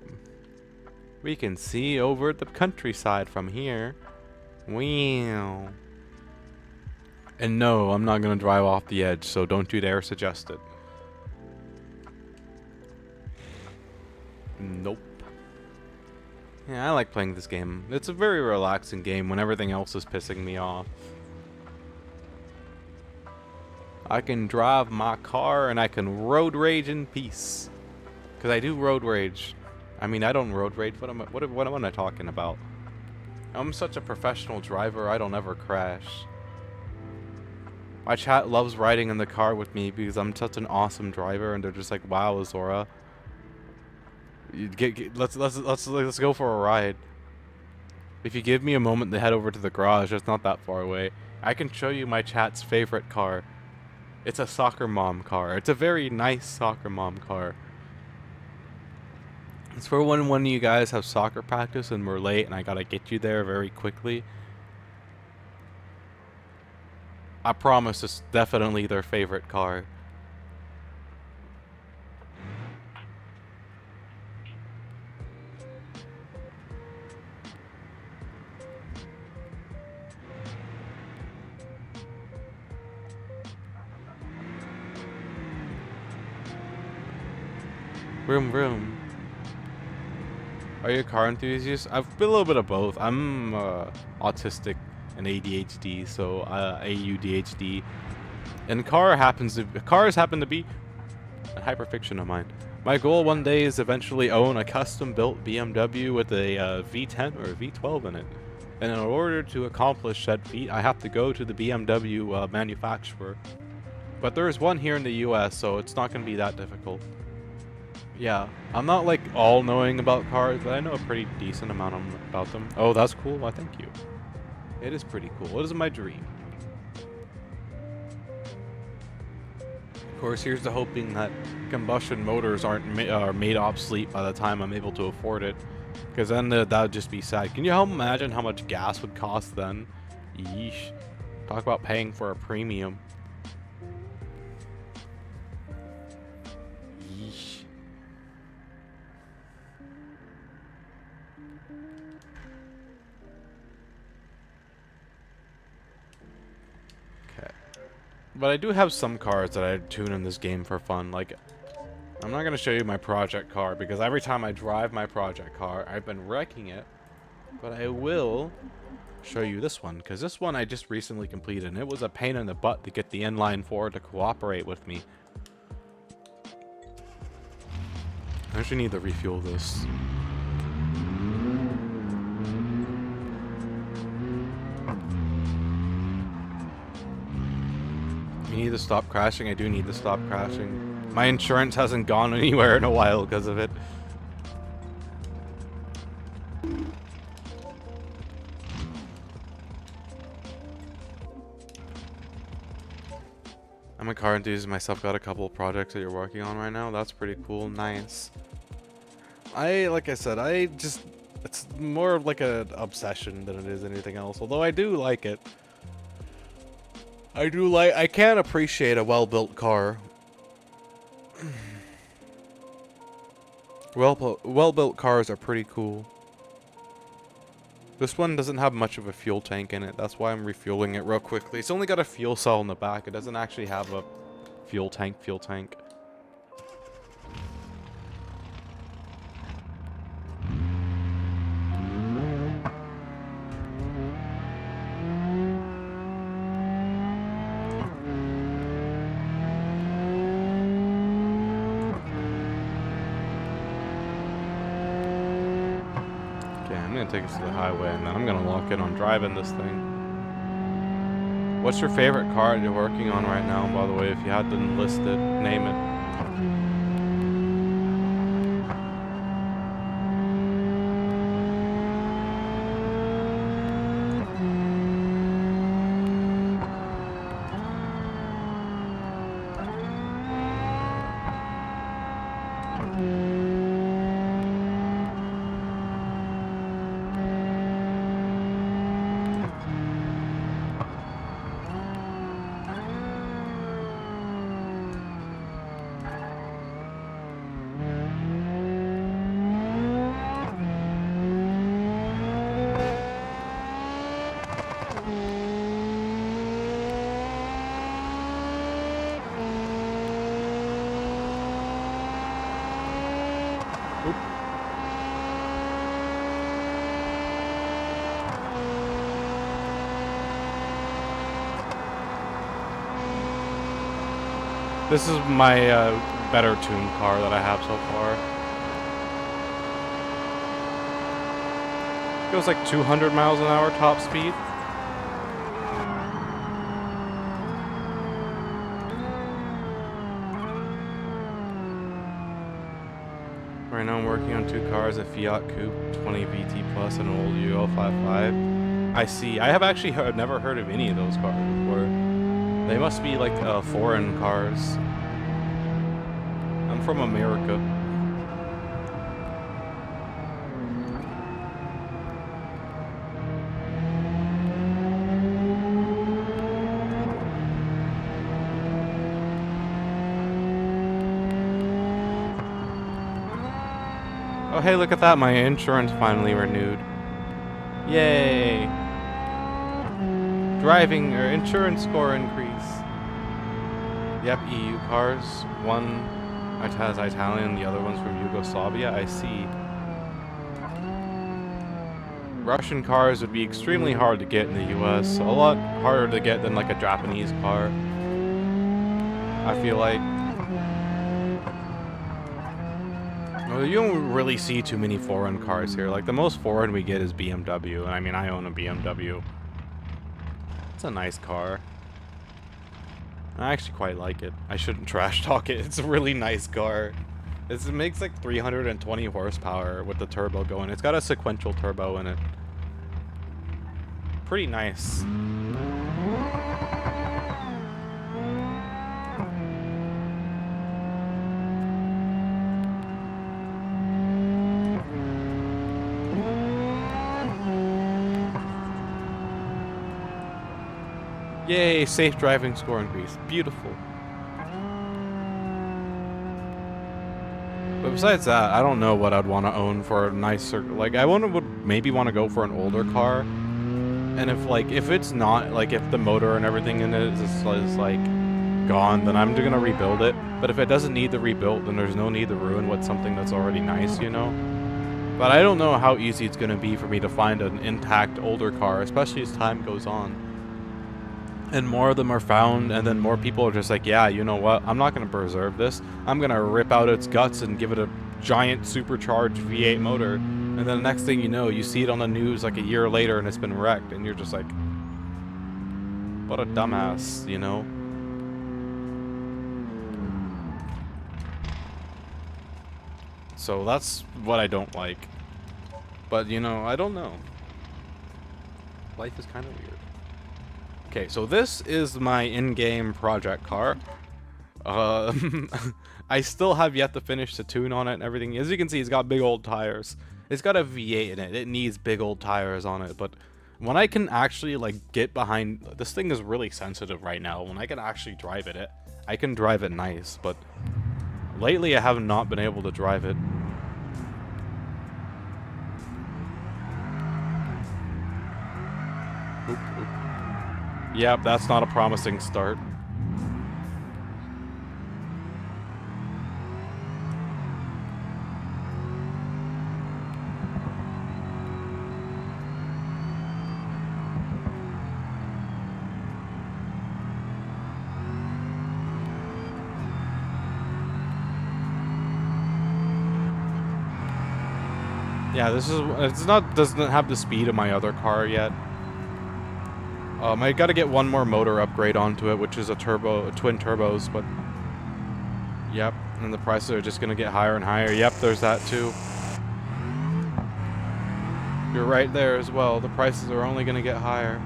Speaker 2: We can see over the countryside from here. Wow. And no, I'm not gonna drive off the edge, so don't you dare suggest it. Nope. Yeah, I like playing this game. It's a very relaxing game when everything else is pissing me off. I can drive my car and I can road rage in peace. Because I do road rage. I mean, I don't road rage. What am I talking about? I'm such a professional driver, I don't ever crash. My chat loves riding in the car with me because I'm such an awesome driver, and they're just like, "Wow, Azora, let's go for a ride." If you give me a moment to head over to the garage, it's not that far away. I can show you my chat's favorite car. It's a soccer mom car. It's a very nice soccer mom car. It's for when one of you guys have soccer practice and we're late and I gotta get you there very quickly. I promise it's definitely their favorite car. Vroom vroom. Are you a car enthusiast? I've been a little bit of both. I'm autistic and ADHD, so AUDHD. And cars happen to be a hyperfiction of mine. My goal one day is eventually own a custom-built BMW with a V10 or a V12 in it. And in order to accomplish that feat, I have to go to the BMW manufacturer. But there is one here in the US, so it's not going to be that difficult. Yeah, I'm not like all-knowing about cars, but I know a pretty decent amount about them. Oh, that's cool. Why, thank you. It is pretty cool. It is my dream. Of course, here's the hoping that combustion motors aren't made obsolete by the time I'm able to afford it. Because then that would just be sad. Can you imagine how much gas would cost then? Yeesh. Talk about paying for a premium. Yeesh. Okay. But I do have some cars that I tune in this game for fun. Like, I'm not going to show you my project car because every time I drive my project car, I've been wrecking it. But I will show you this one because this one I just recently completed and it was a pain in the butt to get the inline four to cooperate with me. I actually need to refuel this. You need to stop crashing. I do need to stop crashing. My insurance hasn't gone anywhere in a while because of it. I'm a car enthusiast myself. Got a couple of projects that you're working on right now. That's pretty cool. Nice. Like I said, it's more of like an obsession than it is anything else. Although I do like it. I can appreciate a well-built car. Well-built cars are pretty cool. This one doesn't have much of a fuel tank in it. That's why I'm refueling it real quickly. It's only got a fuel cell in the back. It doesn't actually have a fuel tank. I'm gonna take us to the highway and then I'm gonna lock in on driving this thing. What's your favorite car you're working on right now, by the way? If you had to list it, name it. This is my better tuned car that I have so far. It goes like 200 miles an hour top speed. Right now I'm working on two cars, a Fiat Coupe 20 VT Plus and an old UL 55. I see. I have actually never heard of any of those cars before. They must be like foreign cars. I'm from America. Oh, hey, look at that. My insurance finally renewed. Yay. Driving or insurance score increase. Yep, EU cars. One has Italian, the other one's from Yugoslavia. I see. Russian cars would be extremely hard to get in the US. A lot harder to get than like a Japanese car. I feel like. Well, you don't really see too many foreign cars here. Like the most foreign we get is BMW. And I mean, I own a BMW. It's a nice car. I actually quite like it. I shouldn't trash talk it. It's a really nice car. It makes like 320 horsepower with the turbo going. It's got a sequential turbo in it. Pretty nice. Yay, safe driving score increase. Beautiful. But besides that, I don't know what I'd want to own for a nicer... Like, I would maybe want to go for an older car. And if it's not, like, if the motor and everything in it is like, gone, then I'm gonna rebuild it. But if it doesn't need the rebuild, then there's no need to ruin what's something that's already nice, you know? But I don't know how easy it's gonna be for me to find an intact older car, especially as time goes on. And more of them are found, and then more people are just like, yeah, you know what, I'm not going to preserve this. I'm going to rip out its guts and give it a giant supercharged V8 motor. And then the next thing you know, you see it on the news like a year later and it's been wrecked. And you're just like, what a dumbass, you know? So that's what I don't like. But, you know, I don't know. Life is kind of weird. Okay, so this is my in-game project car. I still have yet to finish the tune on it and everything. As you can see, it's got big old tires. It's got a V8 in it. It needs big old tires on it. But when I can actually, like, get behind... This thing is really sensitive right now. When I can actually drive it, I can drive it nice. But lately, I have not been able to drive it. Oop, oop. Yep, that's not a promising start. Yeah, doesn't have the speed of my other car yet. I gotta get one more motor upgrade onto it, which is a twin turbos, but yep, and the prices are just gonna get higher and higher. Yep, there's that too. You're right there as well. The prices are only gonna get higher.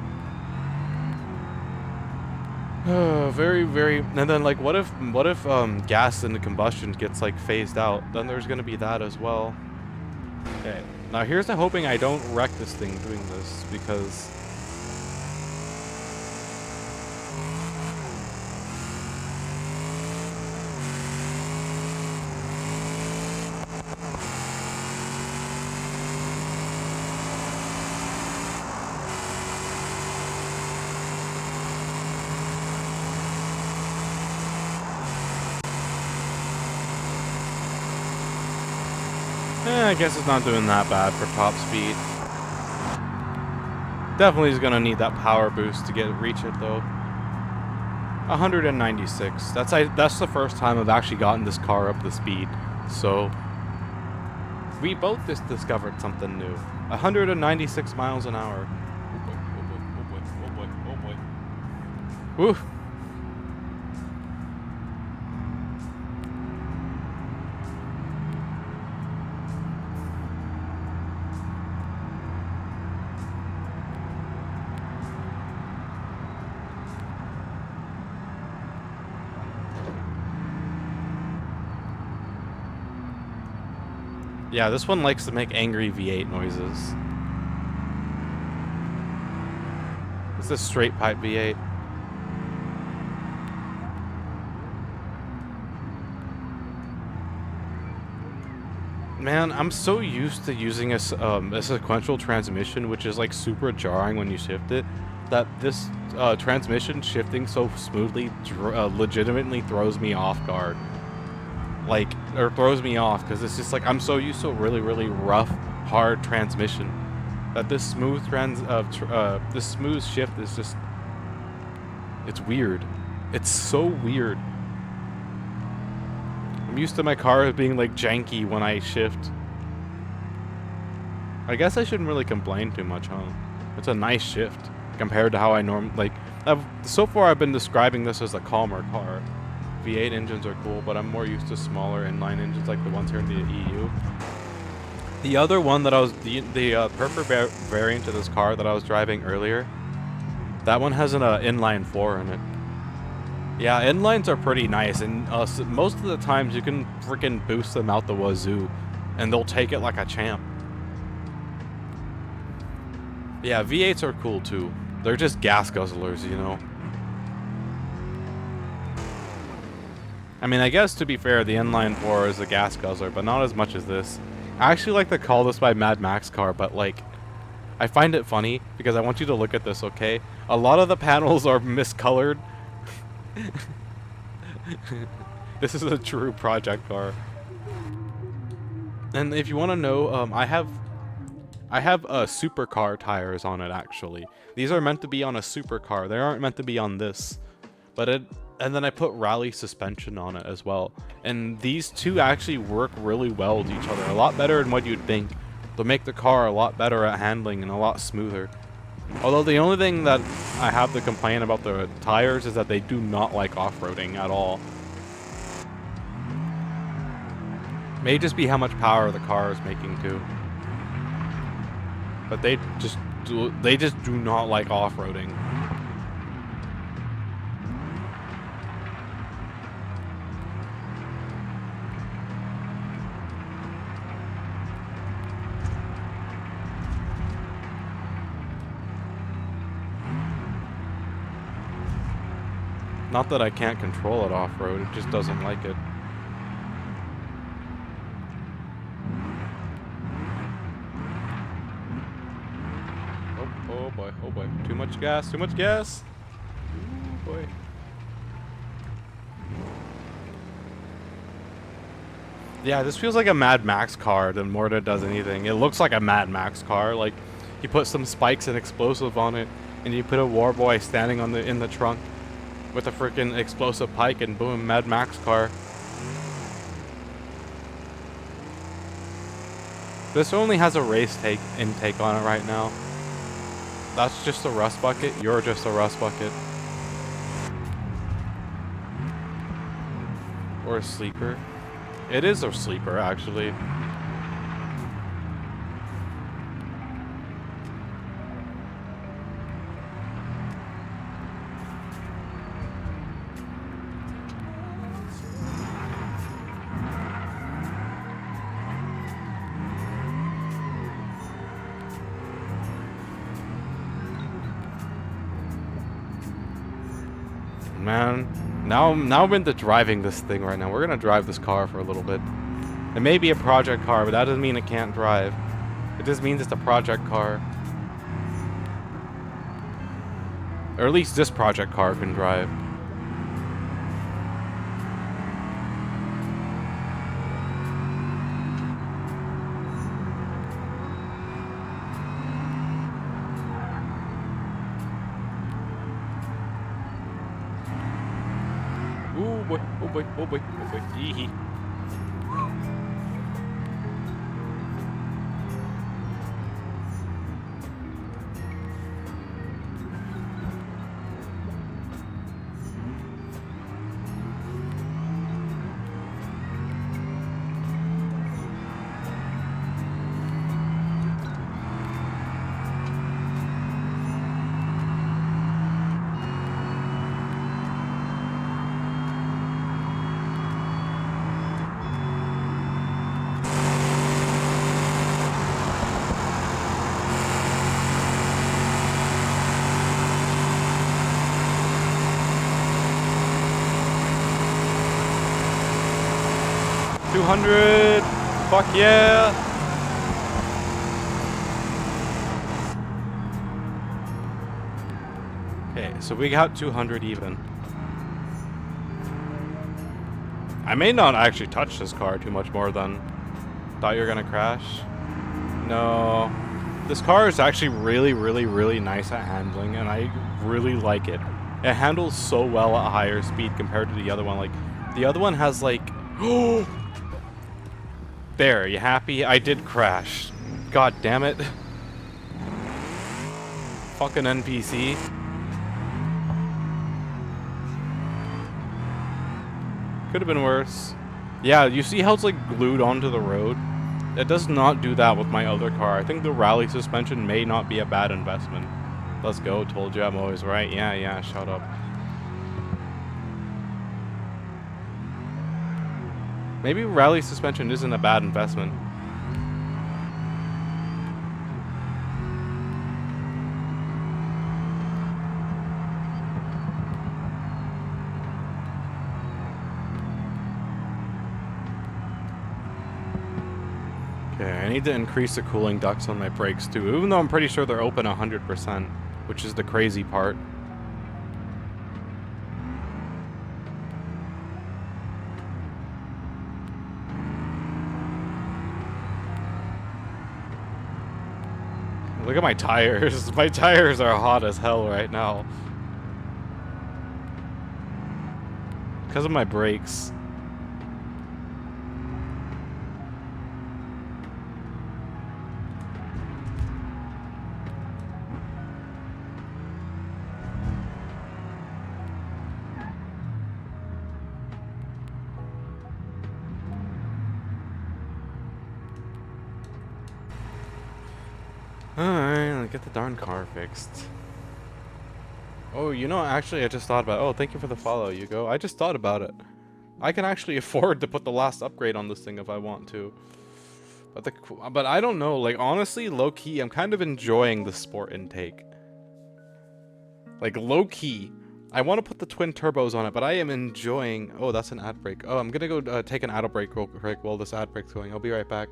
Speaker 2: Very, very. And then, like, what if gas into combustion gets like phased out? Then there's gonna be that as well. Okay. Now here's the hoping I don't wreck this thing doing this, because. I guess it's not doing that bad for top speed. Definitely is gonna need that power boost to reach it though. 196. That's the first time I've actually gotten this car up to speed. So we both just discovered something new. 196 miles an hour. Oh boy, oh boy, oh boy, oh boy, oh boy. Woo. Yeah, this one likes to make angry V8 noises. It's a straight pipe V8. Man, I'm so used to using a sequential transmission, which is like super jarring when you shift it, that this transmission shifting so smoothly legitimately throws me off guard. Like, or throws me off, because it's just like I'm so used to a really, really rough, hard transmission that this smooth this smooth shift is just, it's weird. It's so weird. I'm used to my car being like janky when I shift. I guess I shouldn't really complain too much, huh? It's a nice shift compared to how I so far I've been describing this as a calmer car. V8 engines are cool, but I'm more used to smaller inline engines like the ones here in the EU. The other one that I was, the purple variant of this car that I was driving earlier, that one has an inline 4 in it. Yeah, inlines are pretty nice, and most of the times you can freaking boost them out the wazoo, and they'll take it like a champ. Yeah, V8s are cool too. They're just gas guzzlers, you know. I mean, I guess to be fair, the inline 4 is a gas guzzler, but not as much as this. I actually like to call this my Mad Max car, but like, I find it funny because I want you to look at this, okay? A lot of the panels are miscolored. This is a true project car. And if you want to know, I have supercar tires on it, actually. These are meant to be on a supercar. They aren't meant to be on this. And then I put rally suspension on it as well. And these two actually work really well with each other. A lot better than what you'd think. They'll make the car a lot better at handling and a lot smoother. Although the only thing that I have to complain about the tires is that they do not like off-roading at all. May just be how much power the car is making too. But they just do not like off-roading. Not that I can't control it off-road, it just doesn't like it. Oh boy, oh boy. Too much gas, too much gas! Oh boy. Yeah, this feels like a Mad Max car more than it does anything. It looks like a Mad Max car, like, you put some spikes and explosive on it, and you put a war boy standing in the trunk with a freaking explosive pike, and boom, Mad Max car. This only has a race intake on it right now. That's just a rust bucket. You're just a rust bucket. Or a sleeper. It is a sleeper, actually. Man, now I'm into driving this thing right now. We're gonna drive this car for a little bit. It may be a project car, but that doesn't mean it can't drive. It just means it's a project car. Or at least this project car can drive. Oh boy, oh boy, oh boy, oh boy. Yee-hee. 200. Fuck yeah. Okay, so we got 200 even. I may not actually touch this car too much more than thought you were gonna crash. No. This car is actually really, really, really nice at handling, and I really like it. It handles so well at higher speed compared to the other one. Like, the other one has like... There, you happy? I did crash. God damn it. Fucking NPC. Could have been worse. Yeah, you see how it's like glued onto the road? It does not do that with my other car. I think the rally suspension may not be a bad investment. Let's go, told you I'm always right. Yeah, shut up. Maybe rally suspension isn't a bad investment. Okay, I need to increase the cooling ducts on my brakes too, even though I'm pretty sure they're open 100%, which is the crazy part. Look at my tires. My tires are hot as hell right now. Because of my brakes. Alright, get the darn car fixed. Oh, you know, actually, I just thought about it. Oh, thank you for the follow, Hugo. I just thought about it. I can actually afford to put the last upgrade on this thing if I want to. But I don't know, like, honestly, low-key, I'm kind of enjoying the sport intake. Like, low-key, I want to put the twin turbos on it, but I am enjoying... Oh, that's an ad break. Oh, I'm gonna go take an ad break real quick while this ad break's going. I'll be right back.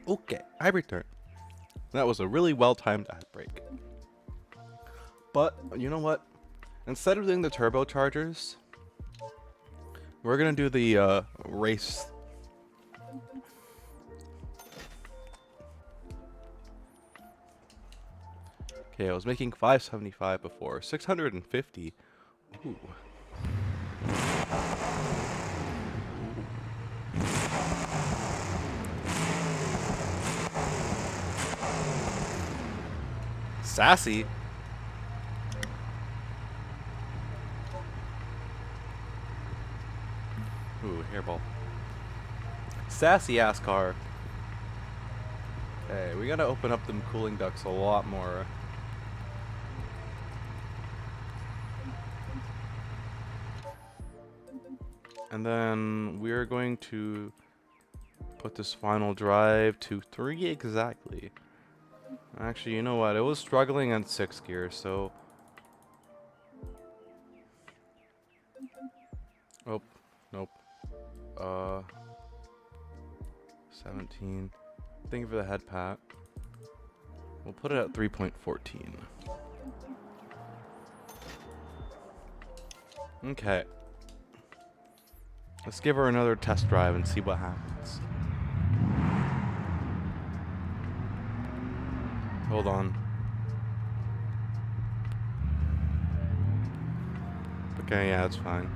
Speaker 2: Okay, I return. That was a really well-timed ad break. But, you know what? Instead of doing the turbochargers, we're gonna do the race. Okay, I was making 575 before. 650. Ooh. Sassy? Ooh, hairball. Sassy ass car. Okay, we gotta open up them cooling ducts a lot more. And then we're going to put this final drive to 3 exactly. Actually, you know what? It was struggling on 6 gear, so... Oh, nope. 17. Thank you for the head pat. We'll put it at 3.14. Okay. Let's give her another test drive and see what happens. Hold on. Okay, yeah, it's fine.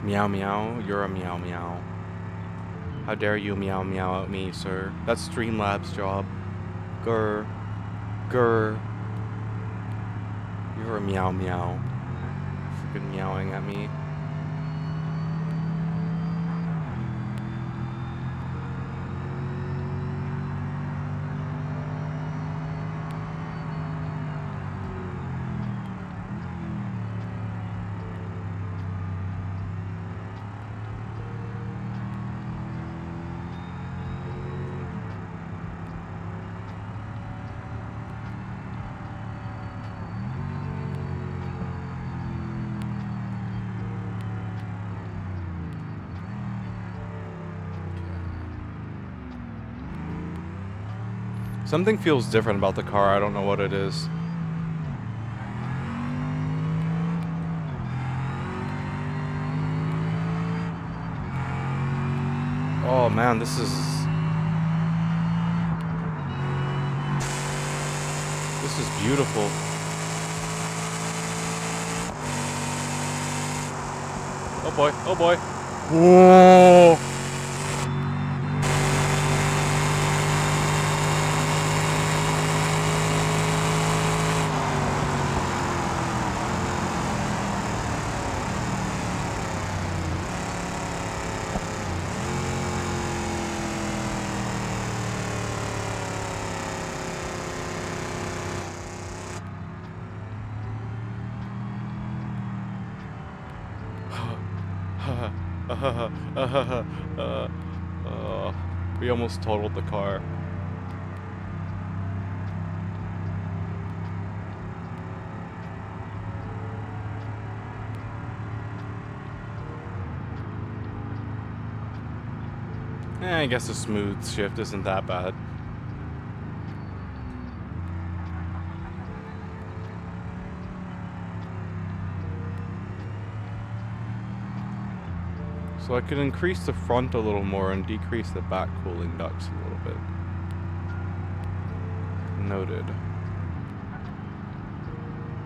Speaker 2: Meow meow, you're a meow meow. How dare you meow meow at me, sir? That's Streamlabs' job. Grr. Grr. You're a meow meow. Freaking meowing at me. Something feels different about the car. I don't know what it is. Oh man, this is beautiful. Oh boy, oh boy. Whoa! We almost totaled the car. I guess the smooth shift isn't that bad. So I could increase the front a little more and decrease the back cooling ducts a little bit. Noted.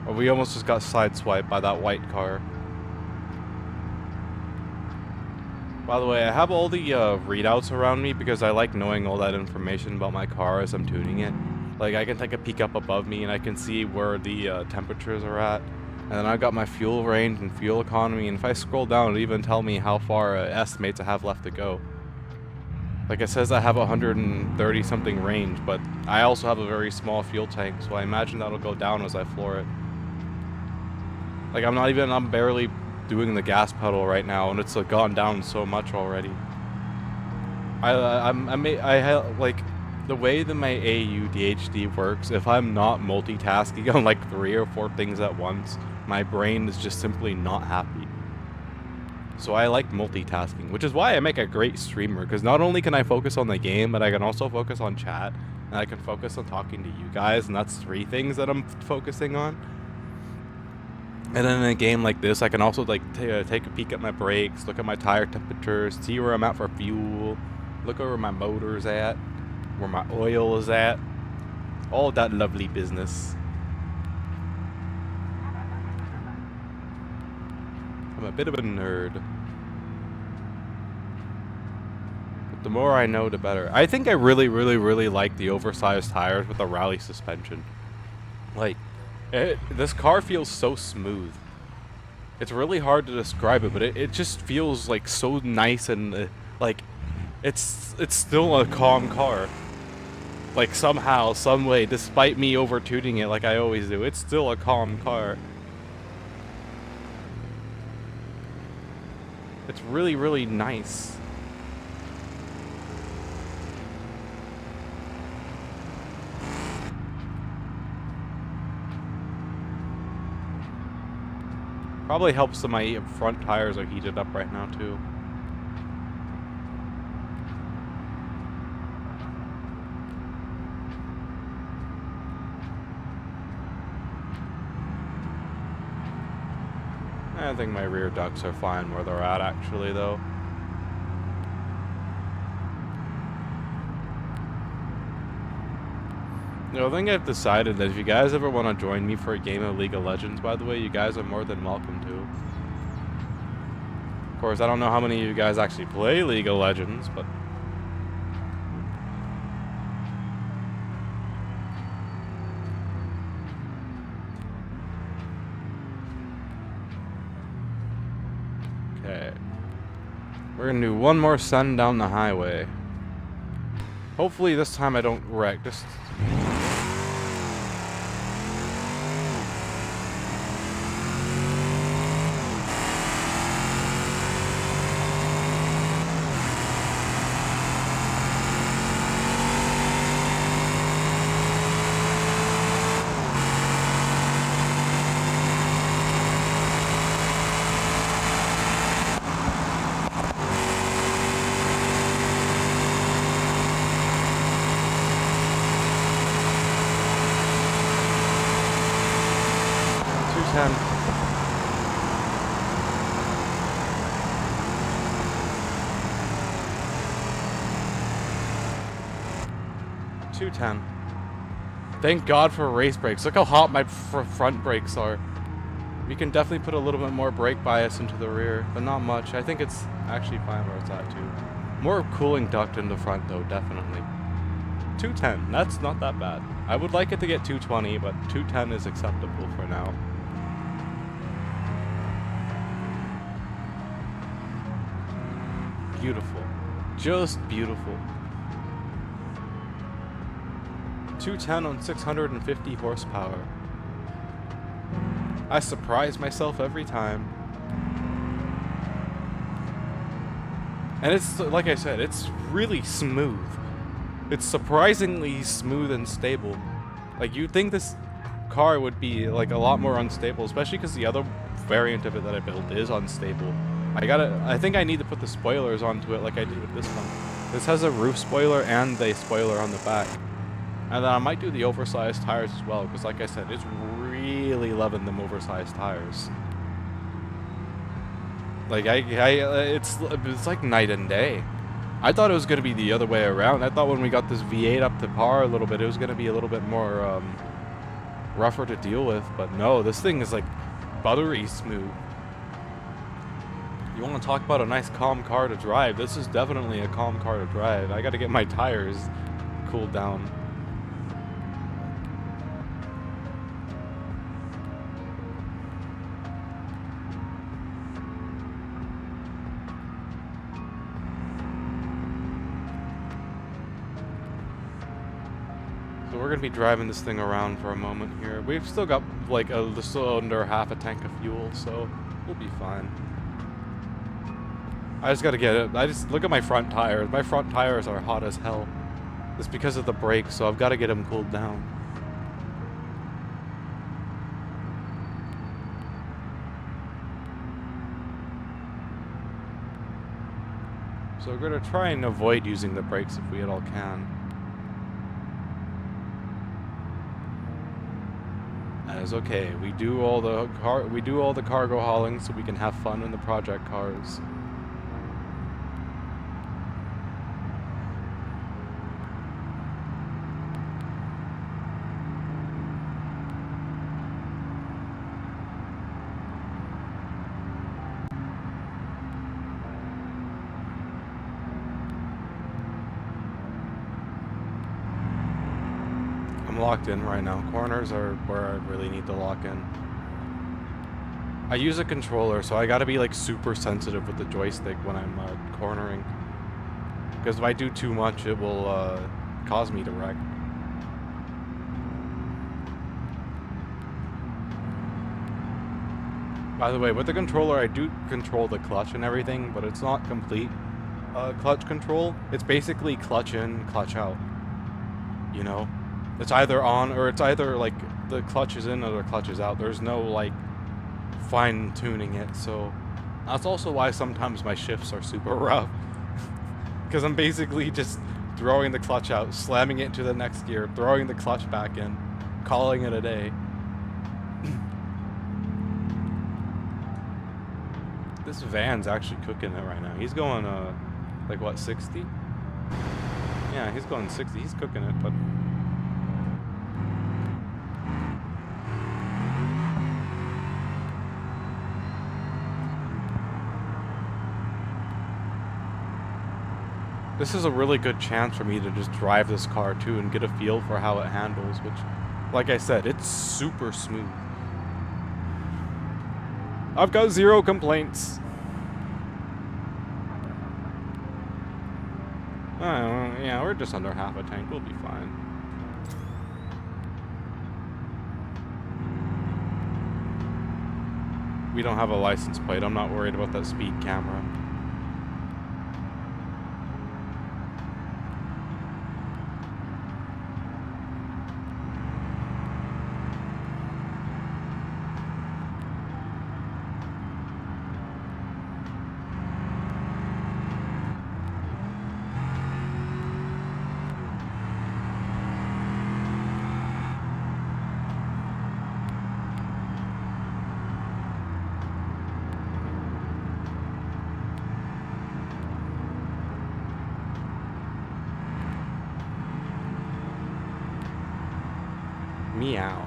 Speaker 2: Oh, we almost just got sideswiped by that white car. By the way, I have all the readouts around me because I like knowing all that information about my car as I'm tuning it. Like, I can take a peek up above me and I can see where the temperatures are at. And then I've got my fuel range and fuel economy, and if I scroll down, it'll even tell me how far it estimates I have left to go. Like, it says I have 130 something range, but I also have a very small fuel tank, so I imagine that'll go down as I floor it. Like, I'm barely doing the gas pedal right now, and it's like gone down so much already. Like, the way that my ADHD works, if I'm not multitasking on like 3 or 4 things at once, my brain is just simply not happy. So I like multitasking, which is why I make a great streamer, because not only can I focus on the game, but I can also focus on chat, and I can focus on talking to you guys, and that's 3 things that I'm focusing on. And then in a game like this, I can also like take a peek at my brakes, look at my tire temperatures, see where I'm at for fuel, look where my motor's at, where my oil is at, all that lovely business. I'm a bit of a nerd. The more I know, the better. I think I really, really, really like the oversized tires with the rally suspension. Like, this car feels so smooth. It's really hard to describe it, but it just feels like so nice and like it's still a calm car. Like somehow, some way, despite me over tuning it like I always do, it's still a calm car. It's really, really nice. Probably helps that my front tires are heated up right now too. I think my rear ducts are fine where they're at actually though. You know, I think I've decided that if you guys ever want to join me for a game of League of Legends, by the way, you guys are more than welcome to. Of course, I don't know how many of you guys actually play League of Legends, but... Okay. We're gonna do one more send down the highway. Hopefully this time I don't wreck. Just... 210. Thank God for race brakes. Look how hot my front brakes are. We can definitely put a little bit more brake bias into the rear, but not much. I think it's actually fine where it's at too. More cooling duct in the front though, definitely. 210, that's not that bad. I would like it to get 220, but 210 is acceptable for now. Beautiful. Just beautiful. 210 on 650 horsepower. I surprise myself every time. And it's, like I said, it's really smooth. It's surprisingly smooth and stable. Like, you'd think this car would be, like, a lot more unstable, especially because the other variant of it that I built is unstable. I think I need to put the spoilers onto it like I did with this one. This has a roof spoiler and a spoiler on the back. And then I might do the oversized tires as well, because like I said, it's really loving them oversized tires. Like, it's like night and day. I thought it was going to be the other way around. I thought when we got this V8 up to par a little bit, it was going to be a little bit more rougher to deal with. But no, this thing is like buttery smooth. You want to talk about a nice calm car to drive? This is definitely a calm car to drive. I got to get my tires cooled down. So we're going to be driving this thing around for a moment here. We've still got like just under half a tank of fuel, so we'll be fine. I just got to get it. I just look at my front tires. My front tires are hot as hell. It's because of the brakes, so I've got to get them cooled down. So we're going to try and avoid using the brakes if we at all can. That is okay. We do all the cargo hauling so we can have fun in the project cars. I'm locked in right now. Corners are where I really need to lock in. I use a controller, so I gotta be like super sensitive with the joystick when I'm cornering. Because if I do too much, it will cause me to wreck. By the way, with the controller, I do control the clutch and everything, but it's not complete clutch control. It's basically clutch in, clutch out. You know? It's either on, or it's either like the clutch is in or the clutch is out. There's no like fine tuning it, so that's also why sometimes my shifts are super rough. Because I'm basically just throwing the clutch out, slamming it into the next gear, throwing the clutch back in, calling it a day. This van's actually cooking it right now. He's going, like what, 60? Yeah, he's going 60. He's cooking it, but... This is a really good chance for me to just drive this car too and get a feel for how it handles, which, like I said, it's super smooth. I've got 0 complaints. Yeah, we're just under half a tank. We'll be fine. We don't have a license plate. I'm not worried about that speed camera. Meow.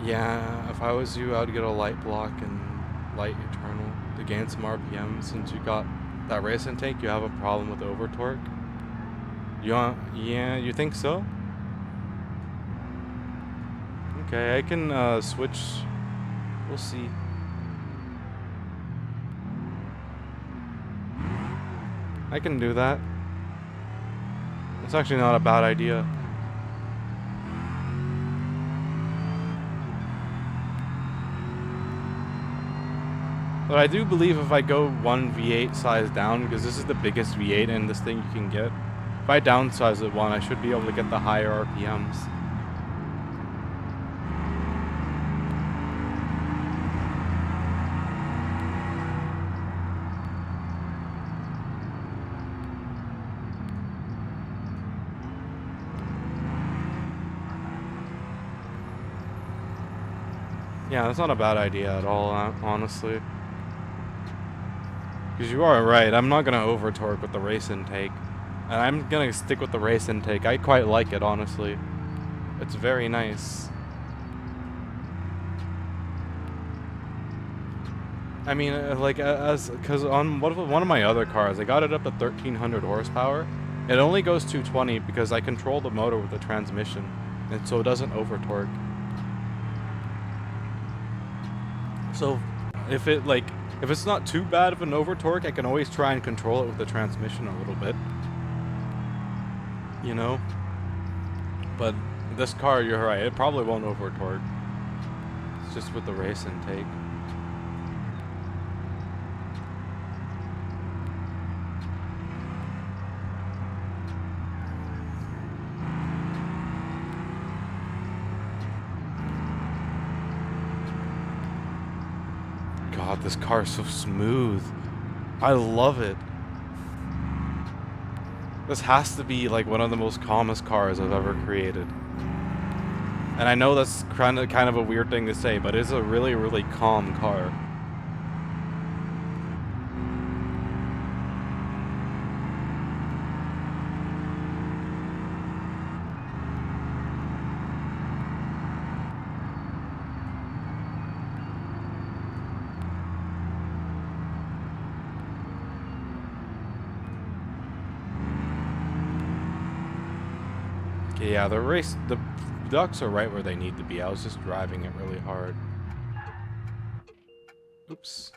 Speaker 2: Yeah, if I was you, I'd get a light block and light eternal to gain some RPM. Since you got that race intake, you have a problem with over torque. Yeah, you think so? Okay, I can switch. We'll see. I can do that. It's actually not a bad idea. But I do believe if I go one V8 size down, because this is the biggest V8 in this thing you can get, if I downsize it one, I should be able to get the higher RPMs. Yeah, that's not a bad idea at all, honestly. Because you are right, I'm not going to over-torque with the race intake. And I'm going to stick with the race intake. I quite like it, honestly. It's very nice. I mean, like, because on one of my other cars, I got it up to 1300 horsepower. It only goes 220 because I control the motor with the transmission. And so it doesn't over-torque. So, if it's not too bad of an over torque, I can always try and control it with the transmission a little bit. You know? But this car, you're right, it probably won't over torque. It's just with the race intake. God, this car is so smooth. I love it. This has to be like one of the most calmest cars I've ever created. And I know that's kind of a weird thing to say, but it's a really, really calm car. Okay, yeah, the ducks are right where they need to be. I was just driving it really hard. Oops.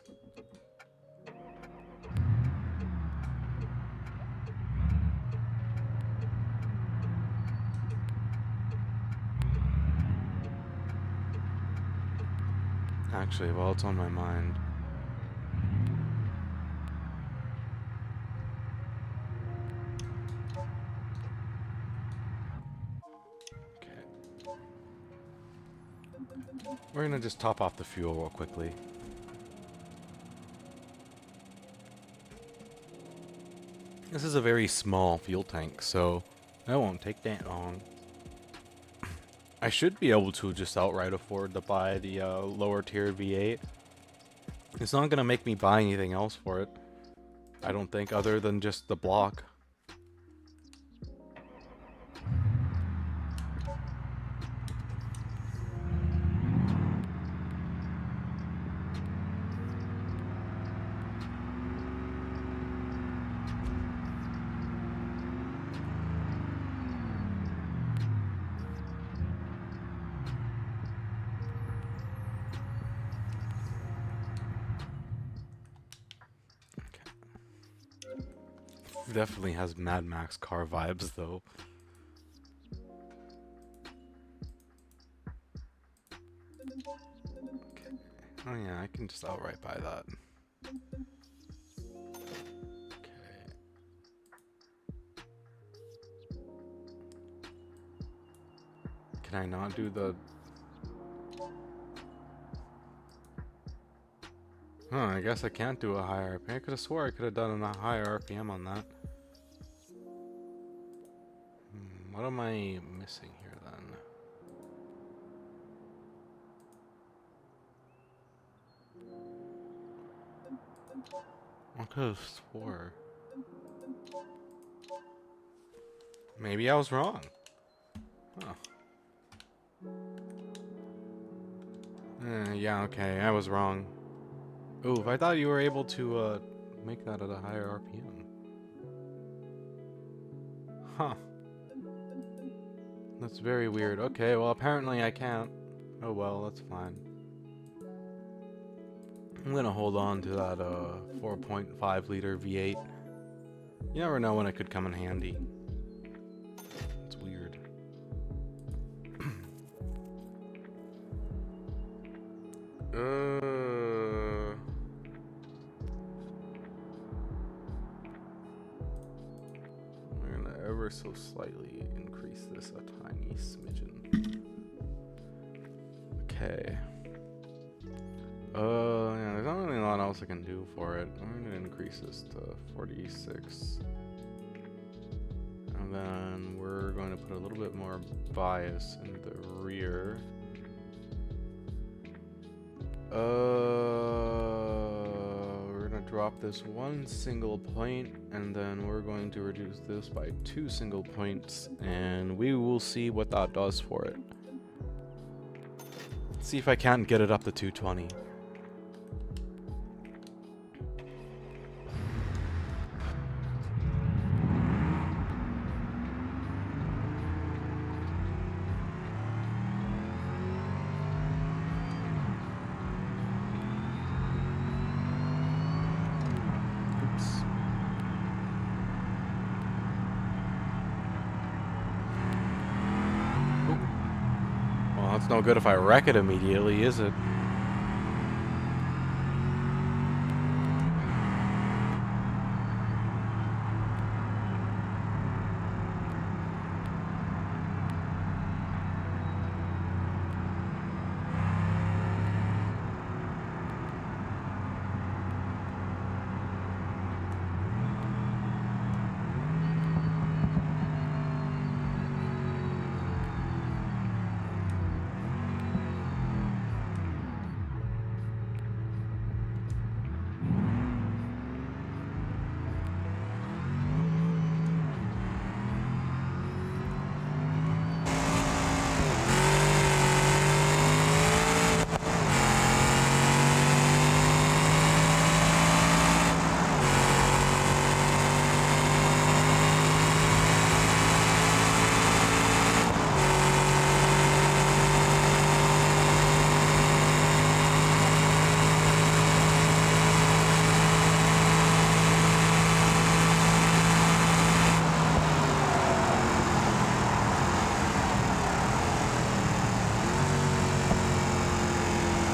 Speaker 2: Actually, well, it's on my mind. Okay. We're gonna just top off the fuel real quickly. This is a very small fuel tank, so that won't take that long. I should be able to just outright afford to buy the lower tier V8. It's not gonna make me buy anything else for it. I don't think, other than just the block. Definitely has Mad Max car vibes, though. Okay. Oh yeah, I can just outright buy that. Okay. Can I not do the... Huh, I guess I can't do a higher RPM. I could have swore I could have done a higher RPM on that. What am I missing here then? I could have swore. Maybe I was wrong. Huh. Yeah, okay, I was wrong. Ooh, I thought you were able to make that at a higher RPM. Huh. That's very weird. Okay, well apparently I can't. Oh well, that's fine. I'm gonna hold on to that 4.5 liter V8. You never know when it could come in handy. It's weird. We're gonna ever so slightly increase this a tiny smidgen. Okay. Yeah, there's not really a lot else I can do for it. I'm gonna increase this to 46. And then we're going to put a little bit more bias in the rear. We're gonna drop this one single point, and then we're going to reduce this by 2 single points, and we will see what that does for it. Let's see if I can't get it up to 220. It's no good if I wreck it immediately, is it?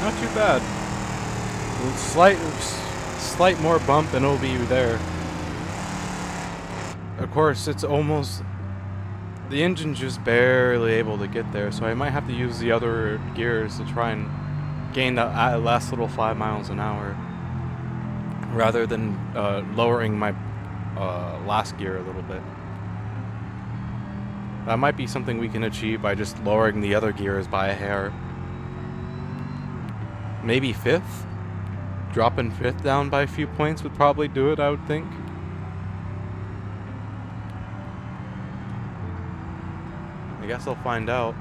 Speaker 6: Not too bad. Slight more bump and it'll be there. Of course, it's almost... The engine's just barely able to get there, so I might have to use the other gears to try and gain that last little 5 miles an hour. Rather than lowering my last gear a little bit. That might be something we can achieve by just lowering the other gears by a hair. Maybe 5th? Dropping 5th down by a few points would probably do it, I would think. I guess I'll find out.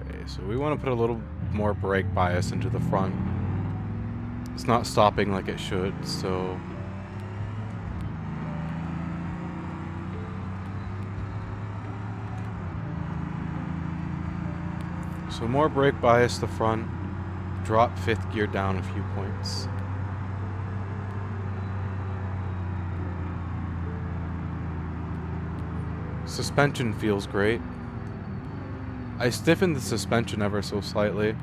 Speaker 6: Okay, so we want to put a little more brake bias into the front. It's not stopping like it should, so... So more brake bias to the front. Drop 5th gear down a few points. Suspension feels great. I stiffened the suspension ever so slightly.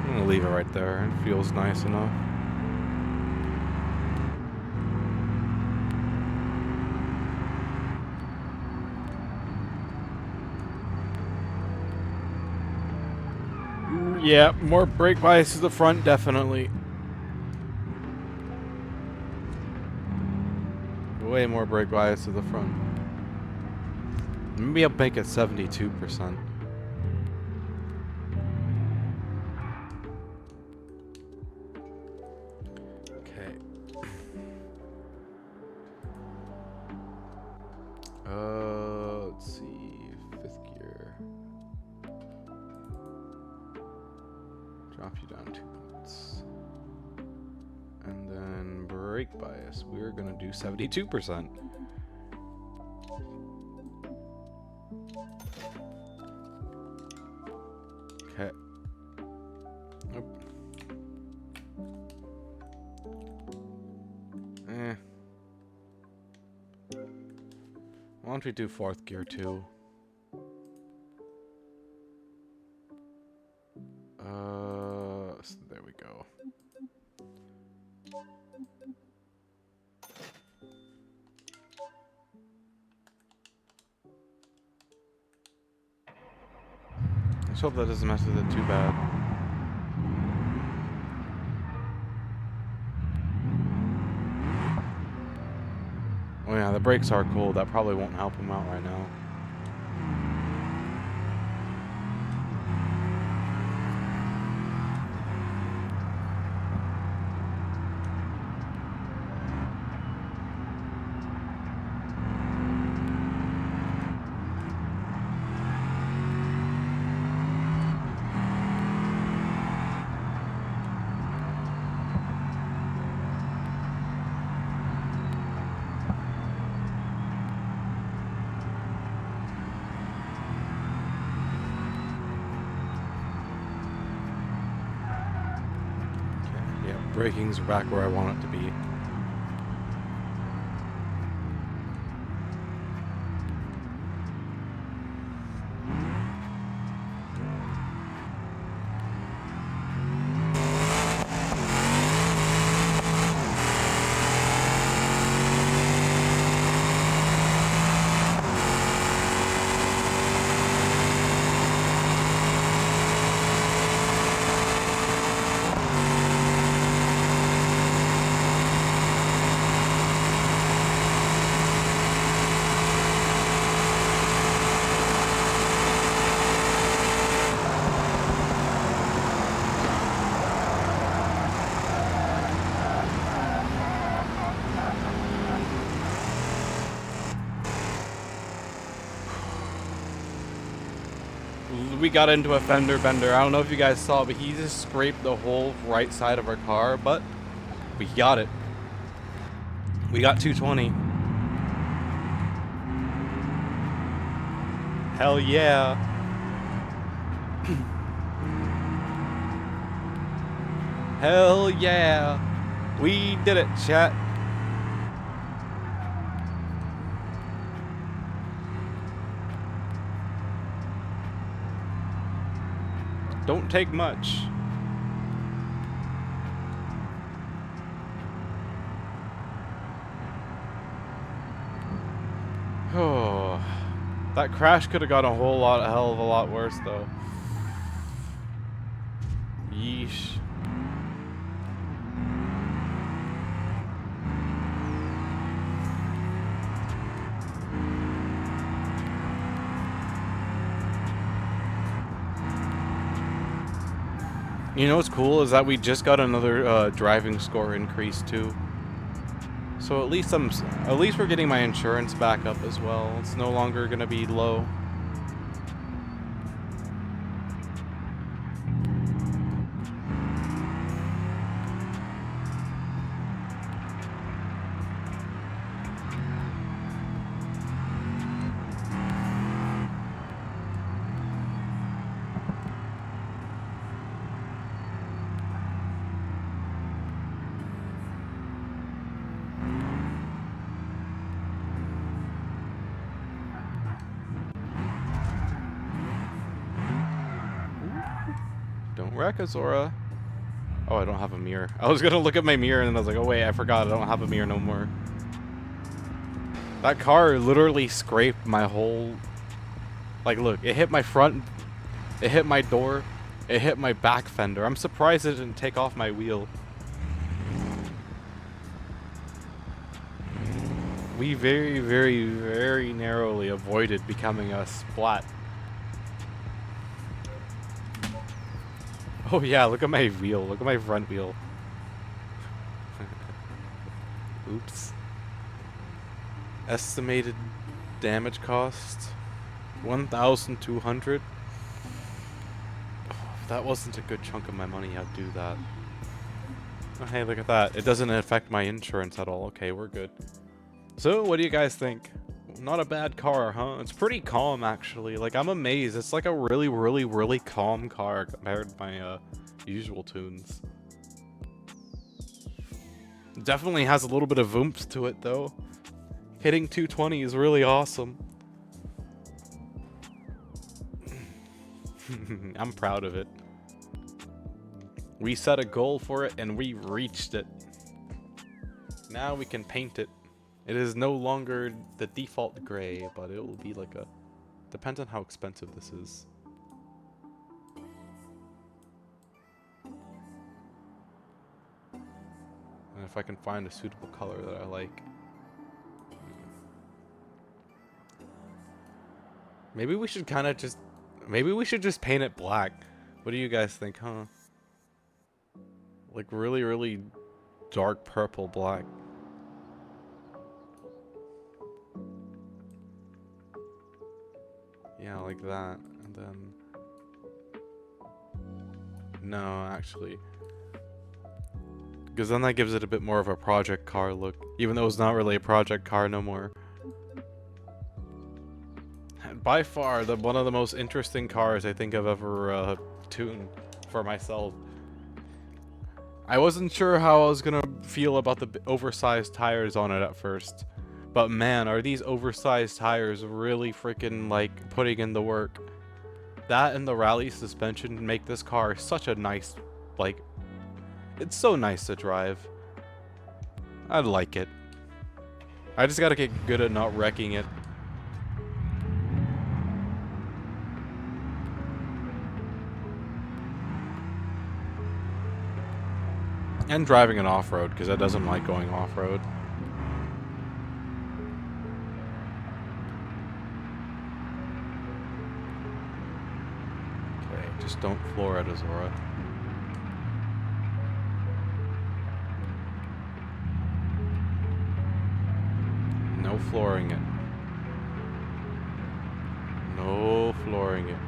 Speaker 6: I'm gonna leave it right there. It feels nice enough. Yeah, more brake bias to the front, definitely. Way more brake bias to the front. Maybe I'll make it 72%. Okay. Let's see. 5th gear. Drop you down 2 points. And then brake bias. We're gonna do 72%. Okay. Nope. Why don't we do 4th gear too? So there we go. Let's hope that doesn't mess with it too bad. Oh yeah, the brakes are cool. That probably won't help him out right now. Braking's back where I want it to be. We got into a fender bender. I don't know if you guys saw, but he just scraped the whole right side of our car, but we got it. We got 220. Hell yeah. Hell yeah. We did it, chat. Don't take much. Oh, that crash could have got a hell of a lot worse, though. Yeesh. You know what's cool is that we just got another driving score increase too. So at least we're getting my insurance back up as well. It's no longer gonna be low. Don't wreck, Azora. Oh, I don't have a mirror. I was gonna look at my mirror and I was like, oh wait, I forgot I don't have a mirror no more. That car literally scraped my whole... Like, look, it hit my front, it hit my door, it hit my back fender. I'm surprised it didn't take off my wheel. We very, very, very narrowly avoided becoming a splat. Oh yeah, look at my wheel. Look at my front wheel. Oops. Estimated damage cost 1,200. Oh, if that wasn't a good chunk of my money, I'd do that. Oh, hey, look at that. It doesn't affect my insurance at all. Okay, we're good. So, what do you guys think? Not a bad car, huh? It's pretty calm, actually. Like, I'm amazed. It's like a really, really, really calm car compared to my usual tunes. Definitely has a little bit of oomph to it, though. Hitting 220 is really awesome. I'm proud of it. We set a goal for it, and we reached it. Now we can paint it. It is no longer the default gray, but it will be like a... Depends on how expensive this is. And if I can find a suitable color that I like. Maybe we should kind of just... Maybe we should just paint it black. What do you guys think, huh? Like really, really dark purple black. Yeah, like that, and then... No, actually. Because then that gives it a bit more of a project car look, even though it's not really a project car no more. And by far, one of the most interesting cars I think I've ever tuned for myself. I wasn't sure how I was gonna feel about the oversized tires on it at first. But man, are these oversized tires really freaking like putting in the work. That and the rally suspension make this car such a nice, like, it's so nice to drive. I like it. I just gotta get good at not wrecking it. And driving it off-road, because it doesn't like going off-road. Just don't floor it, Azora. No flooring it. No flooring it.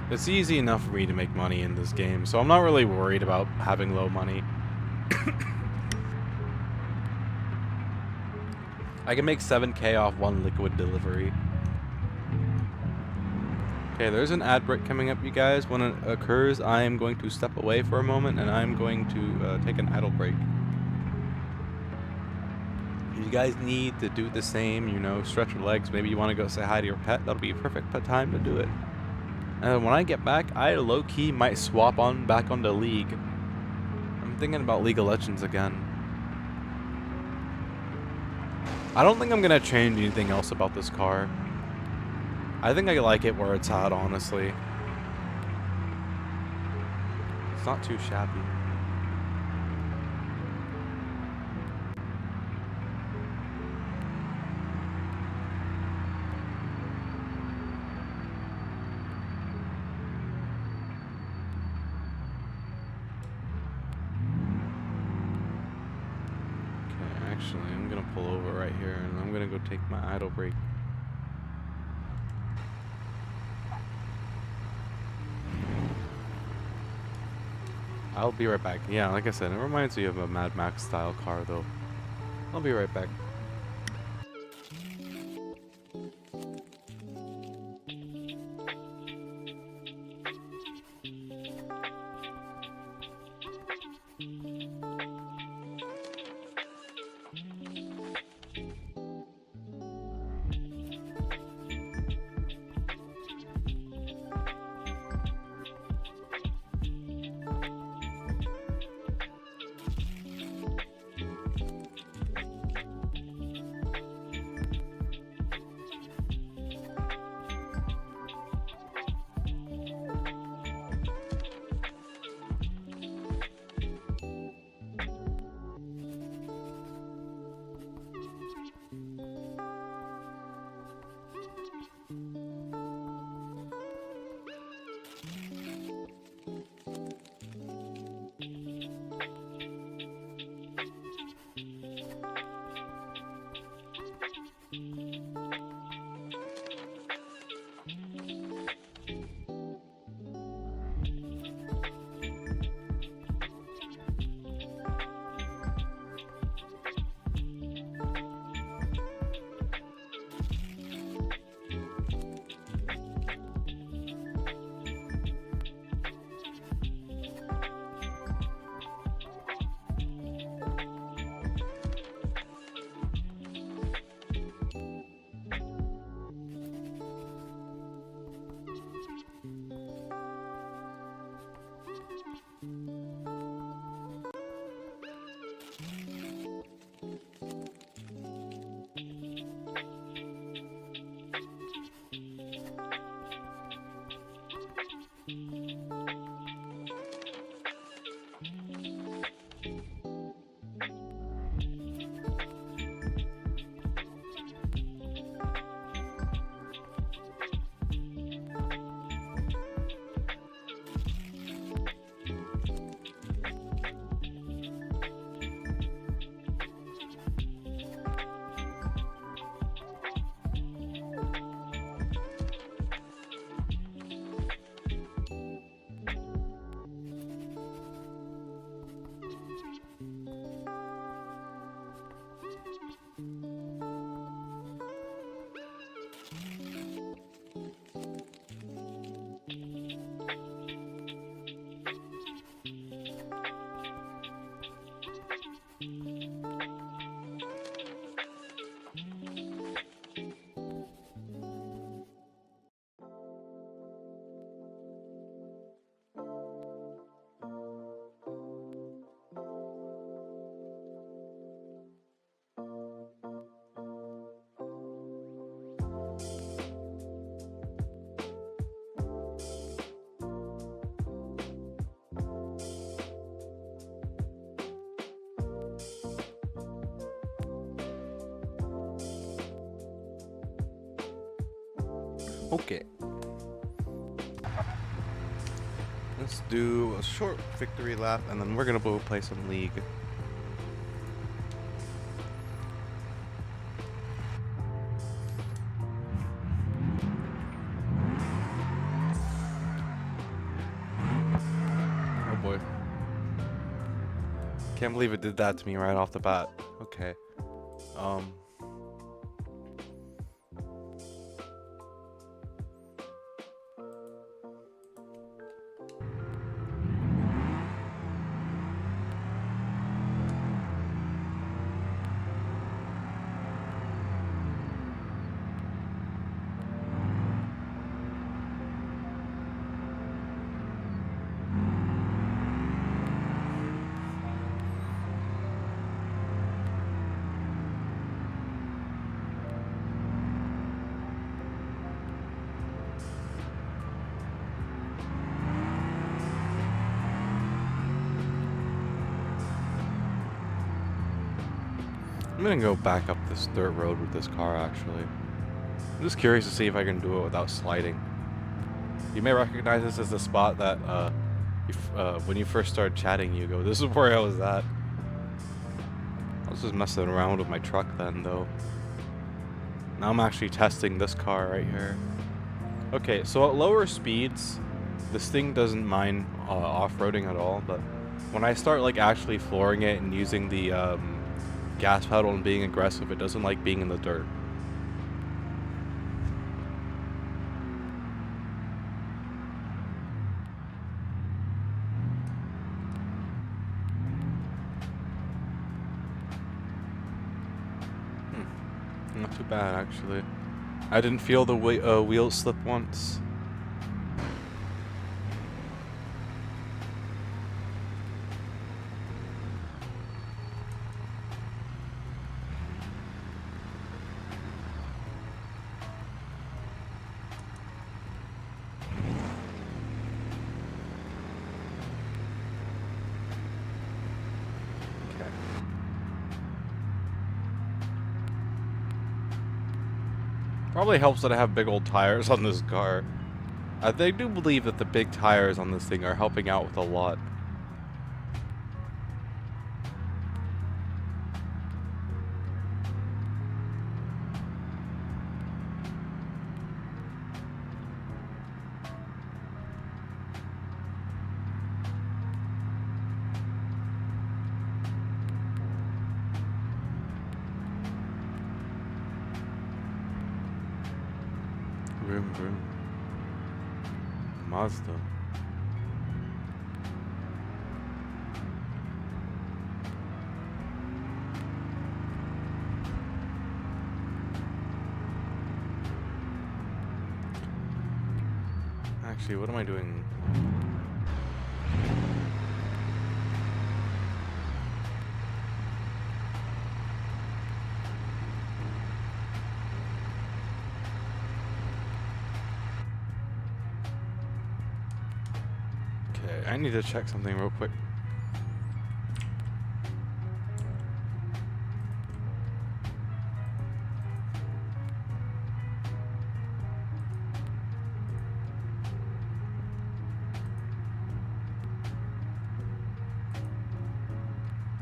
Speaker 6: It's easy enough for me to make money in this game, so I'm not really worried about having low money. I can make 7K off one liquid delivery. Okay, there's an ad break coming up, you guys. When it occurs, I am going to step away for a moment, and I'm going to take an idle break. If you guys need to do the same, you know, stretch your legs, maybe you want to go say hi to your pet, that'll be a perfect time to do it. And when I get back, I low-key might swap on back onto League. I'm thinking about League of Legends again. I don't think I'm going to change anything else about this car. I think I like it where it's at, honestly. It's not too shabby. Okay, actually, I'm gonna pull over right here and I'm gonna go take my idle break. I'll be right back. Yeah, like I said, it reminds me of a Mad Max style car though. I'll be right back. Okay. Let's do a short victory lap and then we're gonna go play some League. Oh boy. Can't believe it did that to me right off the bat. Okay. I'm gonna go back up this dirt road with this car, actually. I'm just curious to see if I can do it without sliding. You may recognize this as the spot that, when you first started chatting, you go, this is where I was at. I was just messing around with my truck then, though. Now I'm actually testing this car right here. Okay, so at lower speeds, this thing doesn't mind off-roading at all, but when I start like actually flooring it and using the gas pedal and being aggressive, it doesn't like being in the dirt. Not too bad, actually. I didn't feel the wheel slip once. Probably helps that I have big old tires on this car. They do believe that the big tires on this thing are helping out with a lot. Vroom vroom. Mazda. Actually, what am I doing? Okay, I need to check something real quick.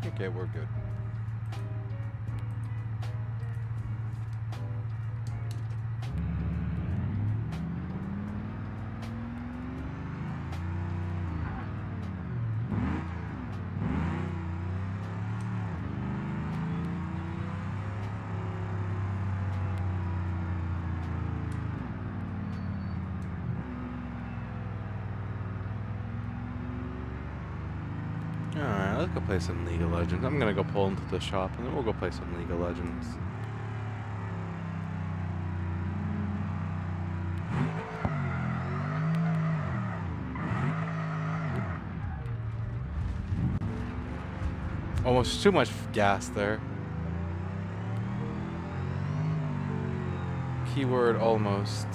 Speaker 6: Okay, we're good. Alright, let's go play some League of Legends. I'm gonna go pull into the shop and then we'll go play some League of Legends. Almost too much gas there. Keyword almost.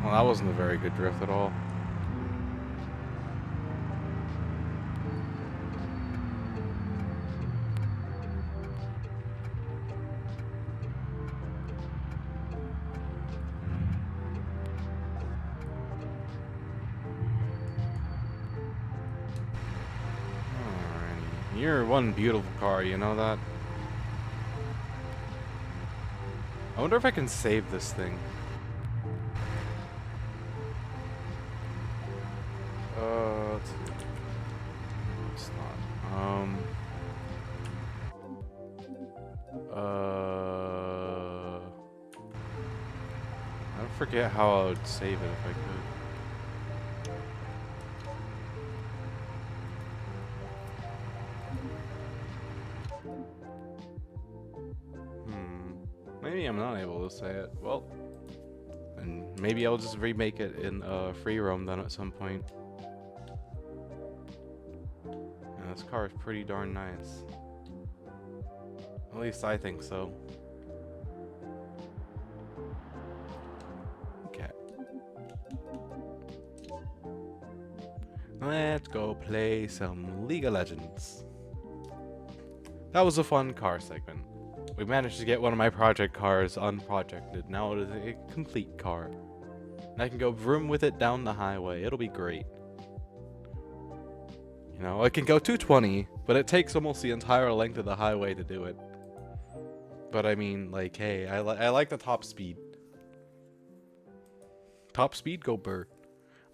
Speaker 6: Well, that wasn't a very good drift at all. Alrighty. You're one beautiful car, you know that? I wonder if I can save this thing. Let's see. It's not. I forget how I would save it if I could. Maybe I'm not able to say it. Well, and maybe I'll just remake it in free roam then at some point. Yeah, this car is pretty darn nice. At least I think so. Okay. Let's go play some League of Legends. That was a fun car segment. We managed to get one of my project cars unprojected. Now it is a complete car. And I can go vroom with it down the highway. It'll be great. You know, I can go 220, but it takes almost the entire length of the highway to do it. But I mean, like, hey, I like the top speed. Top speed, go Bird.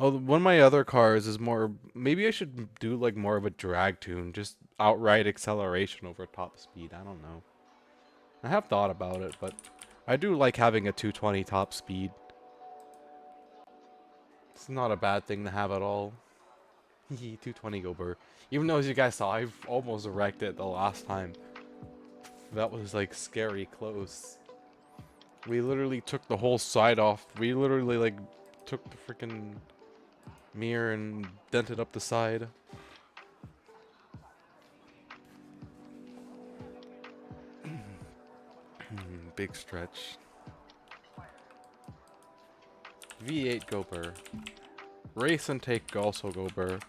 Speaker 6: Oh, one of my other cars is more... Maybe I should do, like, more of a drag tune. Just outright acceleration over top speed. I don't know. I have thought about it, but I do like having a 220 top speed. It's not a bad thing to have at all. 220 go Bird. Even though, as you guys saw, I've almost wrecked it the last time. That was, like, scary close. We literally took the whole side off. We literally, like, took the freaking mirror and dented up the side. Big stretch. V8 go Burr. Race and take also go Burr.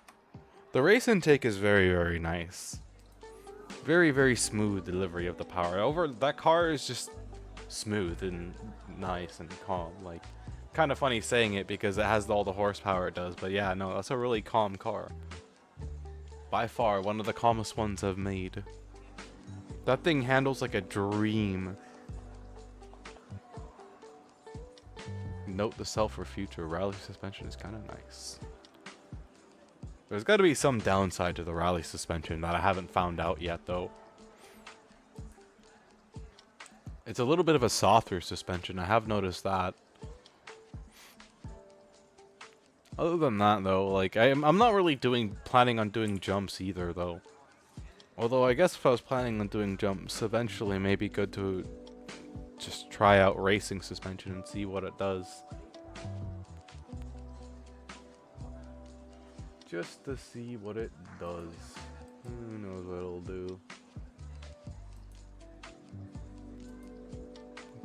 Speaker 6: The race and take is very, very nice. Very, very smooth delivery of the power. That car is just smooth and nice and calm. Like, kind of funny saying it because it has all the horsepower it does. But yeah, no, that's a really calm car. By far, one of the calmest ones I've made. That thing handles like a dream. Note the self for future. Rally suspension is kind of nice. There's got to be some downside to the rally suspension that I haven't found out yet, though. It's a little bit of a softer suspension. I have noticed that. Other than that, though, like I'm not really planning on doing jumps either, though. Although I guess if I was planning on doing jumps, eventually it may be good to just try out racing suspension and see what it does. Just to see what it does. Who knows what it'll do.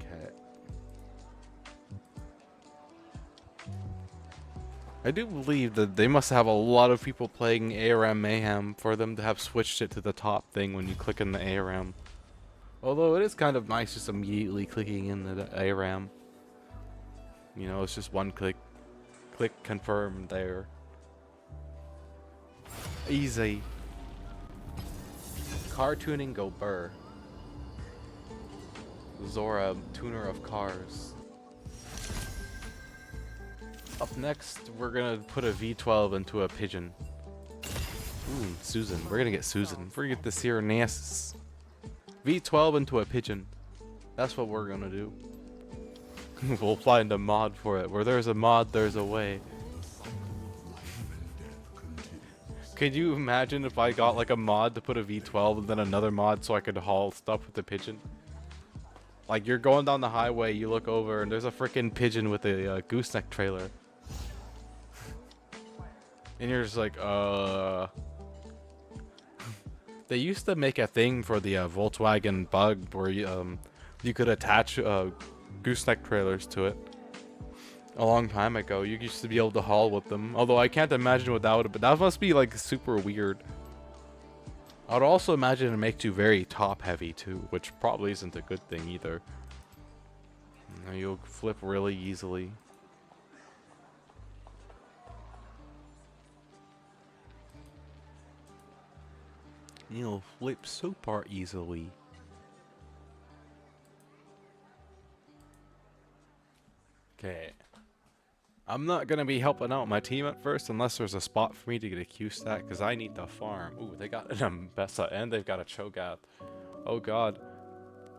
Speaker 6: Okay. I do believe that they must have a lot of people playing ARAM Mayhem for them to have switched it to the top thing when you click in the ARAM. Although it is kind of nice just immediately clicking in the ARAM. You know, it's just one click. Click confirm there. Easy. Car tuning go Burr. Zora, tuner of cars. Up next, we're gonna put a V12 into a pigeon. Ooh, Susan. We're gonna get Susan. We're gonna get the Cyrenaeus. V12 into a pigeon. That's what we're gonna do. We'll find a mod for it. Where there's a mod, there's a way. Could you imagine if I got like a mod to put a V12 and then another mod so I could haul stuff with the pigeon? Like you're going down the highway, you look over and there's a freaking pigeon with a gooseneck trailer. And you're just like, They used to make a thing for the Volkswagen Bug where you could attach gooseneck trailers to it. A long time ago, you used to be able to haul with them. Although I can't imagine without it, but that must be like super weird. I would also imagine it makes you very top heavy too, which probably isn't a good thing either. You'll flip really easily. You'll flip super easily. Okay. I'm not going to be helping out my team at first unless there's a spot for me to get a Q stack because I need to farm. Ooh, they got an Ambessa and they've got a Cho'Gath. Oh god.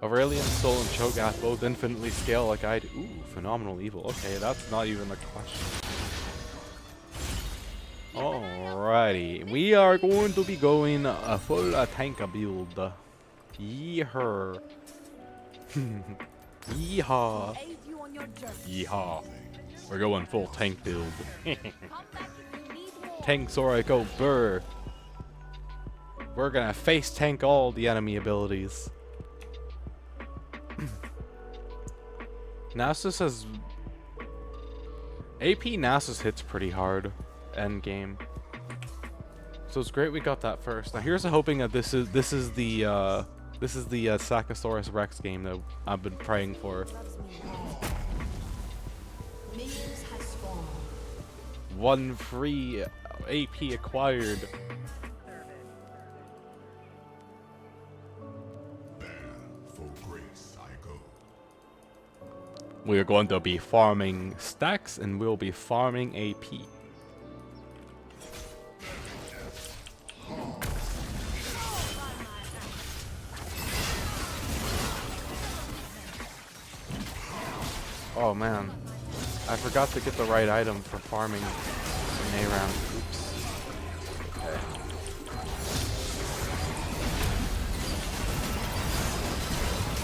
Speaker 6: Aurelian Soul and Cho'Gath both infinitely scale like I do. Ooh, phenomenal evil. Okay, that's not even a question. Alrighty. We are going to be going a full tank build. Yeehaw. Yeehaw. Yeehaw. We're going full tank build. Tanks or I go Burr. We're gonna face tank all the enemy abilities. Nasus has... AP Nasus hits pretty hard. End game. So it's great we got that first. Now here's hoping that this is the Sacosaurus Rex game that I've been praying for.
Speaker 7: Minions have spawned.
Speaker 6: One free AP acquired.
Speaker 4: For grace I go.
Speaker 6: We are going to be farming stacks and we'll be farming AP. Oh man, I forgot to get the right item for farming an A round. Oops. Okay.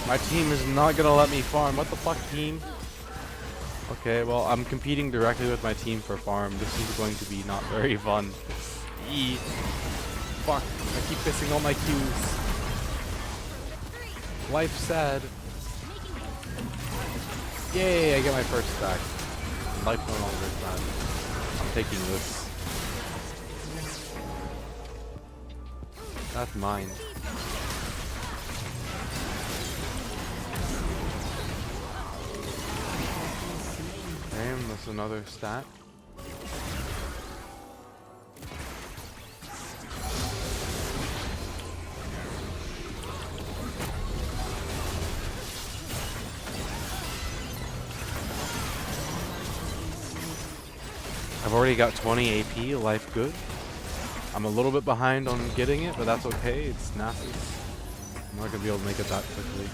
Speaker 6: My team is not gonna let me farm. What the fuck, team? Okay, well, I'm competing directly with my team for farm. This is going to be not very fun. Eee. Fuck, I keep missing all my Qs. Life's sad. Yay, I get my first stack. Life no longer sad. I'm taking this. That's mine. Damn, that's another stat. I've already got 20 AP, life good. I'm a little bit behind on getting it, but that's okay, it's Nasus. I'm not gonna be able to make it that quickly.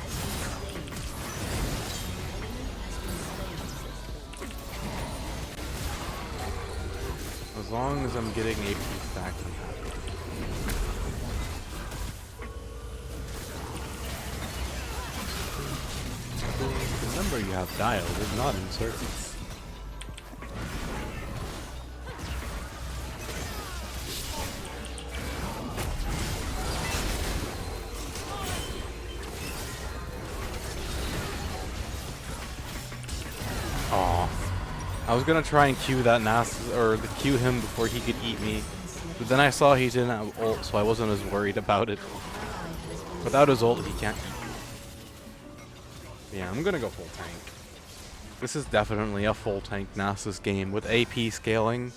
Speaker 6: As long as I'm getting AP stacks, I'm happy. The number you have dialed is not in service. Aw. I was gonna try and Q that Nasus, or Q him before he could eat me. But then I saw he didn't have ult, so I wasn't as worried about it. Without his ult, he can't eat me. Yeah, I'm gonna go full tank. This is definitely a full tank Nasus game with AP scaling.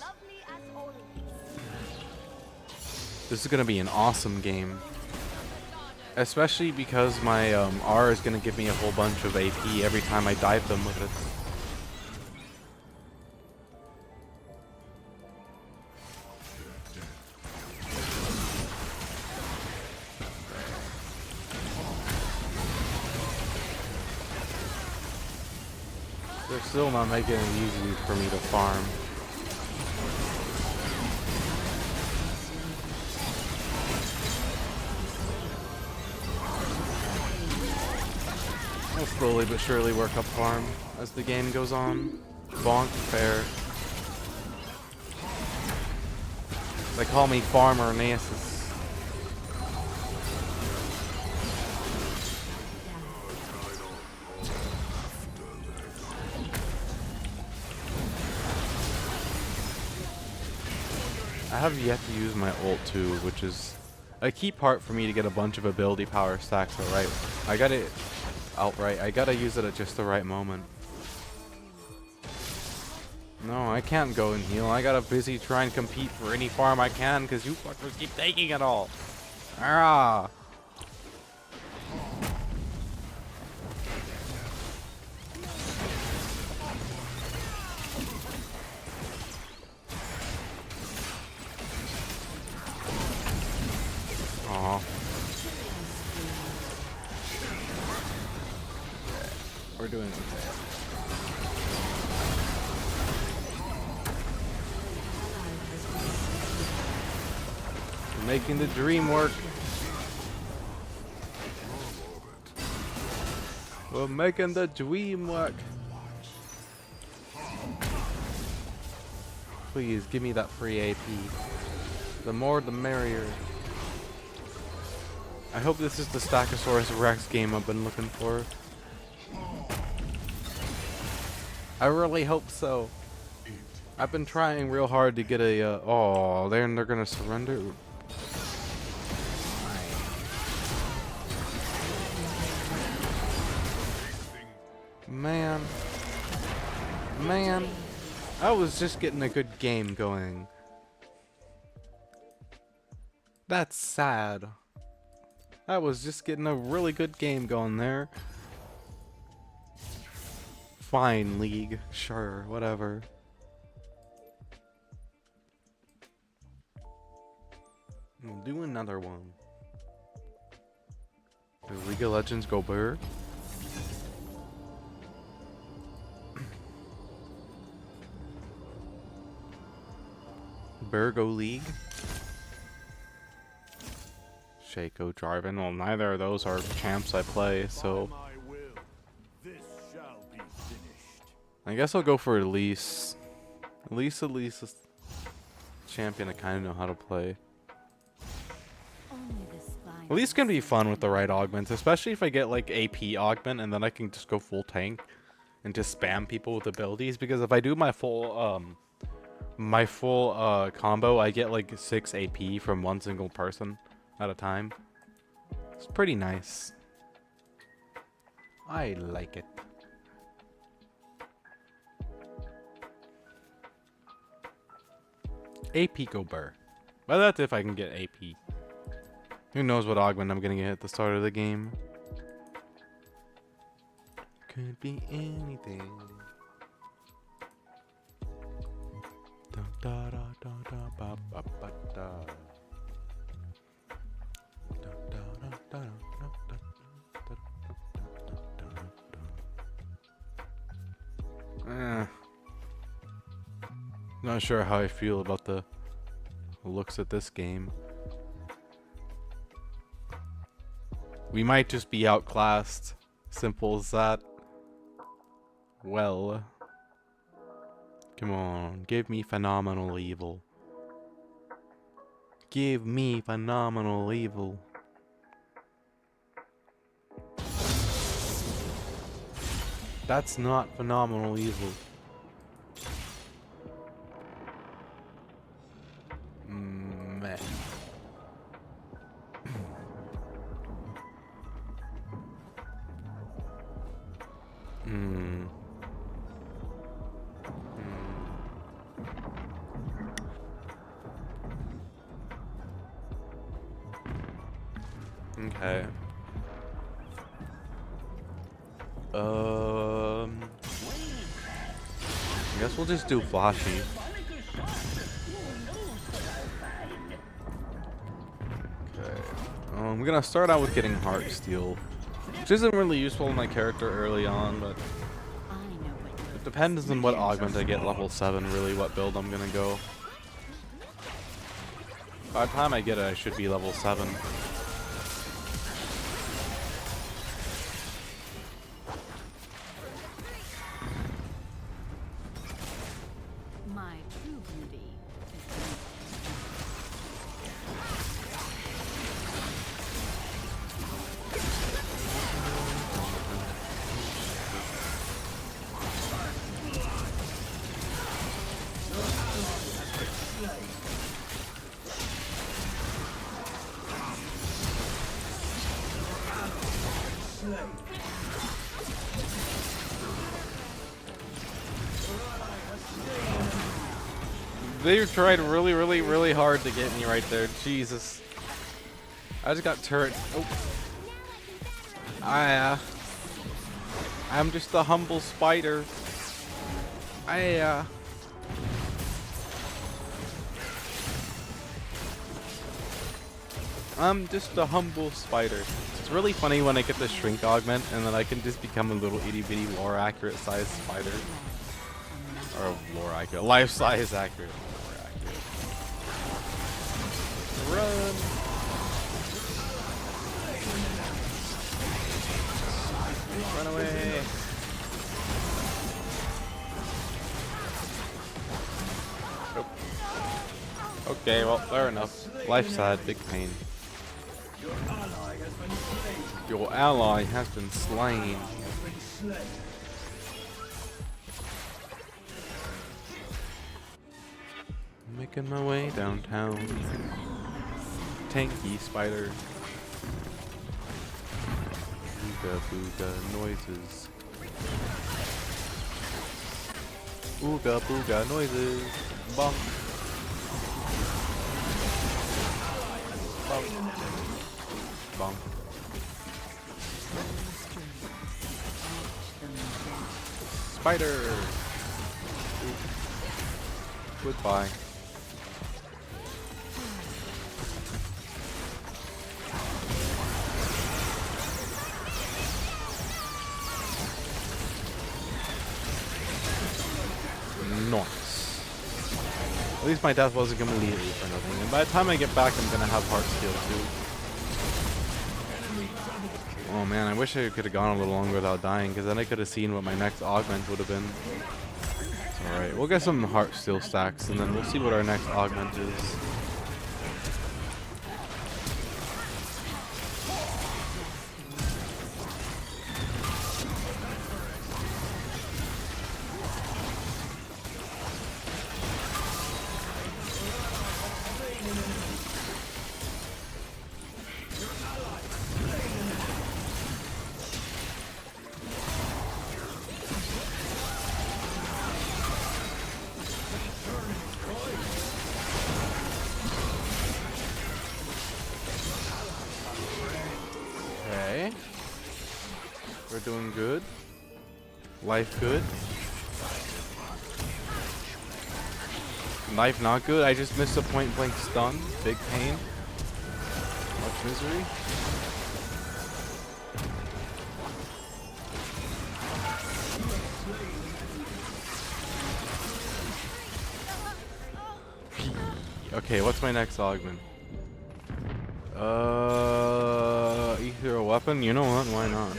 Speaker 6: This is gonna be an awesome game. Especially because my R is gonna give me a whole bunch of AP every time I dive them with it. They're still not making it easy for me to farm. I'll slowly but surely work up farm as the game goes on. Bonk, fair. They call me Farmer Nasus. I have yet to use my ult too, which is a key part for me to get a bunch of ability power stacks outright. I gotta use it at just the right moment. No, I can't go and heal. I gotta busy try and compete for any farm I can because you fuckers keep taking it all. Ah. Aw. We're doing okay. We're making the dream work. We're making the dream work. Please give me that free AP. The more the merrier. I hope this is the Stachosaurus Rex game I've been looking for. I really hope so. I've been trying real hard to get a, oh, they're gonna surrender? Man, I was just getting a good game going. That's sad. I was just getting a really good game going there. Fine, League. Sure, whatever. We'll do another one. Does League of Legends go burr? Burr go League? Shaco, Jarvan. Well, neither of those are champs I play, so I guess I'll go for Elise. Elise is a champion I kind of know how to play. Elise can be fun with the right augments, especially if I get like AP augment and then I can just go full tank and just spam people with abilities. Because if I do my full combo, I get like 6 AP from one single person at a time. It's pretty nice. I like it. AP go burr. But that's if I can get AP. Who knows what augment I'm gonna get at the start of the game. Could be anything. Da, da, da, da, da, ba, ba, ba, da. Da, da, da, da, da, da, da, da, da, da. Not sure how I feel about the looks at this game. We might just be outclassed. Simple as that. Well. Come on. Give me phenomenal evil. Give me phenomenal evil. That's not phenomenal evil. Meh. Okay. I guess we'll just do flashy. Okay. We're gonna start out with getting Heart Steel, which isn't really useful in my character early on, but it depends on what augment I get level 7, really what build I'm gonna go. By the time I get it, I should be level 7.
Speaker 7: My true beauty
Speaker 6: They tried really hard to get me right there. Jesus. I just got turret. Oh. I'm just a humble spider. I'm just a humble spider. It's really funny when I get the shrink augment and then I can just become a little itty bitty lore accurate size spider. Or lore accurate. Life size accurate. Lore accurate. Run! Run away! Nope. Okay, well, fair enough. Life sad, big pain. Your ally has been slain. Making my way downtown. Tanky spider. Booga booga noises. Ooga booga noises. Bonk. Bonk. Bonk. Spider. Ooh. Goodbye. Nice. At least my death wasn't completely for nothing. And by the time I get back, I'm gonna have heart steal too. Oh man, I wish I could have gone a little longer without dying, because then I could have seen what my next augment would have been. Alright, we'll get some heart steal stacks, and then we'll see what our next augment is. Okay. We're doing good. Life good. Life not good. I just missed a point blank stun. Big pain. Much misery. Okay, what's my next augment? Either a weapon? You know what? Why not?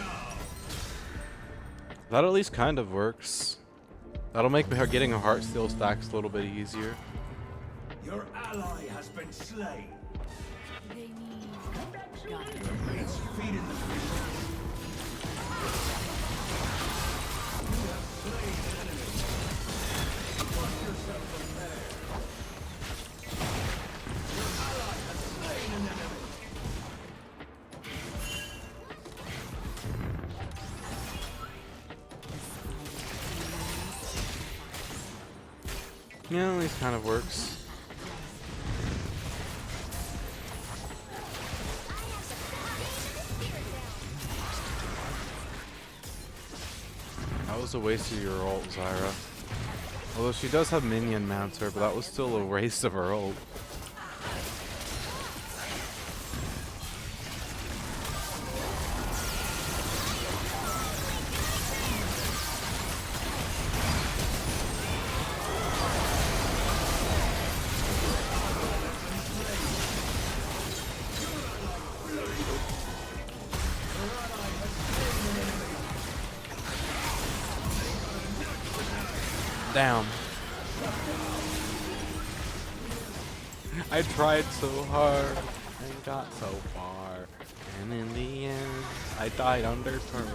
Speaker 6: That at least kind of works. That'll make getting a heart steal stacks a little bit easier.
Speaker 3: Your ally has been slain.
Speaker 7: They need guidance.
Speaker 3: It's feeding the fish. You have slain an enemy. Watch yourself from there. Your ally has slain an enemy.
Speaker 6: Yeah, at least kind of works. That was a waste of your ult, Zyra. Although she does have minion Mancer, but that was still a waste of her ult. Damn. I tried so hard and got so far, and in the end, I died under turret.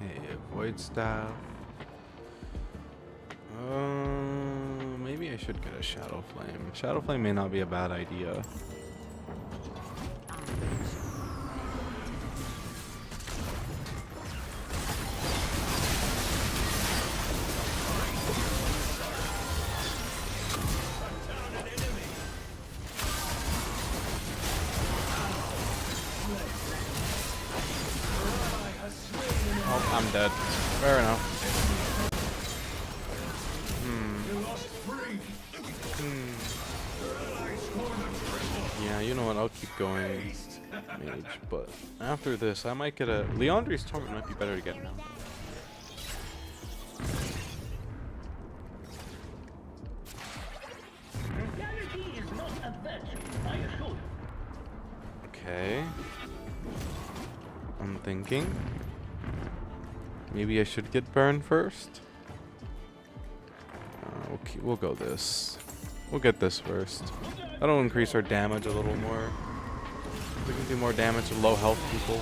Speaker 6: Okay, void staff. Maybe I should get a shadow flame. Shadow flame may not be a bad idea. Oh, I'm dead. Fair enough. Yeah, you know what? I'll keep going, mage. But after this, I might get a Leandri's Torment. Might be better to get now. Okay. I'm thinking. Maybe I should get burned first. Okay, we'll go this. We'll get this first. That'll increase our damage a little more. We can do more damage to low health people.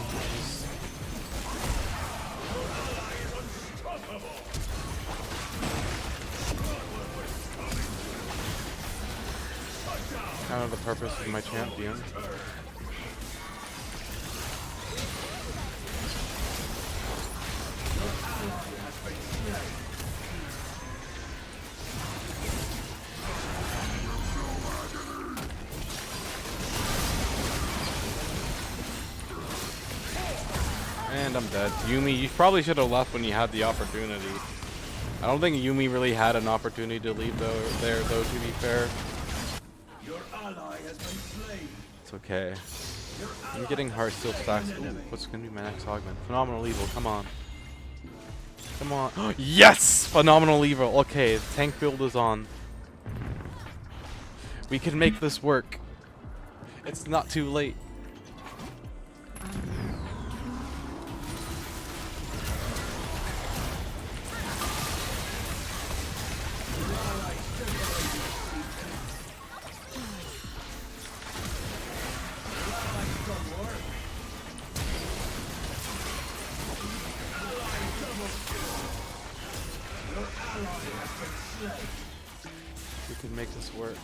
Speaker 6: kind of the purpose of my champion. And I'm dead. Yumi, you probably should have left when you had the opportunity. I don't think Yumi really had an opportunity to leave though, to be fair.
Speaker 3: Your ally has been slain.
Speaker 6: It's okay. I'm getting heart steel stacks. Ooh, what's gonna be my next augment? Phenomenal evil, come on. Come on. Yes! Phenomenal evil. Okay, the tank build is on. We can make this work. It's not too late. We can make this work.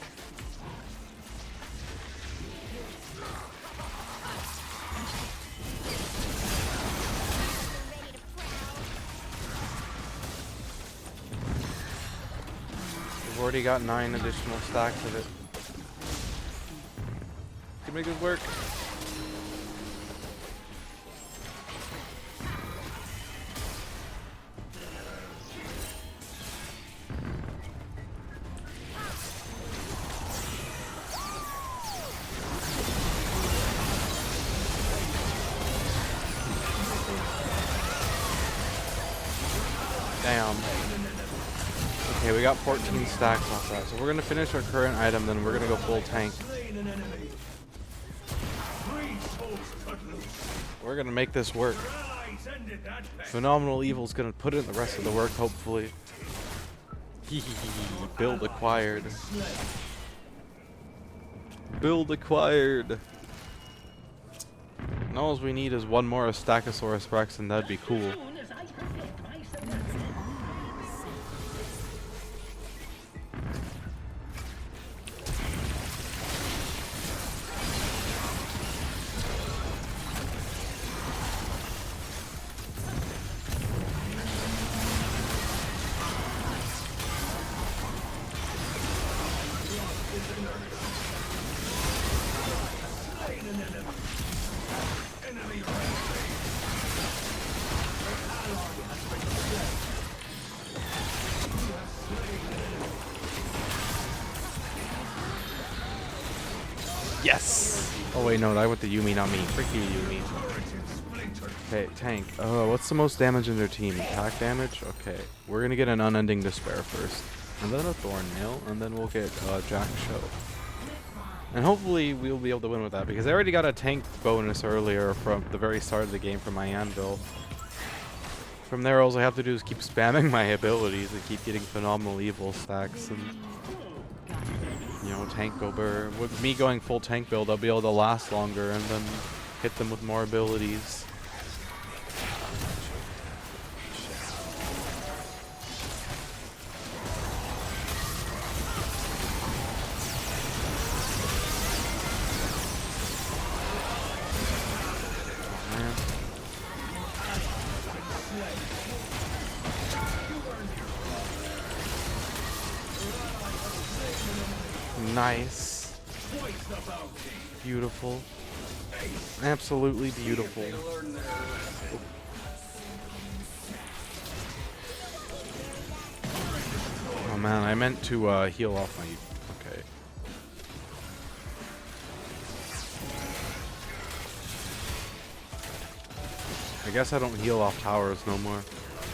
Speaker 6: We've already got 9 additional stacks of it. We can make this work. Damn. Okay, we got 14 stacks off that. So we're gonna finish our current item, then we're gonna go full tank. We're gonna make this work. Phenomenal Evil's gonna put in the rest of the work, hopefully. Build acquired. Build acquired. And all we need is one more Stackosaurus Rex, and that'd be cool. Yes! Oh wait, no, that went to Yumi, not me. Frick you, Yumi. Okay, tank. What's the most damage in their team? Attack damage? Okay. We're gonna get an Unending Despair first. And then a Thornmail, and then we'll get Jack Show. And hopefully we'll be able to win with that, because I already got a tank bonus earlier from the very start of the game from my Anvil. From there, all I have to do is keep spamming my abilities and keep getting Phenomenal Evil stacks and, you know, tank over. With me going full tank build, I'll be able to last longer and then hit them with more abilities. Nice. Beautiful. Absolutely beautiful. Oh man, I meant to heal off my... Okay. I guess I don't heal off towers no more.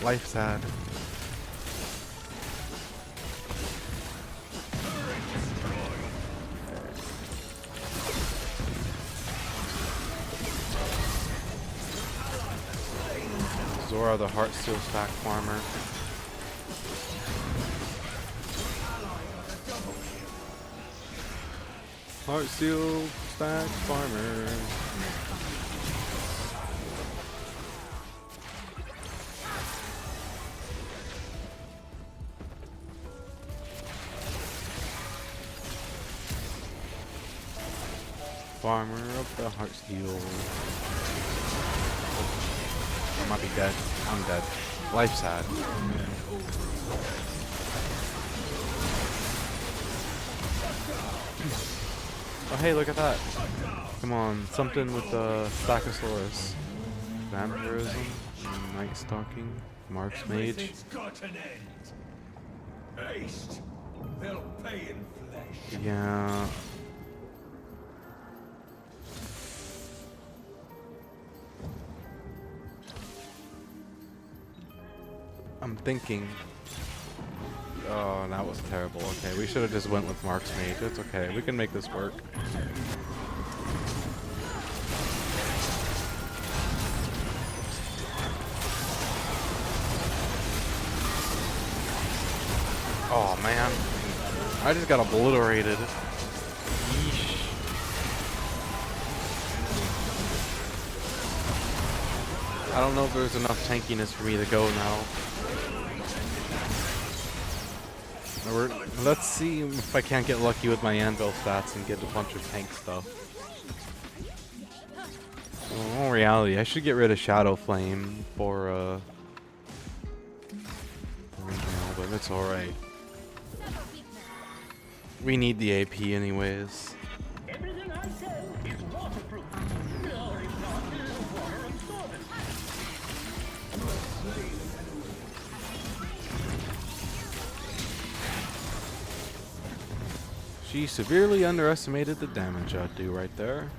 Speaker 6: Life's sad. Zora, the Heartsteel stack farmer. Heartsteel stack farmer. Farmer of the Heartsteel. I might be dead. I'm dead. Life's sad. Oh hey, look at that. Come on, something with the Stachysaurus. Vampirism, Night Stalking, Mark's Mage.
Speaker 3: Everything's got an end. Haste. They'll pay in flesh.
Speaker 6: Yeah. I'm thinking. Oh, that was terrible. Okay, we should have just went with Mark's Mage. It's okay. We can make this work. Oh man, I just got obliterated. Yeesh. I don't know if there's enough tankiness for me to go now. Let's see if I can't get lucky with my anvil stats and get a bunch of tank stuff. Well, in reality, I should get rid of Shadow Flame for but it's alright. We need the AP anyways.
Speaker 3: Everything I sell is waterproof. Or if not, water absorbent.
Speaker 6: She severely underestimated the damage I'd do right there.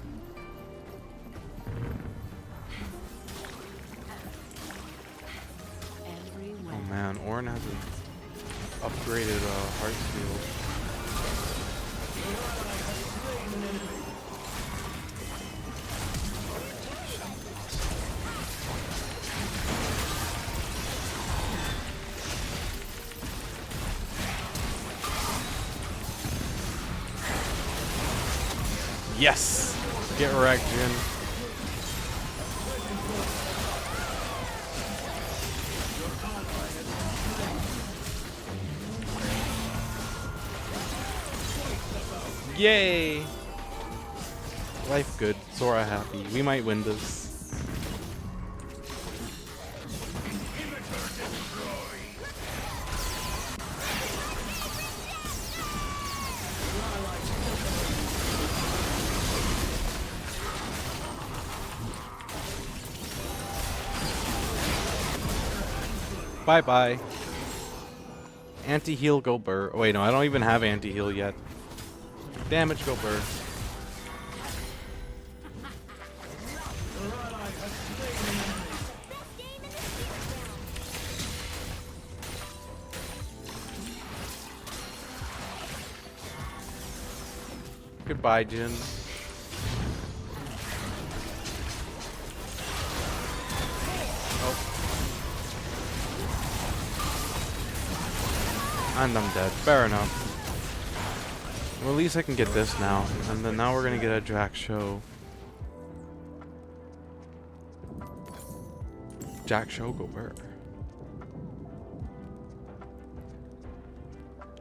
Speaker 6: Oh man, Ornn has an upgraded Heartsteel. Yes! Get wrecked, Jin. Yay! Life good, Sora happy. We might win this. Bye bye. Anti-heal, go burr. Oh, wait, no, I don't even have anti-heal yet. Damage, go burr. Goodbye, Jin. And I'm dead. Fair enough. Well, at least I can get this now. And then now we're gonna get a Jack Show. Jack Show, go burr.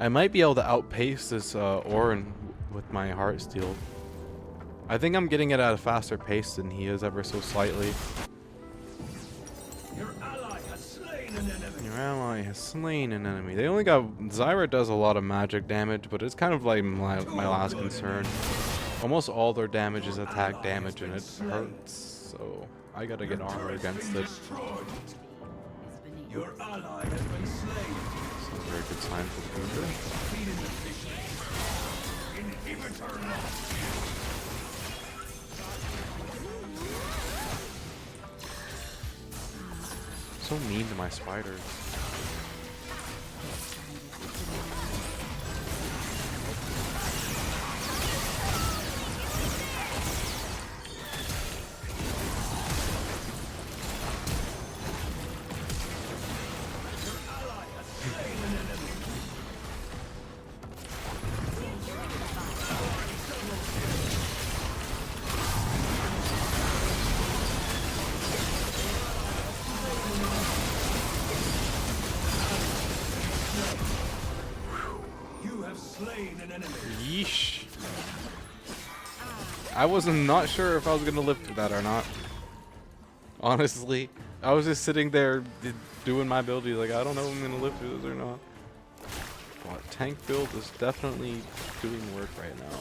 Speaker 6: I might be able to outpace this Ornn with my Heartsteel. I think I'm getting it at a faster pace than he is, ever so slightly.
Speaker 3: Your ally has slain an enemy.
Speaker 6: Your ally has slain an enemy. They only got... Zyra does a lot of magic damage, but it's kind of like my last concern. Almost all their damage is attack damage, and it hurts. So I gotta get armor against it.
Speaker 3: Your ally has been slain.
Speaker 6: It's a very good sign for the future.
Speaker 3: Feeding the fish. Inhibitor lost.
Speaker 6: So mean to my spiders.
Speaker 3: You have slain an enemy.
Speaker 6: Yeesh. I was not sure if I was gonna live through that or not. Honestly, I was just sitting there doing my ability, like I don't know if I'm gonna live through this or not. But tank build is definitely doing work right now.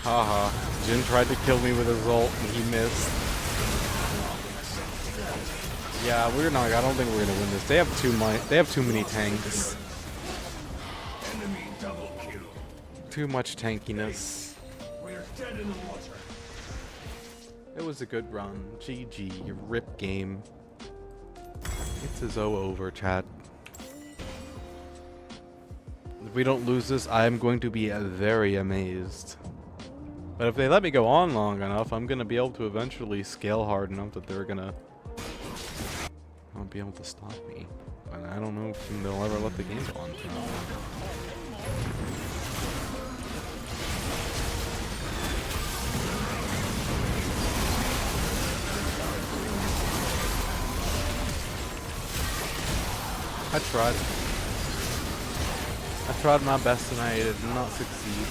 Speaker 6: Haha, Jin tried to kill me with his ult and he missed. Yeah, I don't think we're gonna win this. They have too many tanks.
Speaker 3: Enemy double kill.
Speaker 6: Too much tankiness.
Speaker 3: We're dead in the water.
Speaker 6: It was a good run. GG, you rip game. It's a Zo over, chat. If we don't lose this, I am going to be very amazed. But if they let me go on long enough, I'm gonna be able to eventually scale hard enough that they're gonna not be able to stop me. But I don't know if they'll ever let the game go on. I tried my best and I did not succeed.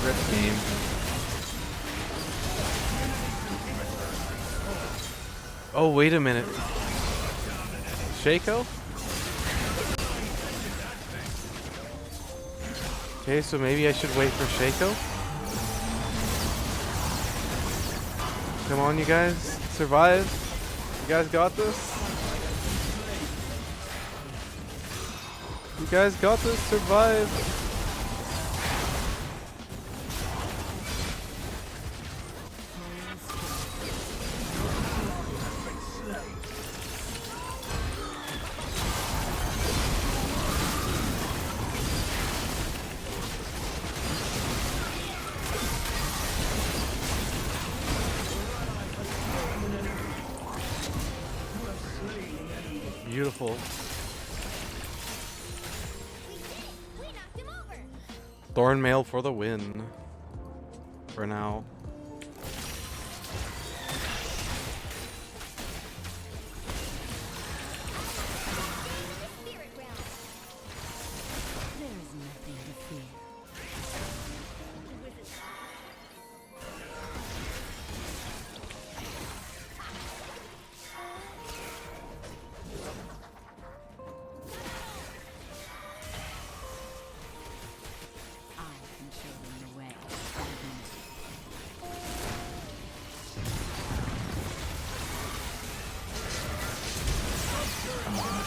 Speaker 6: Rip game. Oh, wait a minute. Shaco? Okay, so maybe I should wait for Shaco? Come on, you guys. Survive. You guys got this? You guys got this. Survive. Beautiful. Thornmail for the win. For now.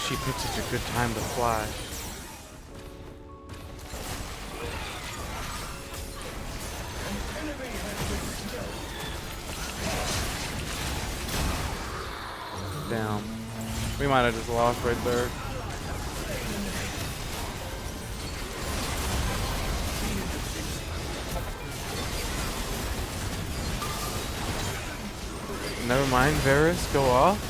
Speaker 6: She picked such a good time to flash. Damn. We might have just lost right there. Never mind, Varus, go off.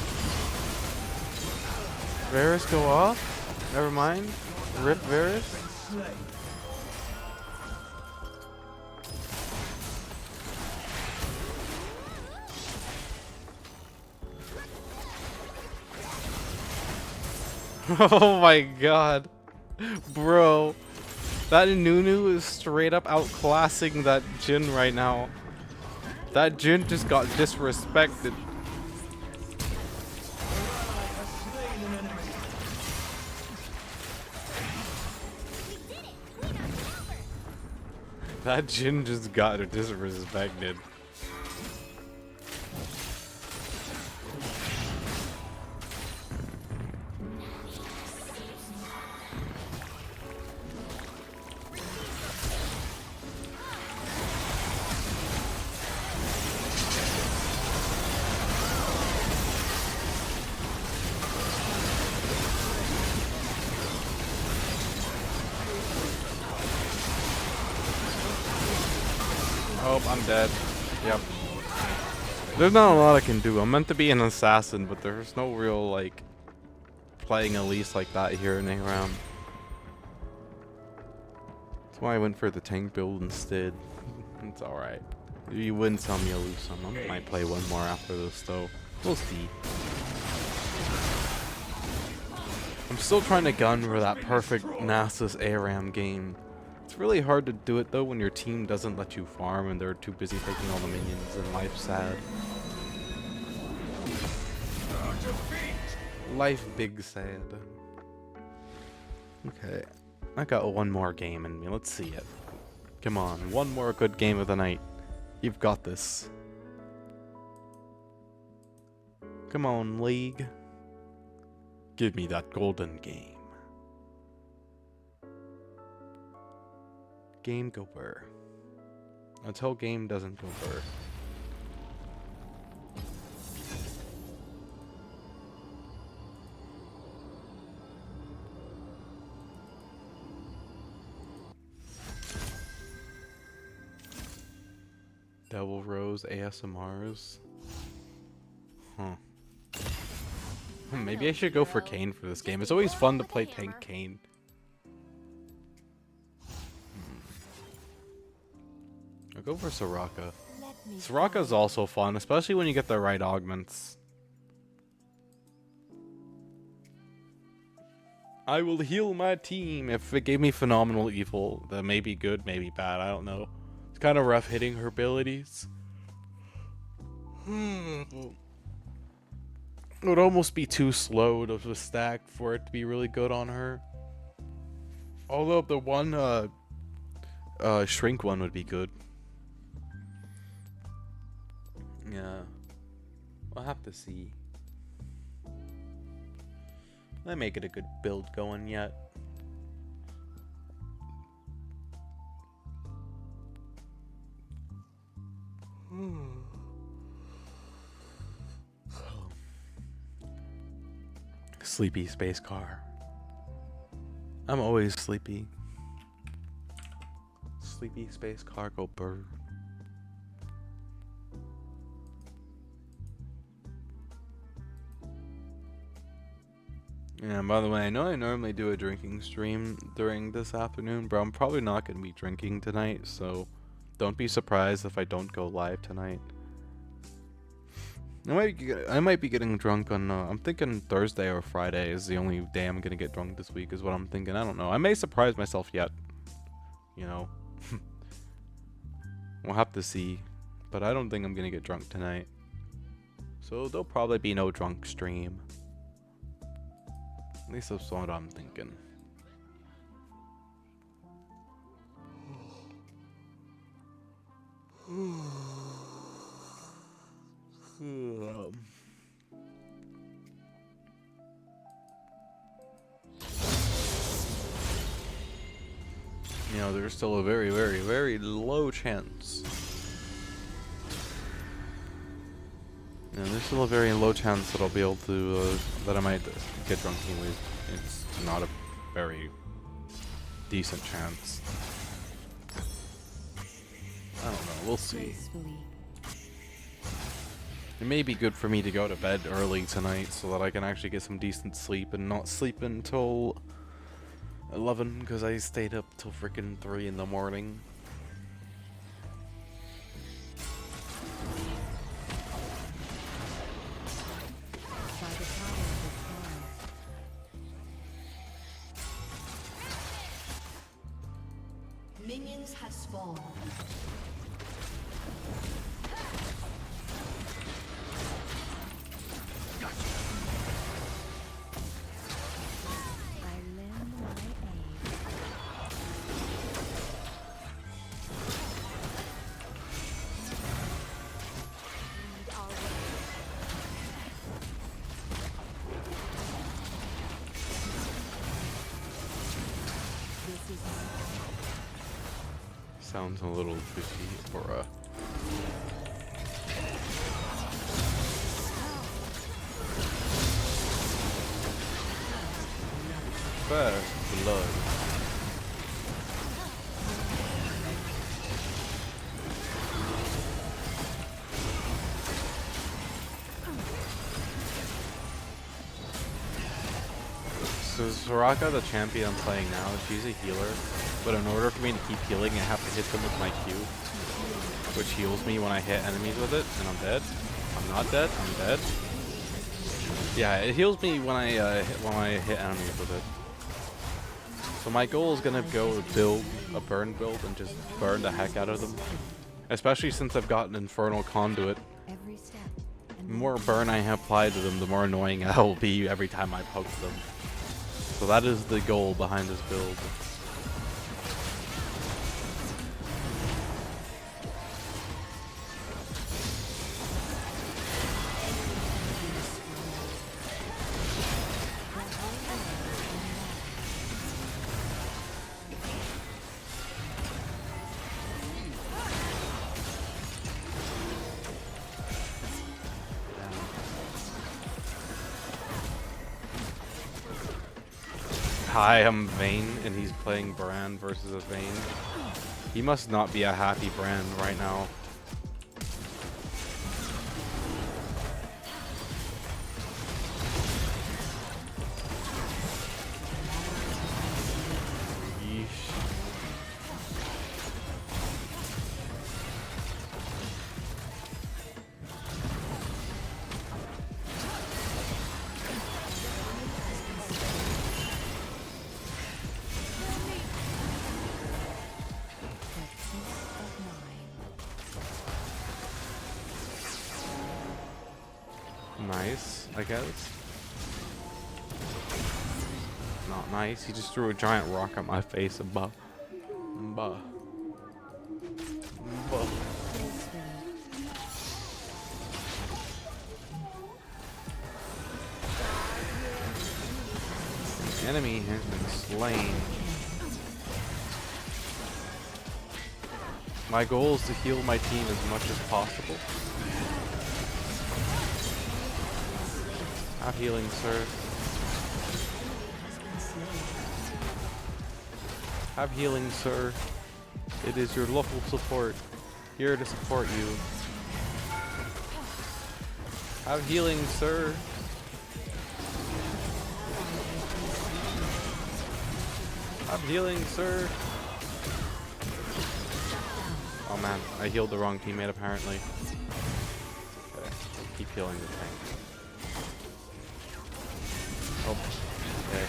Speaker 6: Varus go off? Never mind. Rip Varus? Oh my god. Bro. That Nunu is straight up outclassing that Jin right now. That Jin just got disrespected. That Jin just got disrespected. Oh, I'm dead. Yep. There's not a lot I can do. I'm meant to be an assassin, but there's no real, like, playing Elise like that here in ARAM. That's why I went for the tank build instead. It's alright. You wouldn't tell me to lose some. I might play one more after this, though. We'll see. I'm still trying to gun for that perfect Nasus ARAM game. It's really hard to do it though when your team doesn't let you farm and they're too busy taking all the minions and life's sad. Life big sad. Okay. I got one more game in me. Let's see it. Come on. One more good game of the night. You've got this. Come on, League. Give me that golden game. Game go burr. Until game doesn't go burr. Devil Rose ASMRs. Huh. Maybe I should go for Kane for this game. It's always fun to play tank Kane. I'll go for Soraka. Soraka's also fun, especially when you get the right augments. I will heal my team. If it gave me Phenomenal Evil, that may be good, maybe bad, I don't know. It's kind of rough hitting her abilities. It would almost be too slow to the stack for it to be really good on her. Although the one shrink one would be good. Yeah. We'll have to see. I make it a good build going yet. Sleepy space car. I'm always sleepy. Sleepy space cargo bird. Yeah, by the way, I know I normally do a drinking stream during this afternoon, but I'm probably not going to be drinking tonight, so don't be surprised if I don't go live tonight. I might be getting drunk on, I'm thinking Thursday or Friday is the only day I'm going to get drunk this week, is what I'm thinking. I don't know. I may surprise myself yet. You know. We'll have to see. But I don't think I'm going to get drunk tonight. So there'll probably be no drunk stream. At least that's what I'm thinking. You know, there's still a very, very, very low chance. Yeah, there's still a very low chance that I'll be able to, that I might get drunk anyways. It's not a very decent chance. I don't know, we'll see. It may be good for me to go to bed early tonight so that I can actually get some decent sleep and not sleep until 11 because I stayed up till freaking 3 in the morning.
Speaker 8: Minions have spawned.
Speaker 6: Sounds a little fishy for a first blood. So Soraka, the champion I'm playing now, she's a healer. But in order for me to keep healing, I have to hit them with my Q. Which heals me when I hit enemies with it, and I'm dead. I'm not dead, I'm dead. Yeah, it heals me when I hit enemies with it. So my goal is gonna go build a burn build and just burn the heck out of them. Especially since I've got an Infernal Conduit.
Speaker 7: Every step.
Speaker 6: The more burn I apply to them, the more annoying I will be every time I poke them. So that is the goal behind this build. Hi, I'm Vayne, and he's playing Brand versus a Vayne. He must not be a happy Brand right now. Yeesh. Nice, I guess. Not nice. He just threw a giant rock at my face and bah. Bah. Bah. The enemy has been slain. My goal is to heal my team as much as possible. Have healing, sir. Have healing, sir. It is your local support. Here to support you. Have healing, sir. Have healing, sir. Oh man, I healed the wrong teammate apparently. Okay, keep healing the tank. Oh, okay.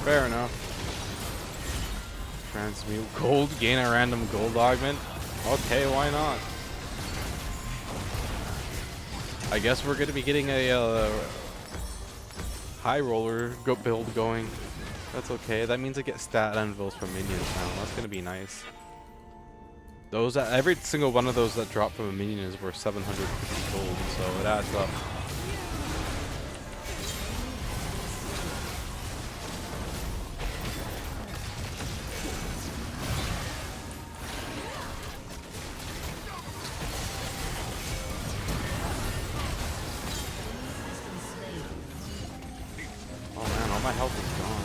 Speaker 6: Fair enough. Transmute gold, gain a random gold augment. Okay, why not? I guess we're gonna be getting a high roller build going. That's okay. That means I get stat anvils from minions now. That's gonna be nice. Those every single one of those that drop from a minion is worth 750 gold, so it adds up. Oh man, all my health is gone.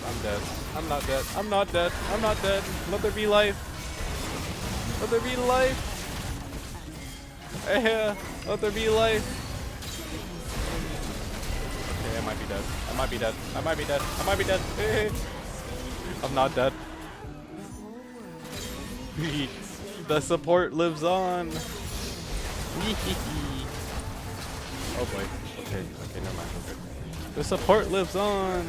Speaker 6: I'm dead. I'm not dead. I'm not dead. I'm not dead. Let there be life. Let there be life. Yeah. Let there be life. Okay, I might be dead. I might be dead. I might be dead. I might be dead. Hey. I'm not dead. The support lives on. Oh boy. Okay. Okay, never mind. Okay. The support lives on.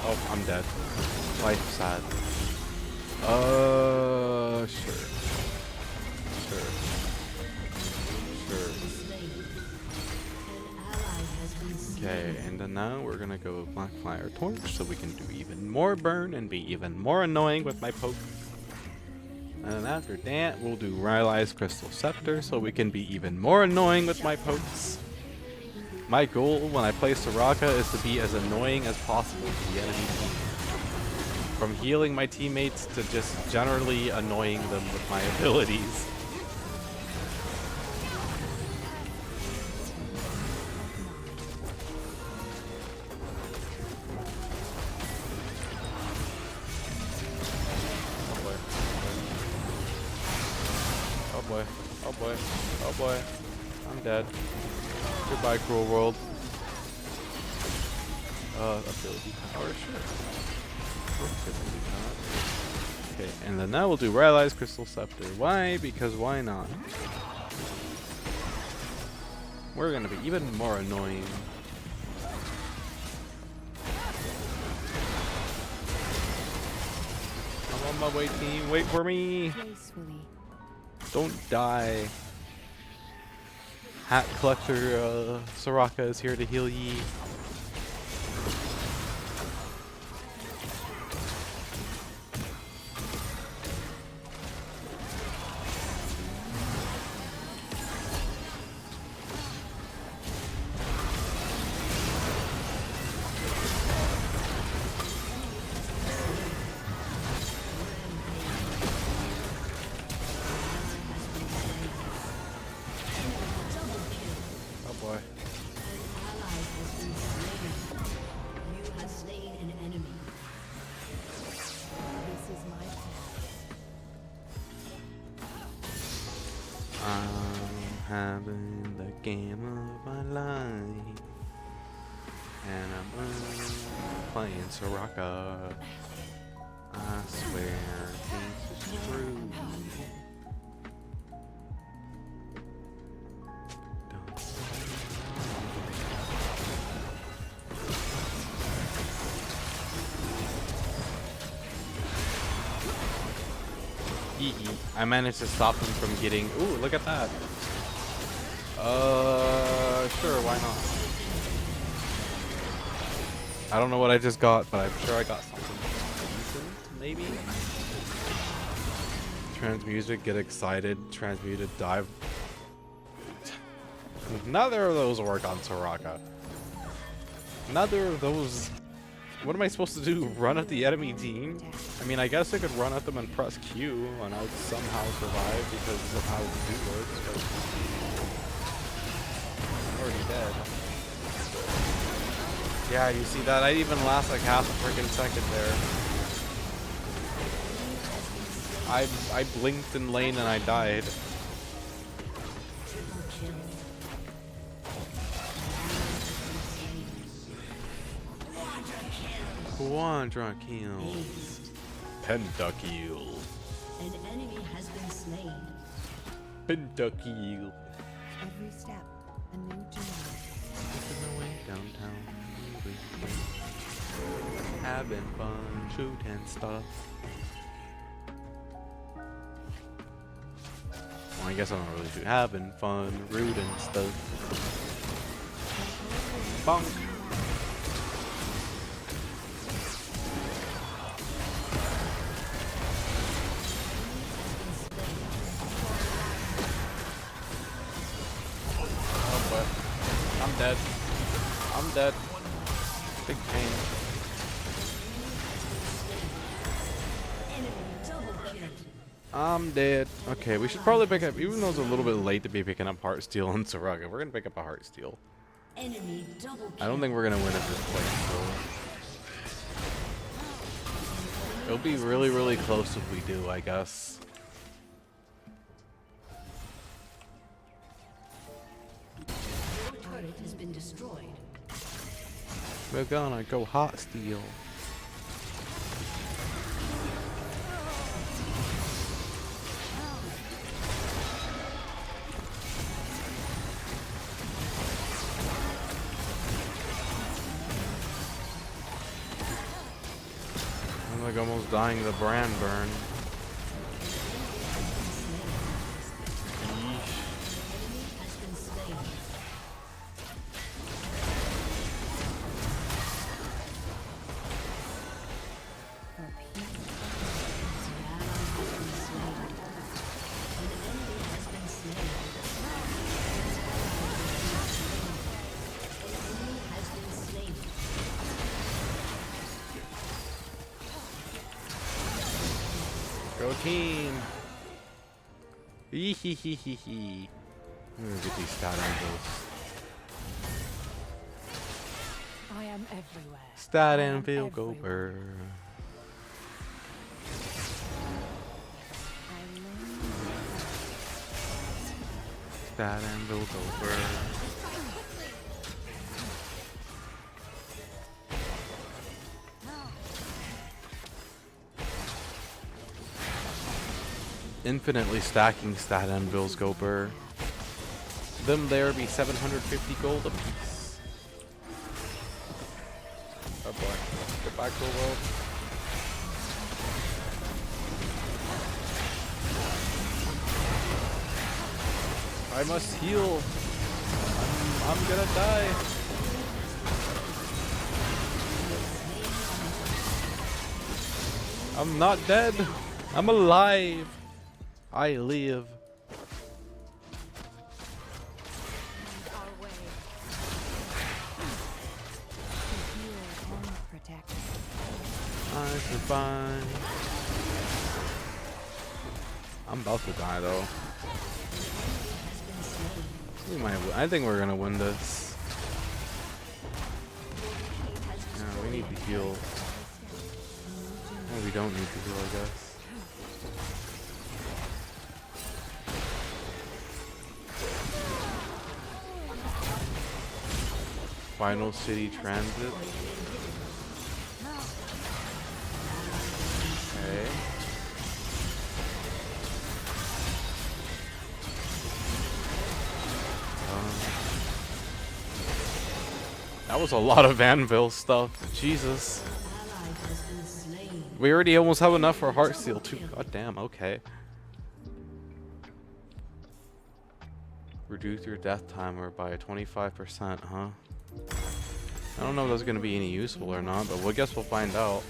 Speaker 6: Oh, I'm dead. Life sad. Sure. Sure. Sure.
Speaker 8: An ally has been slain.
Speaker 6: Okay, and then now we're gonna go Blackfire Torch so we can do even more burn and be even more annoying with my poke. And then after that, we'll do Rylai's Crystal Scepter so we can be even more annoying with my pokes. My goal when I play Soraka is to be as annoying as possible to the enemy team. From healing my teammates to just generally annoying them with my abilities. Oh boy, oh boy, oh boy, I'm dead. Goodbye, cruel world. Ability power, sure. Okay, and then now we'll do Rylai's Crystal Scepter. Why? Because why not? We're gonna be even more annoying. I'm on my way, team. Wait for me.
Speaker 7: Gracefully.
Speaker 6: Don't die. Hat Collector Soraka is here to heal ye. Oh boy.
Speaker 8: You have slain an enemy.
Speaker 7: This is my path.
Speaker 6: I'm having the game of my life. And I'm playing Soraka. I swear this is true. I managed to stop him from getting. Ooh, look at that. Sure, why not? I don't know what I just got, but I'm sure I got something decent, maybe? Transmusic, get excited. Transmuted, dive. Neither of those work on Soraka. Neither of those. What am I supposed to do? Run at the enemy team? I mean, I guess I could run at them and press Q, and I would somehow survive because of how Q works, but I'm already dead. Yeah, you see that? I even last like half a freaking second there. I blinked in lane and I died. Quadra kill. Pentakill.
Speaker 8: An enemy has been slain.
Speaker 6: Pentakill.
Speaker 7: Every step, a new journey.
Speaker 6: Walking away downtown. Having fun, shooting stuff. Well, I guess I'm not really shooting. Having fun, rooting stuff. Bonk. I'm dead. I'm dead. Big pain. I'm dead. Okay, we should probably pick up, even though it's a little bit late to be picking up Heartsteel and Soraka, we're gonna pick up a Heartsteel.
Speaker 8: Enemy double
Speaker 6: I don't think we're gonna win at this point, so it'll be really, really close if we do, I guess.
Speaker 8: turret has been destroyed.
Speaker 6: We're gonna go Heartsteel. I'm like almost dying of the brand burn. Yeesh. Joaquin. Hee hee hee hee hee. I'm gonna get these stat anvils.
Speaker 9: I am everywhere.
Speaker 6: Stat
Speaker 9: I am
Speaker 6: anvil
Speaker 9: everywhere.
Speaker 6: gober. Stat anvil gober. Infinitely stacking stat anvils go burr. Them there be 750 gold apiece. Oh boy. Get back to the world. I must heal. I'm gonna die. I'm not dead. I'm alive. I live. I survive. I'm about to die though. We might. I think we're gonna win this. Yeah, we need to heal. Oh, we don't need to heal, I guess. Final city transit. Okay. That was a lot of anvil stuff. Jesus. We already almost have enough for Heartsteel too. God damn, okay. Reduce your death timer by 25%, huh? I don't know if that's going to be any useful or not, but I guess we'll find out.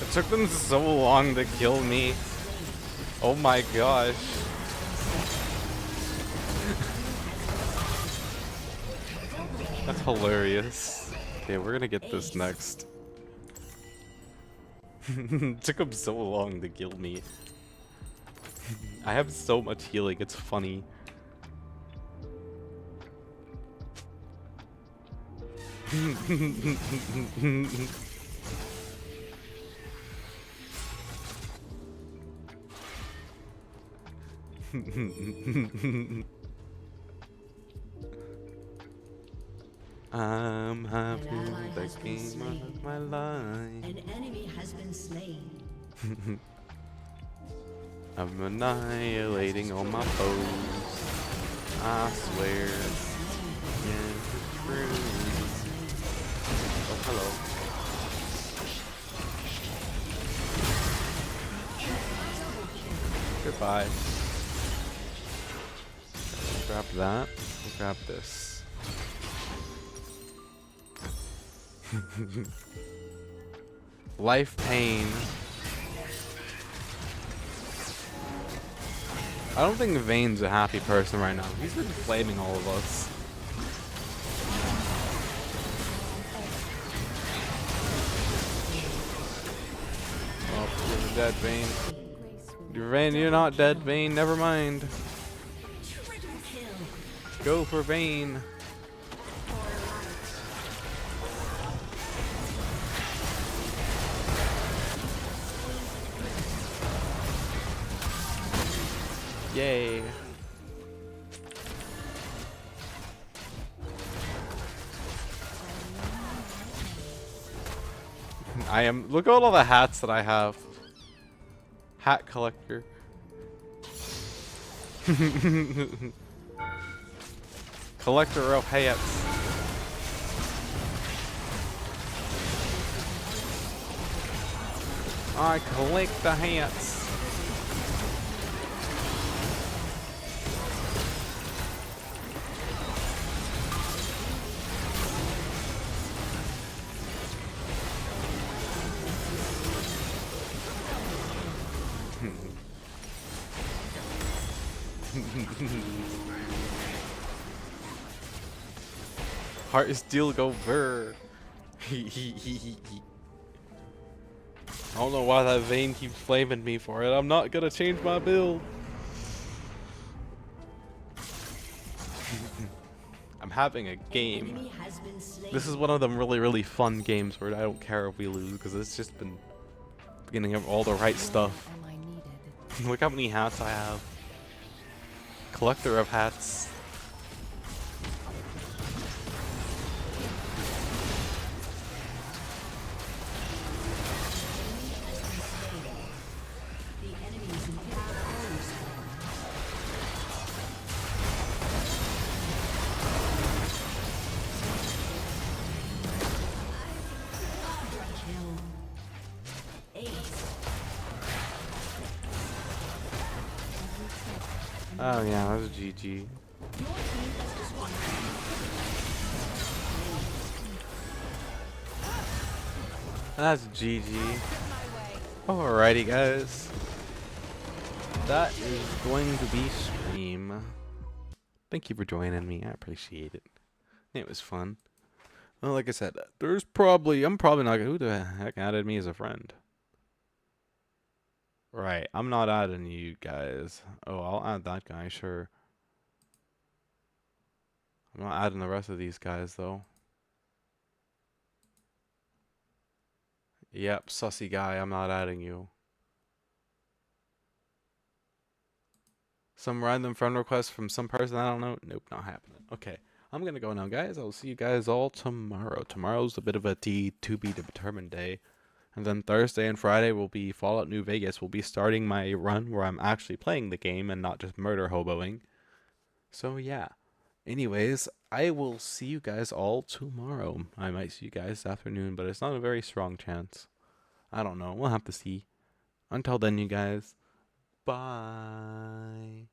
Speaker 6: It took them so long to kill me. Oh my gosh. That's hilarious. Okay, we're gonna get this next. It took them so long to kill me. I have so much healing, it's funny. I'm having the game of my life.
Speaker 8: An enemy has been slain.
Speaker 6: I'm annihilating all my foes. I swear. Yeah, it's true. Oh, hello. Goodbye. Grab that. Grab this. Life pain. I don't think Vane's a happy person right now. He's been flaming all of us. Oh, you're dead, Vane. You're not dead, Vane. Never mind. Go for Vane. Yay. I am. Look at all the hats that I have. Hat collector. Collector of hats. I collect the hats. Heart is steel go burr. I don't know why that vein keeps flaming me for it. I'm not gonna change my build. I'm having a game.
Speaker 8: Enemy has been slain.
Speaker 6: This is one of them really fun games where I don't care if we lose because it's just been beginning of all the right stuff.
Speaker 9: Am I needed?
Speaker 6: Look how many hats I have. Collector of hats.
Speaker 8: The enemies in power kill. Ace.
Speaker 6: Oh yeah, that was GG. That's GG. Alrighty guys. That is going to be stream. Thank you for joining me. I appreciate it. It was fun. Well, like I said, I'm probably not gonna, who the heck added me as a friend? Right, I'm not adding you guys. Oh, I'll add that guy, sure. I'm not adding the rest of these guys though. Yep, sussy guy, I'm not adding you. Some random friend request from some person I don't know? Nope, not happening. Okay, I'm gonna go now, guys. I'll see you guys all tomorrow. Tomorrow's a bit of a to be determined day. And then Thursday and Friday will be Fallout New Vegas. We'll be starting my run where I'm actually playing the game and not just murder hoboing. So yeah. Anyways, I will see you guys all tomorrow. I might see you guys this afternoon, but it's not a very strong chance. I don't know. We'll have to see. Until then, you guys. Bye.